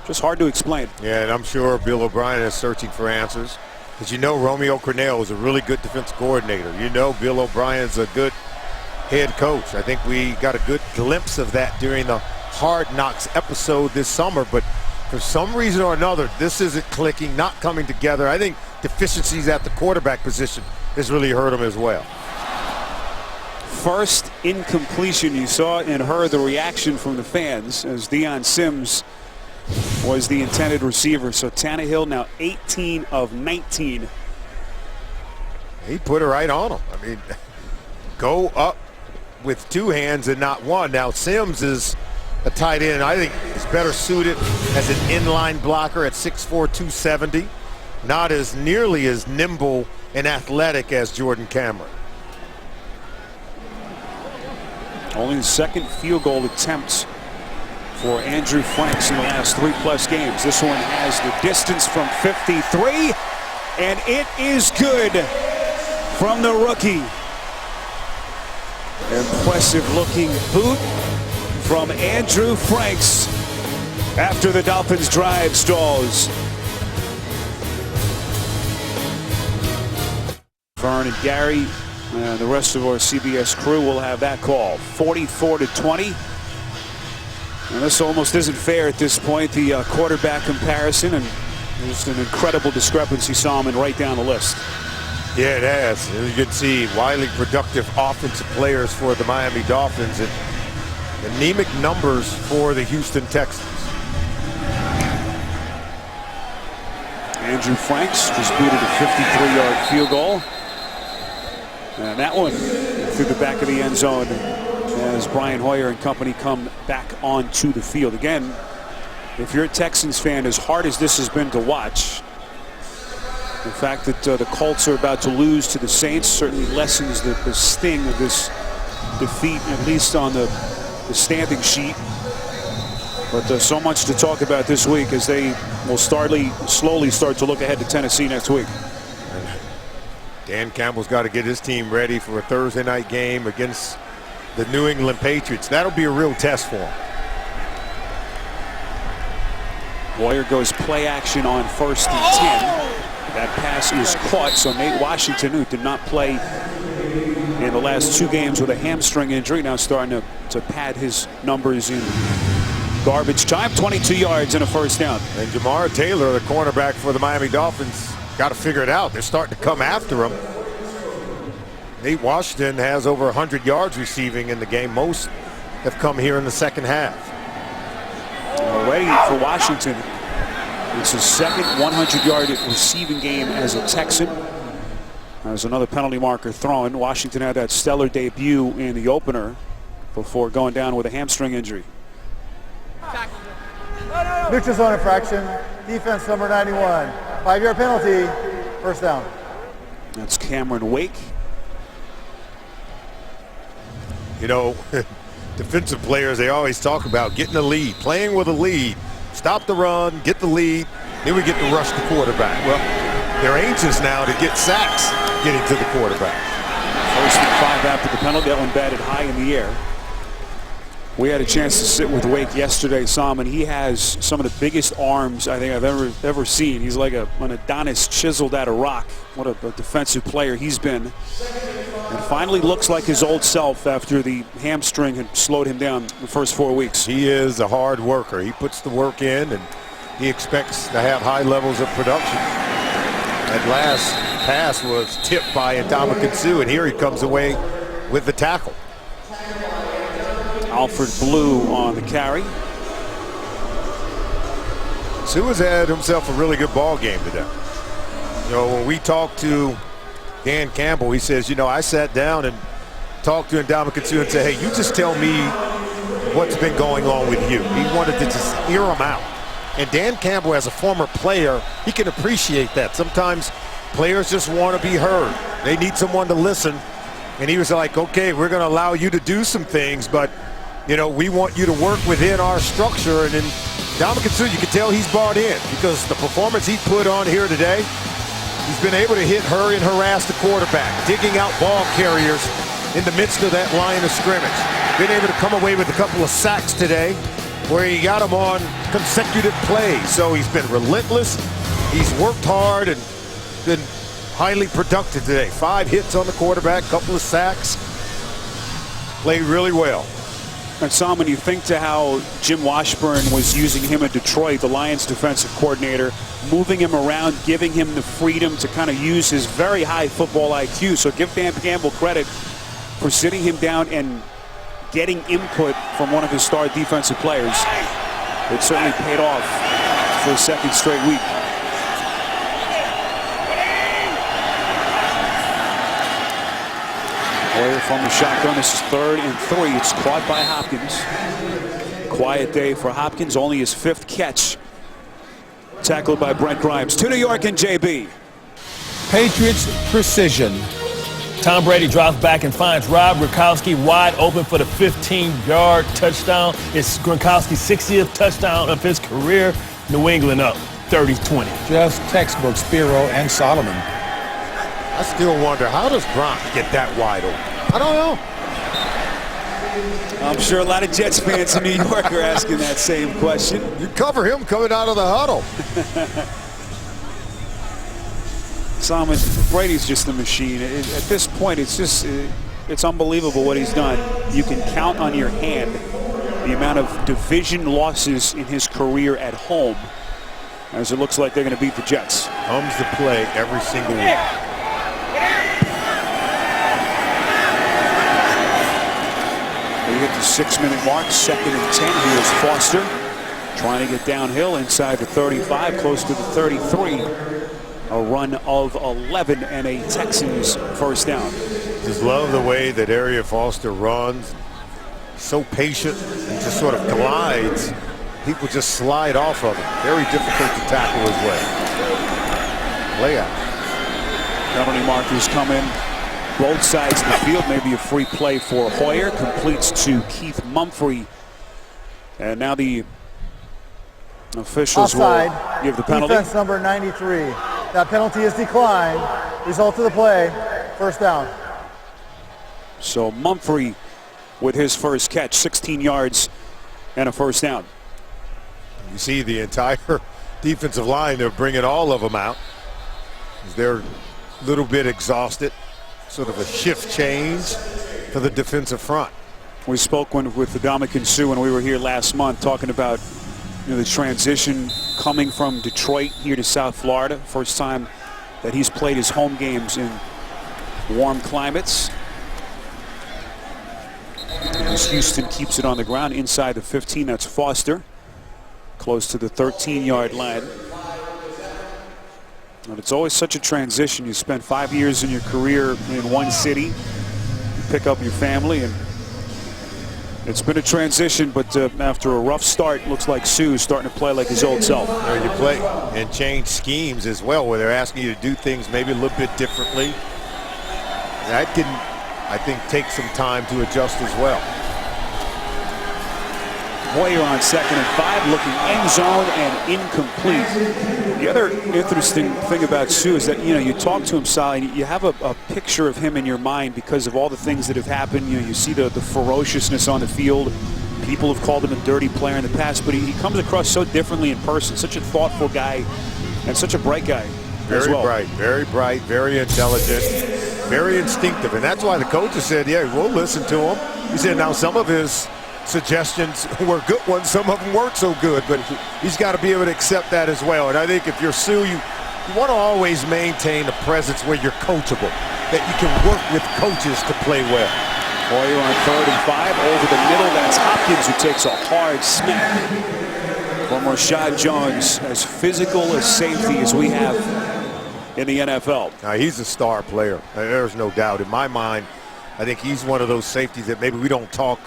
Just hard to explain. Yeah, and I'm sure Bill O'Brien is searching for answers. Because you know Romeo Crennel is a really good defensive coordinator. You know Bill O'Brien's a good head coach. I think we got a good glimpse of that during the Hard Knocks episode this summer. But for some reason or another, this isn't clicking, not coming together. I think deficiencies at the quarterback position has really hurt him as well. First incompletion, you saw and heard the reaction from the fans as Deion Sims was the intended receiver. So Tannehill now 18 of 19. He put it right on him. I mean, go up with 2 hands and not one. Now Sims is a tight end. I think is better suited as an inline blocker at 6'4", 270. Not as nearly as nimble and athletic as Jordan Cameron. Only the second field goal attempt for Andrew Franks in the last 3+ games. This one has the distance from 53, and it is good from the rookie. Impressive looking boot from Andrew Franks after the Dolphins drive stalls. Vern and Gary and the rest of our CBS crew will have that call. 44-20. And this almost isn't fair at this point, the quarterback comparison, and just an incredible discrepancy, Solomon, right down the list. Yeah, it has. You can see widely productive offensive players for the Miami Dolphins and anemic numbers for the Houston Texans. Andrew Franks just booted a 53-yard field goal. And that one through the back of the end zone as Brian Hoyer and company come back onto the field. Again, if you're a Texans fan, as hard as this has been to watch, the fact that the Colts are about to lose to the Saints certainly lessens the sting of this defeat, at least on the standing sheet. But so much to talk about this week as they will slowly start to look ahead to Tennessee next week. Dan Campbell's got to get his team ready for a Thursday night game against the New England Patriots. That'll be a real test for him. Hoyer goes play action on 1st and 10. That pass is caught, so Nate Washington, who did not play in the last 2 games with a hamstring injury, now starting to pad his numbers in garbage time. 22 yards and a 1st down. And Jamar Taylor, the cornerback for the Miami Dolphins, got to figure it out. They're starting to come after him. Nate Washington has over 100 yards receiving in the game. Most have come here in the second half. Already for Washington, it's his second 100-yard receiving game as a Texan. There's another penalty marker thrown. Washington had that stellar debut in the opener before going down with a hamstring injury. Neutral zone infraction. Defense number 91. 5-yard penalty. 1st down. That's Cameron Wake. You know, defensive players, they always talk about getting the lead, playing with a lead. Stop the run, get the lead, then we get to rush the quarterback. Well, they're anxious now to get sacks getting to the quarterback. 1st and 5 after the penalty. That one batted high in the air. We had a chance to sit with Wake yesterday, Sam, and he has some of the biggest arms I think I've ever seen. He's like an Adonis chiseled out of rock. What a defensive player he's been. And finally looks like his old self after the hamstring had slowed him down the first 4 weeks. He is a hard worker. He puts the work in, and he expects to have high levels of production. That last pass was tipped by Ndamukong Suh, and here he comes away with the tackle. Alfred Blue on the carry. Suh has had himself a really good ball game today. You know, when we talked to Dan Campbell, he says, you know, I sat down and talked to Ndamukong Suh and said, hey, you just tell me what's been going on with you. He wanted to just hear him out. And Dan Campbell, as a former player, he can appreciate that. Sometimes players just want to be heard. They need someone to listen. And he was like, okay, we're going to allow you to do some things, but you know, we want you to work within our structure. And then Ndamukong Suh, you can tell he's bought in because the performance he put on here today, he's been able to hit her and harass the quarterback, digging out ball carriers in the midst of that line of scrimmage. Been able to come away with a couple of sacks today where he got them on consecutive plays. So he's been relentless. He's worked hard and been highly productive today. 5 hits on the quarterback, couple of sacks. Played really well. And Sam, when you think to how Jim Washburn was using him in Detroit, the Lions defensive coordinator, moving him around, giving him the freedom to kind of use his very high football IQ. So give Dan Campbell credit for sitting him down and getting input from one of his star defensive players. It certainly paid off for a 2nd straight week. Hoyer from the shotgun. This is 3rd and 3. It's caught by Hopkins. Quiet day for Hopkins. Only his 5th catch. Tackled by Brent Grimes. To New York and JB. Patriots precision. Tom Brady drops back and finds Rob Gronkowski wide open for the 15-yard touchdown. It's Gronkowski's 60th touchdown of his career. New England up 30-20. Just textbook Spiro and Solomon. I still wonder, how does Gronk get that wide open? I don't know. I'm sure a lot of Jets fans in New York are asking that same question. You cover him coming out of the huddle. Simon, Brady's just a machine. At this point, it's unbelievable what he's done. You can count on your hand the amount of division losses in his career at home, as it looks like they're going to beat the Jets. Comes to play every single week. We hit the 6-minute mark, 2nd and 10. Here's Foster trying to get downhill inside the 35, close to the 33. A run of 11 and a Texans 1st down. Just love the way that Arian Foster runs. So patient and just sort of glides. People just slide off of him. Very difficult to tackle his way. Play out. Penalty markers come in both sides of the field. Maybe a free play for Hoyer. Completes to Keith Mumphrey. And now the officials will give the penalty. Defense number 93. That penalty is declined. Result of the play, 1st down. So Mumphrey with his first catch, 16 yards and a 1st down. You see the entire defensive line, they're bringing all of them out. They're a little bit exhausted. Sort of a shift change for the defensive front. We spoke with Dominican Sue when we were here last month talking about the transition coming from Detroit here to South Florida. First time that he's played his home games in warm climates. As Houston keeps it on the ground inside the 15, that's Foster. Close to the 13-yard line. And it's always such a transition. You spend 5 years in your career in one city, you pick up your family, and it's been a transition, but after a rough start, looks like Sue's starting to play like his old self. There you play and change schemes as well, where they're asking you to do things maybe a little bit differently. That can, I think, take some time to adjust as well. Hoyer on 2nd and 5, looking end zone and incomplete. The other interesting thing about Sue is that, you talk to him, Sally, and you have a picture of him in your mind because of all the things that have happened. You see the ferociousness on the field. People have called him a dirty player in the past, but he comes across so differently in person. Such a thoughtful guy and such a bright guy as well. Very bright, very intelligent, very instinctive. And that's why the coaches said, yeah, we'll listen to him. He said now some of his suggestions were good ones, some of them weren't so good, but he's got to be able to accept that as well. And I think if you're Sue, you want to always maintain a presence where you're coachable, that you can work with coaches to play well. Hoyer on 3rd and 5, over the middle. That's Hopkins who takes a hard smack from Rashad Jones, as physical a safety as we have in the NFL. Now, he's a star player. There's no doubt. In my mind, I think he's one of those safeties that maybe we don't talk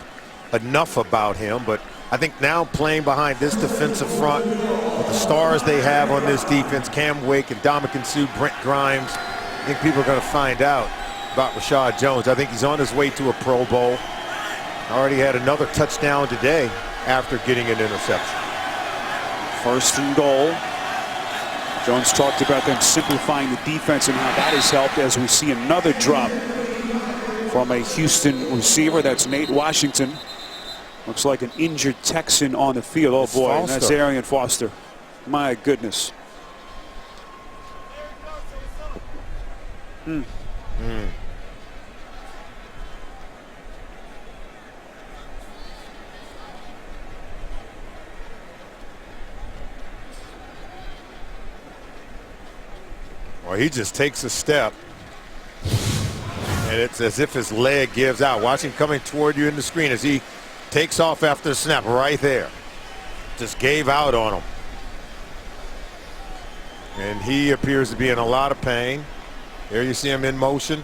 enough about him, but I think now playing behind this defensive front with the stars they have on this defense, Cam Wake and Dominican Sue, Brent Grimes, I think people are going to find out about Rashad Jones. I think he's on his way to a Pro Bowl. Already had another touchdown today after getting an interception. 1st and goal. Jones talked about them simplifying the defense and how that has helped, as we see another drop from a Houston receiver. That's Nate Washington. Looks like an injured Texan on the field. Oh boy, and that's Arian Foster. My goodness. Well, he just takes a step, and it's as if his leg gives out. Watch him coming toward you in the screen as he takes off after the snap right there. Just gave out on him. And he appears to be in a lot of pain. There you see him in motion.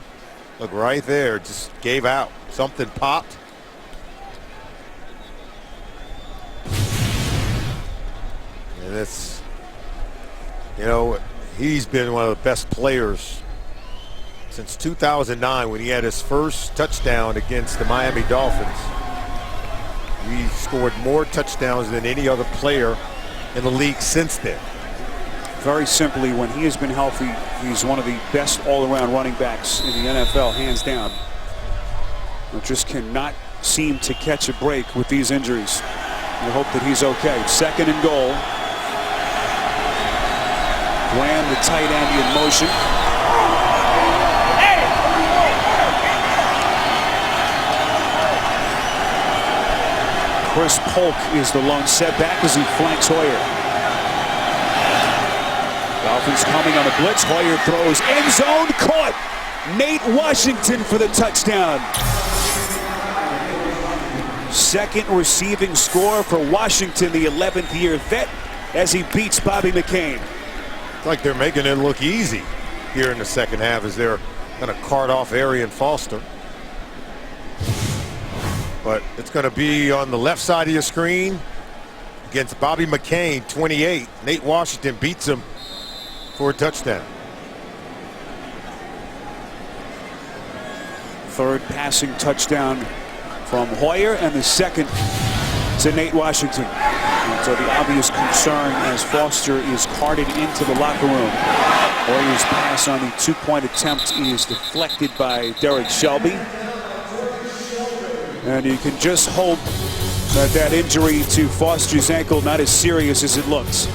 Look right there, just gave out. Something popped. And it's, he's been one of the best players since 2009 when he had his first touchdown against the Miami Dolphins. He scored more touchdowns than any other player in the league since then. Very simply, when he has been healthy, he's one of the best all-around running backs in the NFL, hands down. But just cannot seem to catch a break with these injuries. We hope that he's okay. 2nd and goal. Graham, the tight end, in motion. Chris Polk is the lone setback as he flanks Hoyer. Dolphins coming on a blitz. Hoyer throws end zone, caught. Nate Washington for the touchdown. 2nd receiving score for Washington, the 11th year vet, as he beats Bobby McCain. It's like they're making it look easy here in the second half as they're going to cart off Arian Foster. But it's going to be on the left side of your screen against Bobby McCain, 28. Nate Washington beats him for a touchdown. 3rd passing touchdown from Hoyer, and the 2nd to Nate Washington. And so the obvious concern as Foster is carted into the locker room. Hoyer's pass on the 2-point attempt is deflected by Derek Shelby. And you can just hope That injury to Foster's ankle not as serious as it looks.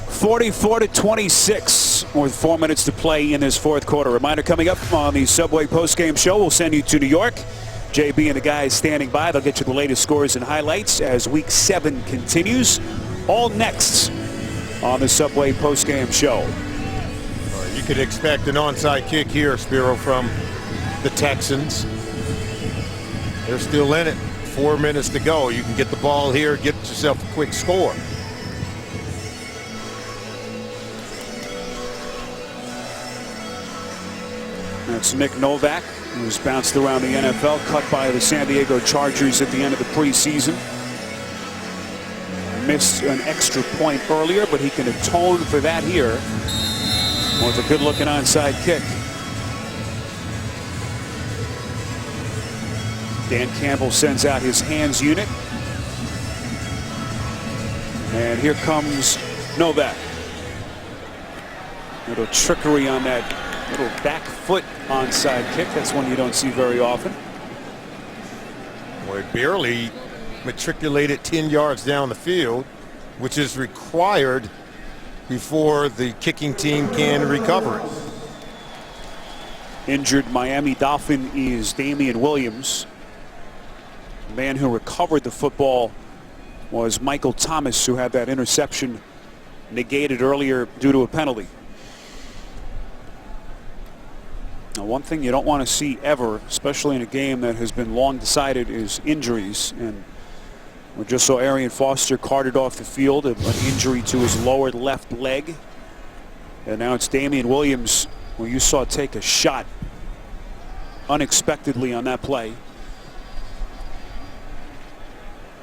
(44-26) with 4 minutes to play in this fourth quarter. Reminder coming up on the Subway postgame show. We'll send you to New York. JB and the guys standing by. They'll get you the latest scores and highlights as Week 7 continues. All next on the Subway postgame show. You could expect an onside kick here, Spiro, from the Texans. They're still in it. 4 minutes to go. You can get the ball here, get yourself a quick score. That's Nick Novak, who's bounced around the NFL, cut by the San Diego Chargers at the end of the preseason. Missed an extra point earlier, but he can atone for that here with a good-looking onside kick. Dan Campbell sends out his hands unit. And here comes Novak. Little trickery on that little back foot onside kick. That's one you don't see very often. Well, it barely matriculated 10 yards down the field, which is required before the kicking team can recover it. Injured Miami Dolphin is Damian Williams. The man who recovered the football was Michael Thomas, who had that interception negated earlier due to a penalty. Now, one thing you don't want to see ever, especially in a game that has been long decided, is injuries. And we just saw Arian Foster carted off the field, an injury to his lower left leg. And now it's Damian Williams, who you saw take a shot unexpectedly on that play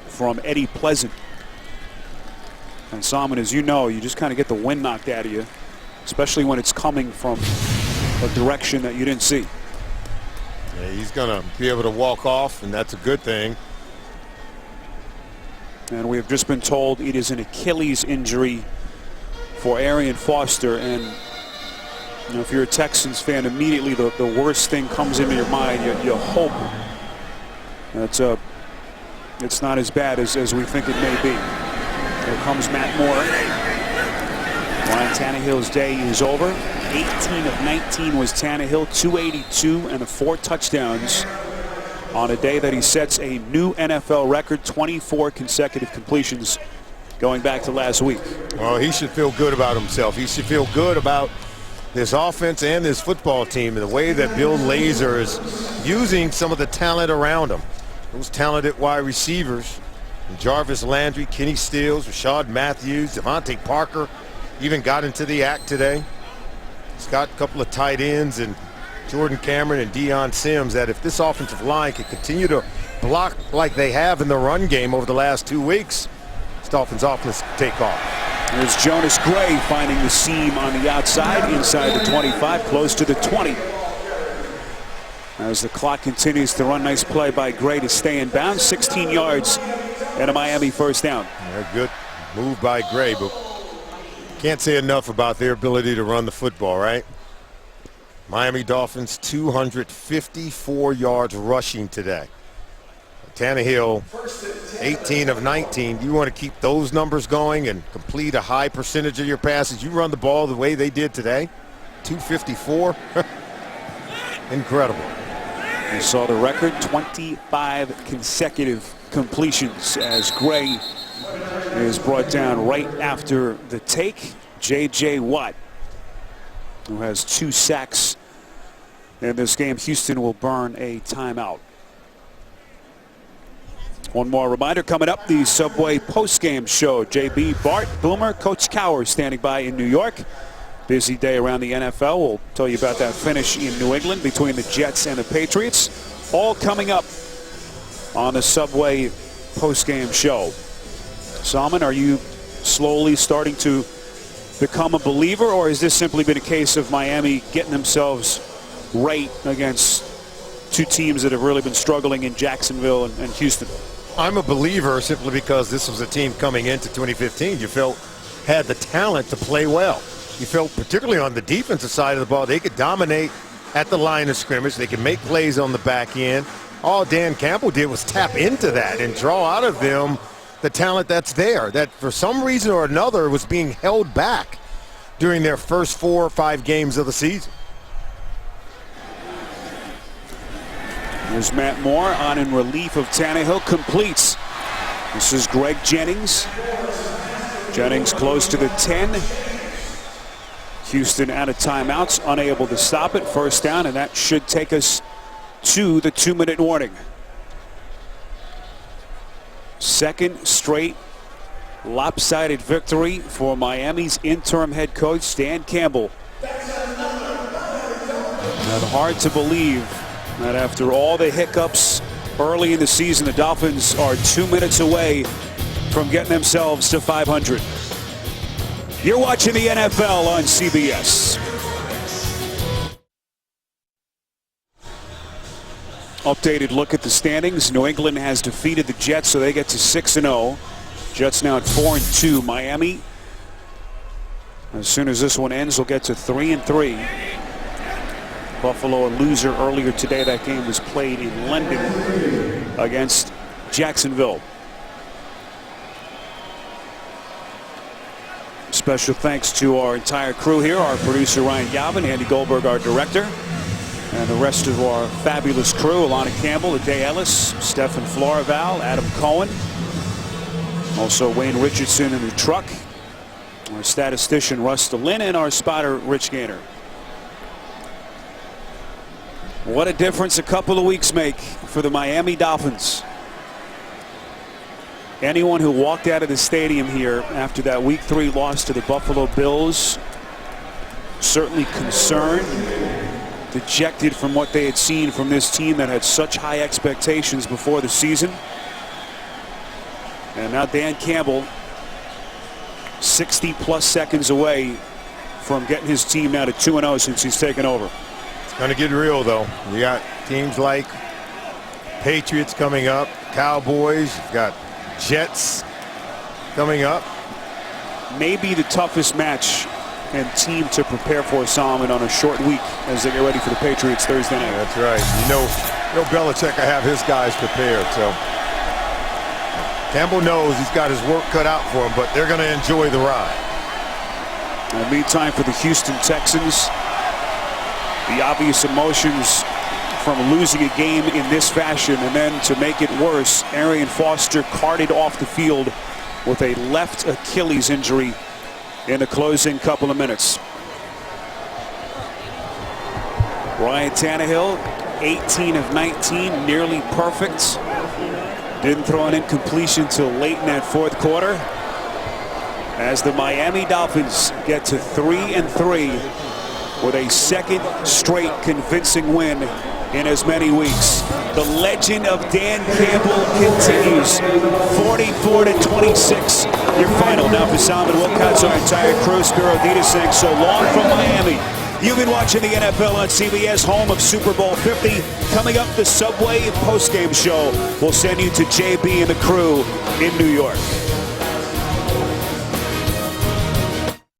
from Eddie Pleasant. And Simon, as you know, you just kind of get the wind knocked out of you, especially when it's coming from a direction that you didn't see. Yeah, he's going to be able to walk off, and that's a good thing. And we have just been told it is an Achilles injury for Arian Foster. And you know, if you're a Texans fan, immediately the worst thing comes into your mind. You hope that it's not as bad as we think it may be. Here comes Matt Moore. Ryan Tannehill's day is over. 18 of 19 was Tannehill, 282 and 4 touchdowns on a day that he sets a new NFL record, 24 consecutive completions going back to last week. Well, he should feel good about himself. He should feel good about this offense and this football team and the way that Bill Lazor is using some of the talent around him. Those talented wide receivers, Jarvis Landry, Kenny Stills, Rashad Matthews, Devontae Parker even got into the act today. He's got a couple of tight ends and Jordan Cameron and Deion Sims that if this offensive line can continue to block like they have in the run game over the last 2 weeks, this Dolphins offense can take off. There's Jonas Gray finding the seam on the outside, inside the 25, close to the 20. As the clock continues to run, nice play by Gray to stay in bounds, 16 yards and a Miami first down. Yeah, good move by Gray, but can't say enough about their ability to run the football, right? Miami Dolphins 254 yards rushing today. Tannehill 18 of 19. You want to keep those numbers going and complete a high percentage of your passes. You run the ball the way they did today, 254. Incredible. You saw the record, 25 consecutive completions as Gray is brought down right after the take. J.J. Watt, who has 2 sacks in this game. Houston will burn a timeout. One more reminder coming up, the Subway postgame show. JB, Bart, Boomer, Coach Cowher standing by in New York. Busy day around the NFL. We'll tell you about that finish in New England between the Jets and the Patriots. All coming up on the Subway postgame show. Salman, are you slowly starting to become a believer, or has this simply been a case of Miami getting themselves right against 2 teams that have really been struggling in Jacksonville and Houston? I'm a believer simply because this was a team coming into 2015 you felt had the talent to play well. You felt particularly on the defensive side of the ball, they could dominate at the line of scrimmage. They could make plays on the back end. All Dan Campbell did was tap into that and draw out of them the talent that's there, that for some reason or another was being held back during their first 4 or 5 games of the season. Here's Matt Moore on in relief of Tannehill, completes. This is Greg Jennings. Jennings close to the 10. Houston out of timeouts, unable to stop it. First down, and that should take us to the 2-minute warning. Second straight lopsided victory for Miami's interim head coach, Dan Campbell. And hard to believe that after all the hiccups early in the season, the Dolphins are 2 minutes away from getting themselves to 500. You're watching the NFL on CBS. Updated look at the standings. New England has defeated the Jets, so they get to 6-0. Jets now at 4-2. Miami, as soon as this one ends, will get to 3-3. Buffalo a loser earlier today. That game was played in London against Jacksonville. Special thanks to our entire crew here, our producer Ryan Galvin, Andy Goldberg, our director, and the rest of our fabulous crew, Alana Campbell, Ade Ellis, Stefan Florival, Adam Cohen, also Wayne Richardson in the truck, our statistician Russ DeLynn, and our spotter Rich Gaynor. What a difference a couple of weeks make for the Miami Dolphins. Anyone who walked out of the stadium here after that Week 3 loss to the Buffalo Bills, certainly concerned, dejected from what they had seen from this team that had such high expectations before the season. And now Dan Campbell, 60-plus seconds away from getting his team now to 2-0 since he's taken over. It's going to get real, though. You got teams like Patriots coming up, Cowboys, you've got Jets coming up. Maybe the toughest match and team to prepare for, Solomon, on a short week as they get ready for the Patriots Thursday night. That's right. You know Belichick will have his guys prepared, so Campbell knows he's got his work cut out for him, but they're going to enjoy the ride. In the meantime, for the Houston Texans, the obvious emotions from losing a game in this fashion, and then to make it worse, Arian Foster carted off the field with a left Achilles injury in the closing couple of minutes. Ryan Tannehill, 18 of 19, nearly perfect. Didn't throw an incompletion till late in that fourth quarter, as the Miami Dolphins get to 3-3 with a second straight convincing win in as many weeks. The legend of Dan Campbell continues. 44-26, your final. Now for Solomon Wilcott's our entire crew, Spiro Ditas saying so long from Miami. You've been watching the NFL on CBS, home of Super Bowl 50. Coming up, the Subway postgame show will send you to JB and the crew in New York.